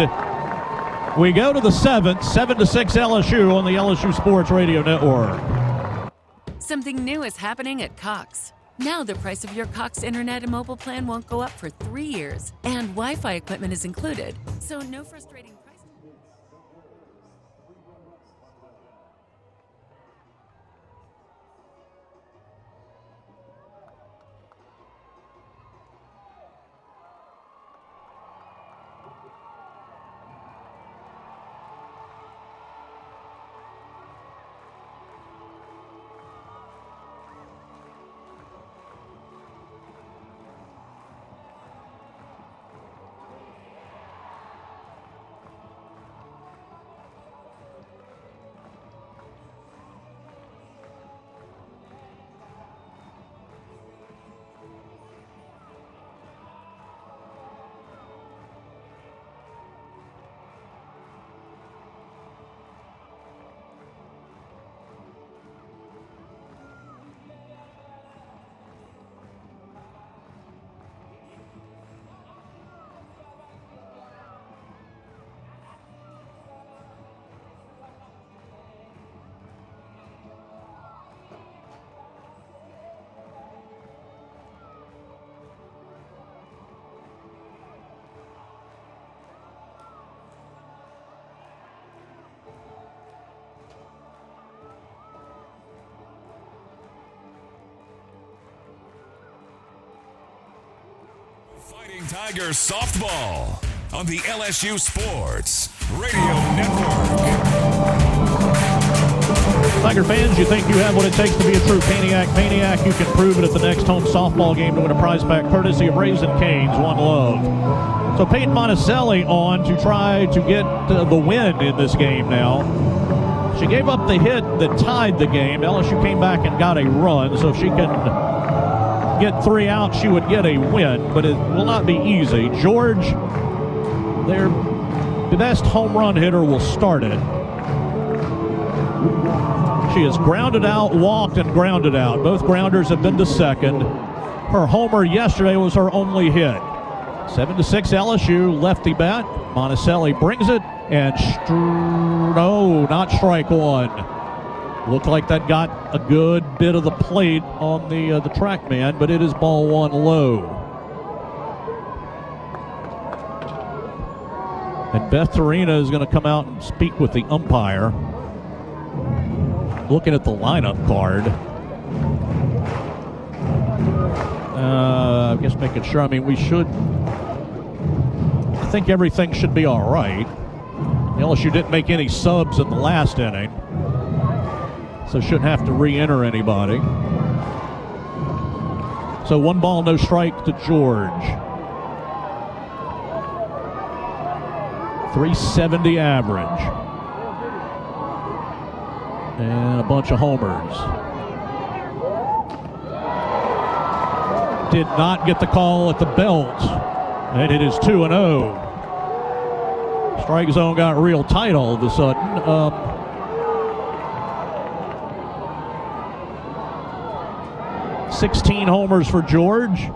We go to the 7th, 7-6 LSU on the LSU Sports Radio Network. Something new is happening at Cox. Now the price of your Cox internet and mobile plan won't go up for 3 years, and Wi-Fi equipment is included, so no frustrating price. Fighting Tigers softball on the LSU Sports Radio Network. Tiger fans, you think you have what it takes to be a true Maniac? You can prove it at the next home softball game to win a prize pack courtesy of Raising Cane's One Love. So Peyton Monticelli on to try to get the win in this game now. She gave up the hit that tied the game. LSU came back and got a run, so if she can get 3 out, she would get a win, but it will not be easy. George, their best home run hitter, will start it. She has grounded out, walked, and grounded out. Both grounders have been to second. Her homer yesterday was her only hit. 7-6 LSU, lefty bat. Monticelli brings it, and no, not strike one. Looked like that got a good bit of the plate on the track man, but it is ball 1 low. And Beth Torina is going to come out and speak with the umpire. Looking at the lineup card. I guess making sure. I mean, I think everything should be all right. LSU didn't make any subs in the last inning, so shouldn't have to re-enter anybody. So 1 ball, no strike to George. 370 average. And a bunch of homers. Did not get the call at the belt. And it is 2-0. Strike zone got real tight all of a sudden. 16 homers for George.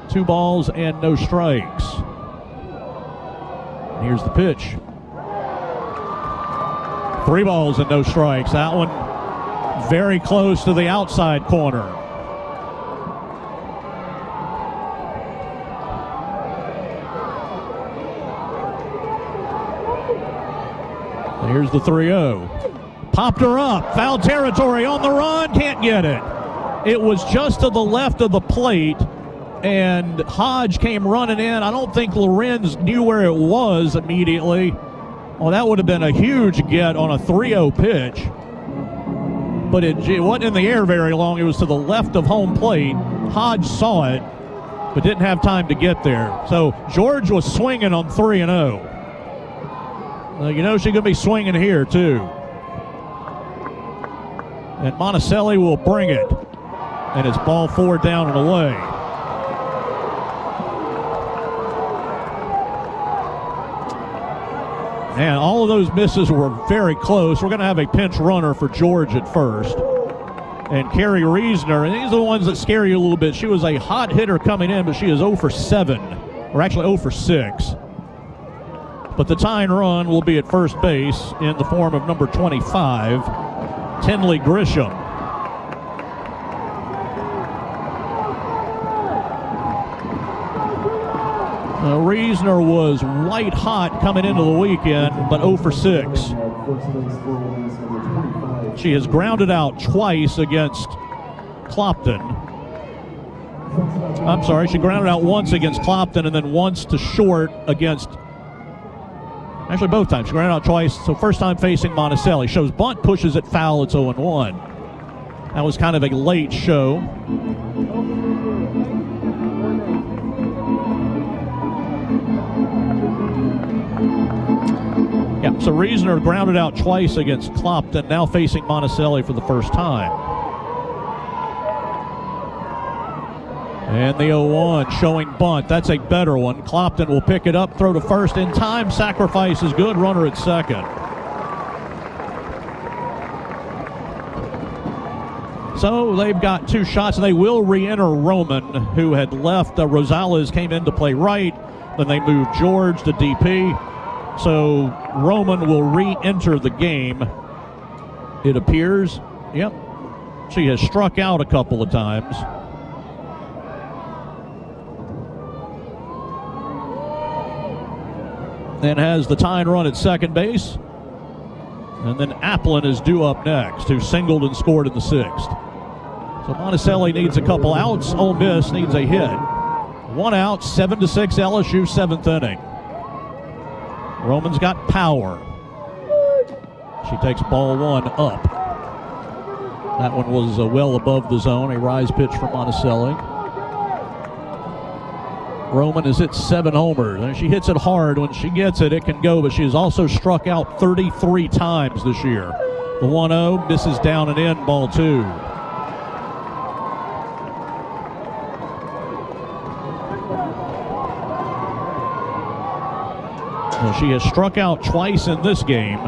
2 balls and no strikes. Here's the pitch. 3 balls and no strikes. That one very close to the outside corner. Here's the 3-0. Popped her up. Foul territory on the run. Can't get it. It was just to the left of the plate, and Hodge came running in. I don't think Lorenz knew where it was immediately. Well, that would have been a huge get on a 3-0 pitch. But it wasn't in the air very long. It was to the left of home plate. Hodge saw it, but didn't have time to get there. So George was swinging on 3-0. You know she's going to be swinging here, too. And Monticelli will bring it. And it's ball 4 down and away. And all of those misses were very close. We're going to have a pinch runner for George at first. And Carrie Reisner, and these are the ones that scare you a little bit. She was a hot hitter coming in, but she is 0 for 7, or actually 0 for 6. But the tying run will be at first base in the form of number 25, Tinley Grisham. Reisner was white hot coming into the weekend, but 0 for 6. She has grounded out twice against Clopton. I'm sorry, she grounded out once against Clopton and then once to short against, actually both times. She grounded out twice, so first time facing Monticelli. Shows bunt, pushes it foul, it's 0-1. That was kind of a late show. Yeah, so Reisner grounded out twice against Clopton, now facing Monticelli for the first time. And the 0-1 showing bunt. That's a better one. Clopton will pick it up, throw to first in time. Sacrifice is good. Runner at second. So they've got 2 shots, and they will re-enter Roman, who had left. Rosales came in to play right. Then they moved George to DP. So Roman will re-enter the game, it appears. Yep. She has struck out a couple of times. And has the tying run at second base. And then Applin is due up next, who singled and scored in the 6th. So Monticelli needs a couple outs. Ole Miss needs a hit. 1 out, 7-6 LSU, 7th inning. Roman's got power. She takes ball one up. That one was well above the zone, a rise pitch from Monticelli. Roman has hit 7 homers, and she hits it hard. When she gets it, it can go, but she has also struck out 33 times this year. The 1-0 misses down and in, ball 2. Well, she has struck out twice in this game.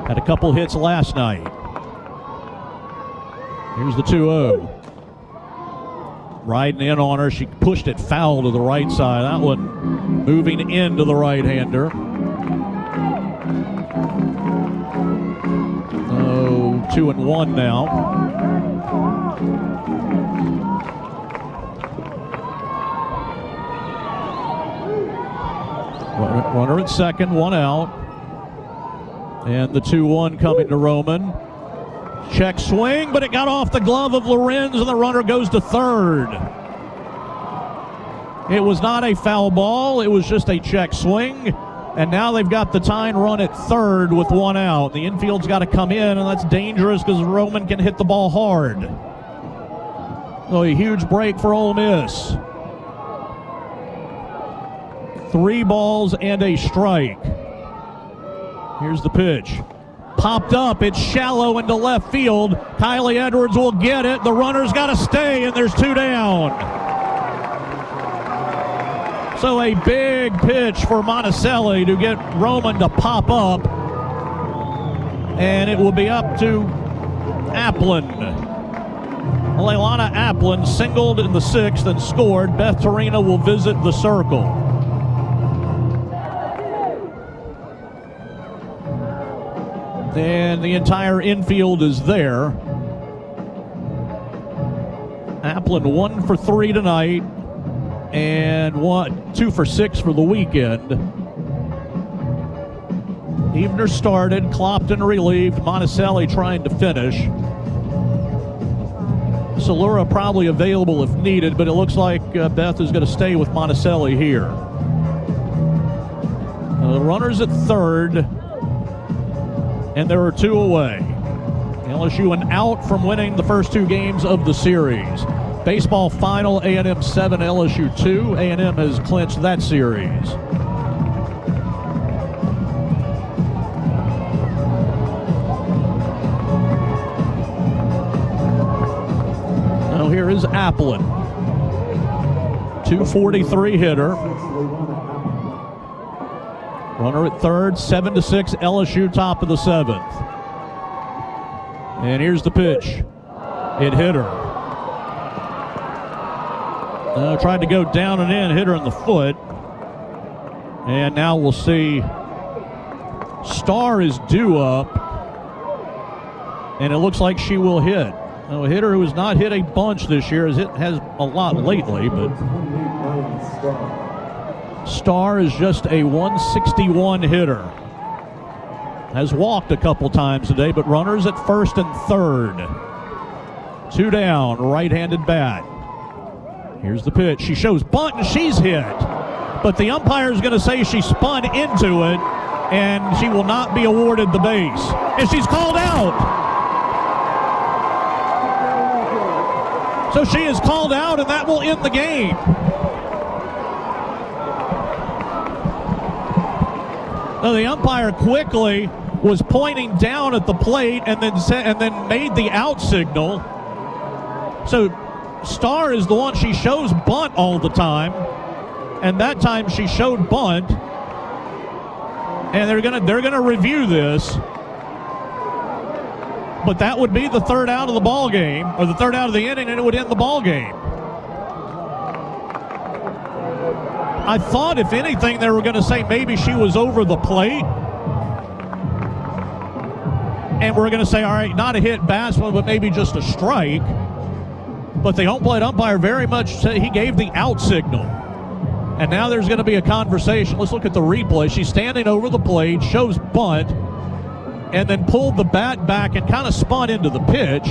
Had a couple hits last night. Here's the 2-0. Riding in on her. She pushed it foul to the right side. That one moving into the right-hander. 2-1 now. Runner at second, 1 out. And the 2-1 coming to Roman. Check swing, but it got off the glove of Lorenz, and the runner goes to third. It was not a foul ball. It was just a check swing. And now they've got the tying run at third with 1 out. The infield's got to come in, and that's dangerous because Roman can hit the ball hard. So a huge break for Ole Miss. 3 balls and a strike. Here's the pitch. Popped up. It's shallow into left field. Kylie Edwards will get it. The runner's got to stay, and there's 2 down. So a big pitch for Monticelli to get Roman to pop up. And it will be up to Applin. Leilana Applin singled in the 6th and scored. Beth Torina will visit the circle. And the entire infield is there. Applin 1 for 3 tonight, and 2 for 6 for the weekend. Evener started, Clopton relieved, Monticelli trying to finish. Salura probably available if needed, but it looks like Beth is going to stay with Monticelli here. The runner's at third. And there are 2 away. LSU an out from winning the first 2 games of the series. Baseball final, A&M 7, LSU 2. A&M has clinched that series. Now here is Applin. 243 hitter. Runner at third, 7-6, LSU top of the 7th. And here's the pitch. It hit her. Tried to go down and in, hit her in the foot. And now we'll see Starr is due up. And it looks like she will hit. A hitter who has not hit a bunch this year, has a lot lately, but Starr is just a 161 hitter. Has walked a couple times today, but runners at first and third. 2 down, right-handed bat. Here's the pitch. She shows bunt, and she's hit. But the umpire is going to say she spun into it, and she will not be awarded the base. And she's called out. So she is called out, and that will end the game. Now the umpire quickly was pointing down at the plate and then made the out signal. So Starr is the one, she shows bunt all the time, and that time she showed bunt. And they're gonna review this. But that would be the 3rd out of the ball game, or the 3rd out of the inning, and it would end the ball game. I thought, if anything, they were going to say maybe she was over the plate. And we're going to say, all right, not a hit batsman, but maybe just a strike. But the home plate umpire very much said he gave the out signal. And now there's going to be a conversation. Let's look at the replay. She's standing over the plate, shows bunt, and then pulled the bat back and kind of spun into the pitch.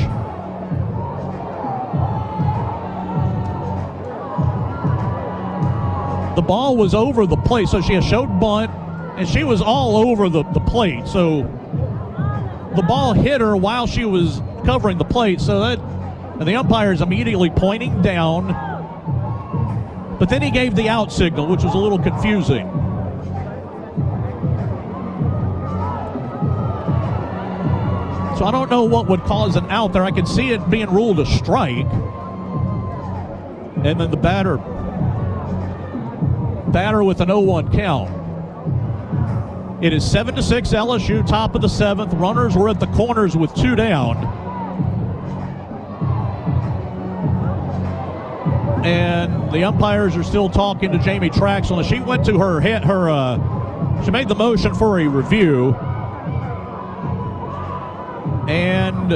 The ball was over the plate, so she has showed bunt, and she was all over the plate. So the ball hit her while she was covering the plate. So that, and the umpire is immediately pointing down. But then he gave the out signal, which was a little confusing. So I don't know what would cause an out there. I could see it being ruled a strike. And then the batter with an 0-1 count. It is 7-6 LSU, top of the 7th. Runners were at the corners with 2 down. And the umpires are still talking to Jamie Traxel. She went to she made the motion for a review. And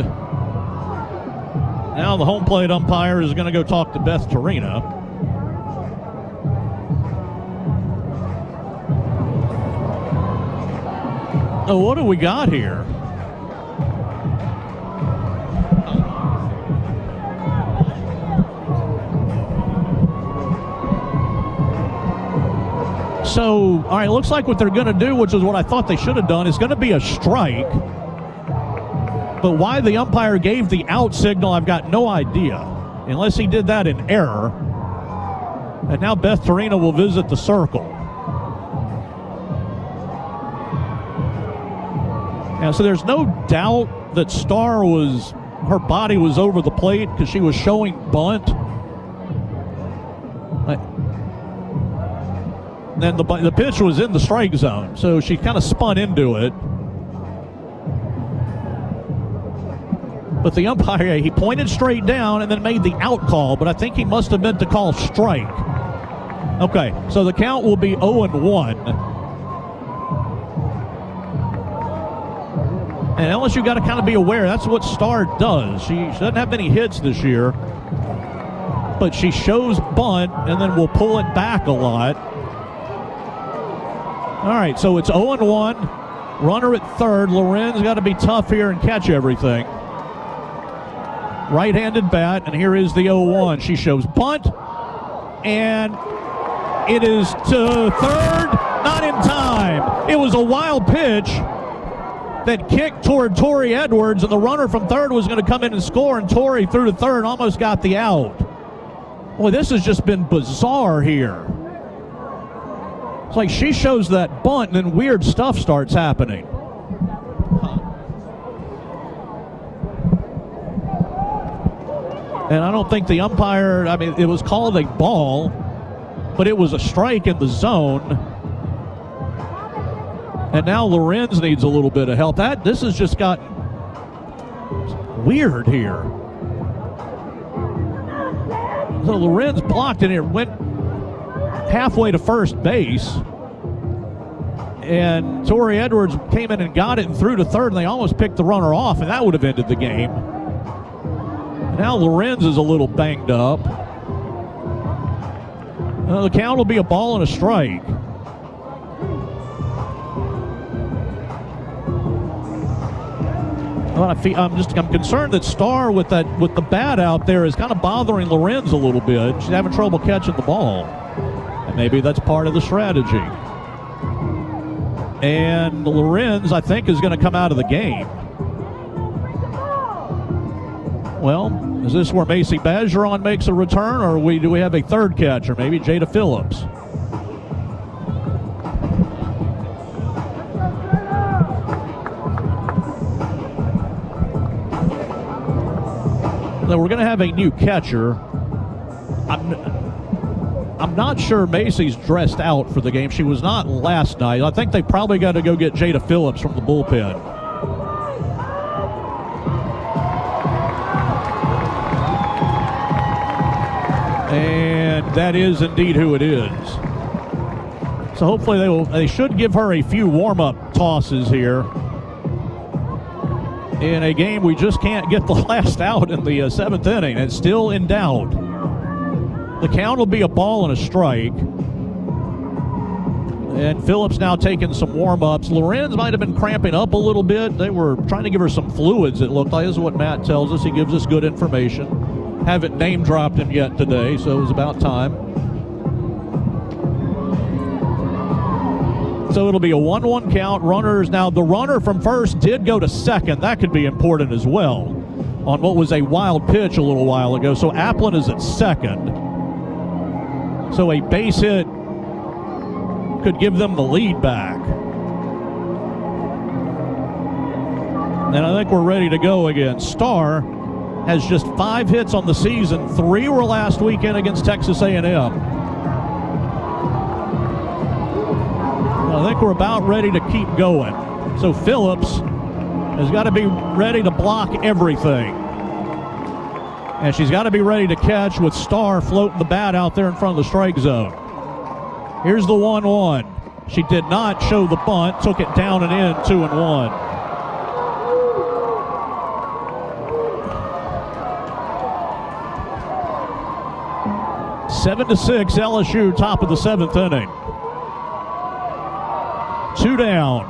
now the home plate umpire is going to go talk to Beth Torina. Oh, what do we got here? So, all right, looks like what they're going to do, which is what I thought they should have done, is going to be a strike. But why the umpire gave the out signal, I've got no idea, unless he did that in error. And now Beth Torina will visit the circle. Now, so there's no doubt that Starr her body was over the plate because she was showing bunt. Then the pitch was in the strike zone, so she kind of spun into it. But the umpire, he pointed straight down and then made the out call, but I think he must have meant to call strike. Okay, so the count will be 0-1. And LSU got to kind of be aware, that's what Starr does. She doesn't have many hits this year, but she shows bunt and then will pull it back a lot. All right, so it's 0-1. Runner at third. Lorenz got to be tough here and catch everything. Right-handed bat, and here is the 0-1. She shows bunt, and it is to third, not in time. It was a wild pitch that kicked toward Tori Edwards, and the runner from third was going to come in and score, and Tori threw to third, almost got the out. Boy, this has just been bizarre here. It's like she shows that bunt, and then weird stuff starts happening. And I don't think the umpire, I mean, it was called a ball, but it was a strike in the zone. And now Lorenz needs a little bit of help. This has just gotten weird here. So Lorenz blocked it and went halfway to first base. And Tori Edwards came in and got it and threw to third, and they almost picked the runner off, and that would have ended the game. Now Lorenz is a little banged up. The count will be a ball and a strike. Well, I'm concerned that Starr with the bat out there is kind of bothering Lorenz a little bit. She's having trouble catching the ball. And maybe that's part of the strategy. And Lorenz, I think, is going to come out of the game. Well, is this where Macy Bergeron makes a return, or do we have a third catcher, maybe Jada Phillips? So we're going to have a new catcher. I'm not sure Macy's dressed out for the game. She was not last night. I think they probably got to go get Jada Phillips from the bullpen. And that is indeed who it is. So hopefully they should give her a few warm-up tosses here in a game we just can't get the last out in the seventh inning. It's still in doubt. The count will be a ball and a strike. And Phillips now taking some warm-ups. Lorenz might have been cramping up a little bit. They were trying to give her some fluids, it looked like. This is what Matt tells us. He gives us good information. Haven't name-dropped him yet today, so it was about time. So it'll be a 1-1 count. Runners, now the runner from first did go to second. That could be important as well on what was a wild pitch a little while ago. So Applin is at second. So a base hit could give them the lead back. And I think we're ready to go again. Starr has just 5 hits on the season. 3 were last weekend against Texas A&M. I think we're about ready to keep going. So Phillips has got to be ready to block everything. And she's got to be ready to catch with Starr floating the bat out there in front of the strike zone. Here's the 1-1. She did not show the bunt, took it down and in, 2-1. Seven to 6, LSU, top of the 7th inning. 2 down.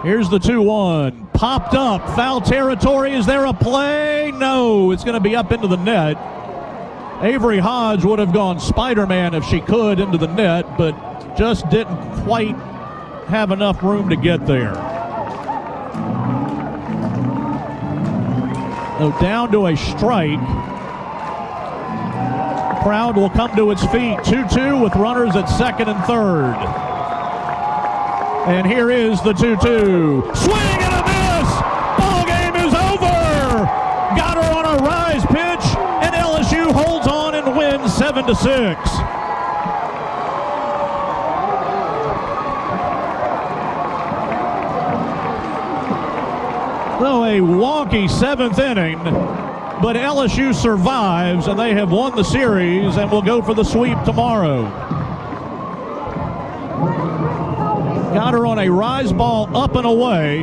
Here's the 2-1. Popped up. Foul territory. Is there a play? No. It's going to be up into the net. Avery Hodge would have gone Spider-Man if she could into the net, but just didn't quite have enough room to get there. So down to a strike. Crowd will come to its feet. 2-2 with runners at second and third. And here is the 2-2. Swing and a miss! Ball game is over! Got her on a rise pitch, and LSU holds on and wins 7-6. So a wonky 7th inning, but LSU survives, and they have won the series and will go for the sweep tomorrow. Got her on a rise ball up and away.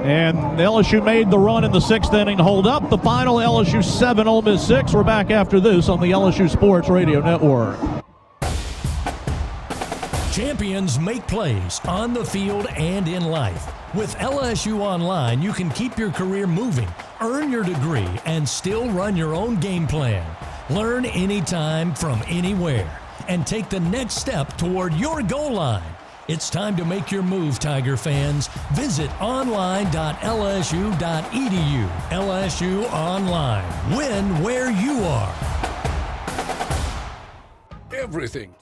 And LSU made the run in the 6th inning to hold up. The final, LSU 7, Ole Miss 6. We're back after this on the LSU Sports Radio Network. Champions make plays on the field and in life. With LSU Online, you can keep your career moving, earn your degree, and still run your own game plan. Learn anytime from anywhere, and take the next step toward your goal line. It's time to make your move, Tiger fans. Visit online.lsu.edu. LSU Online. Win where you are. Everything.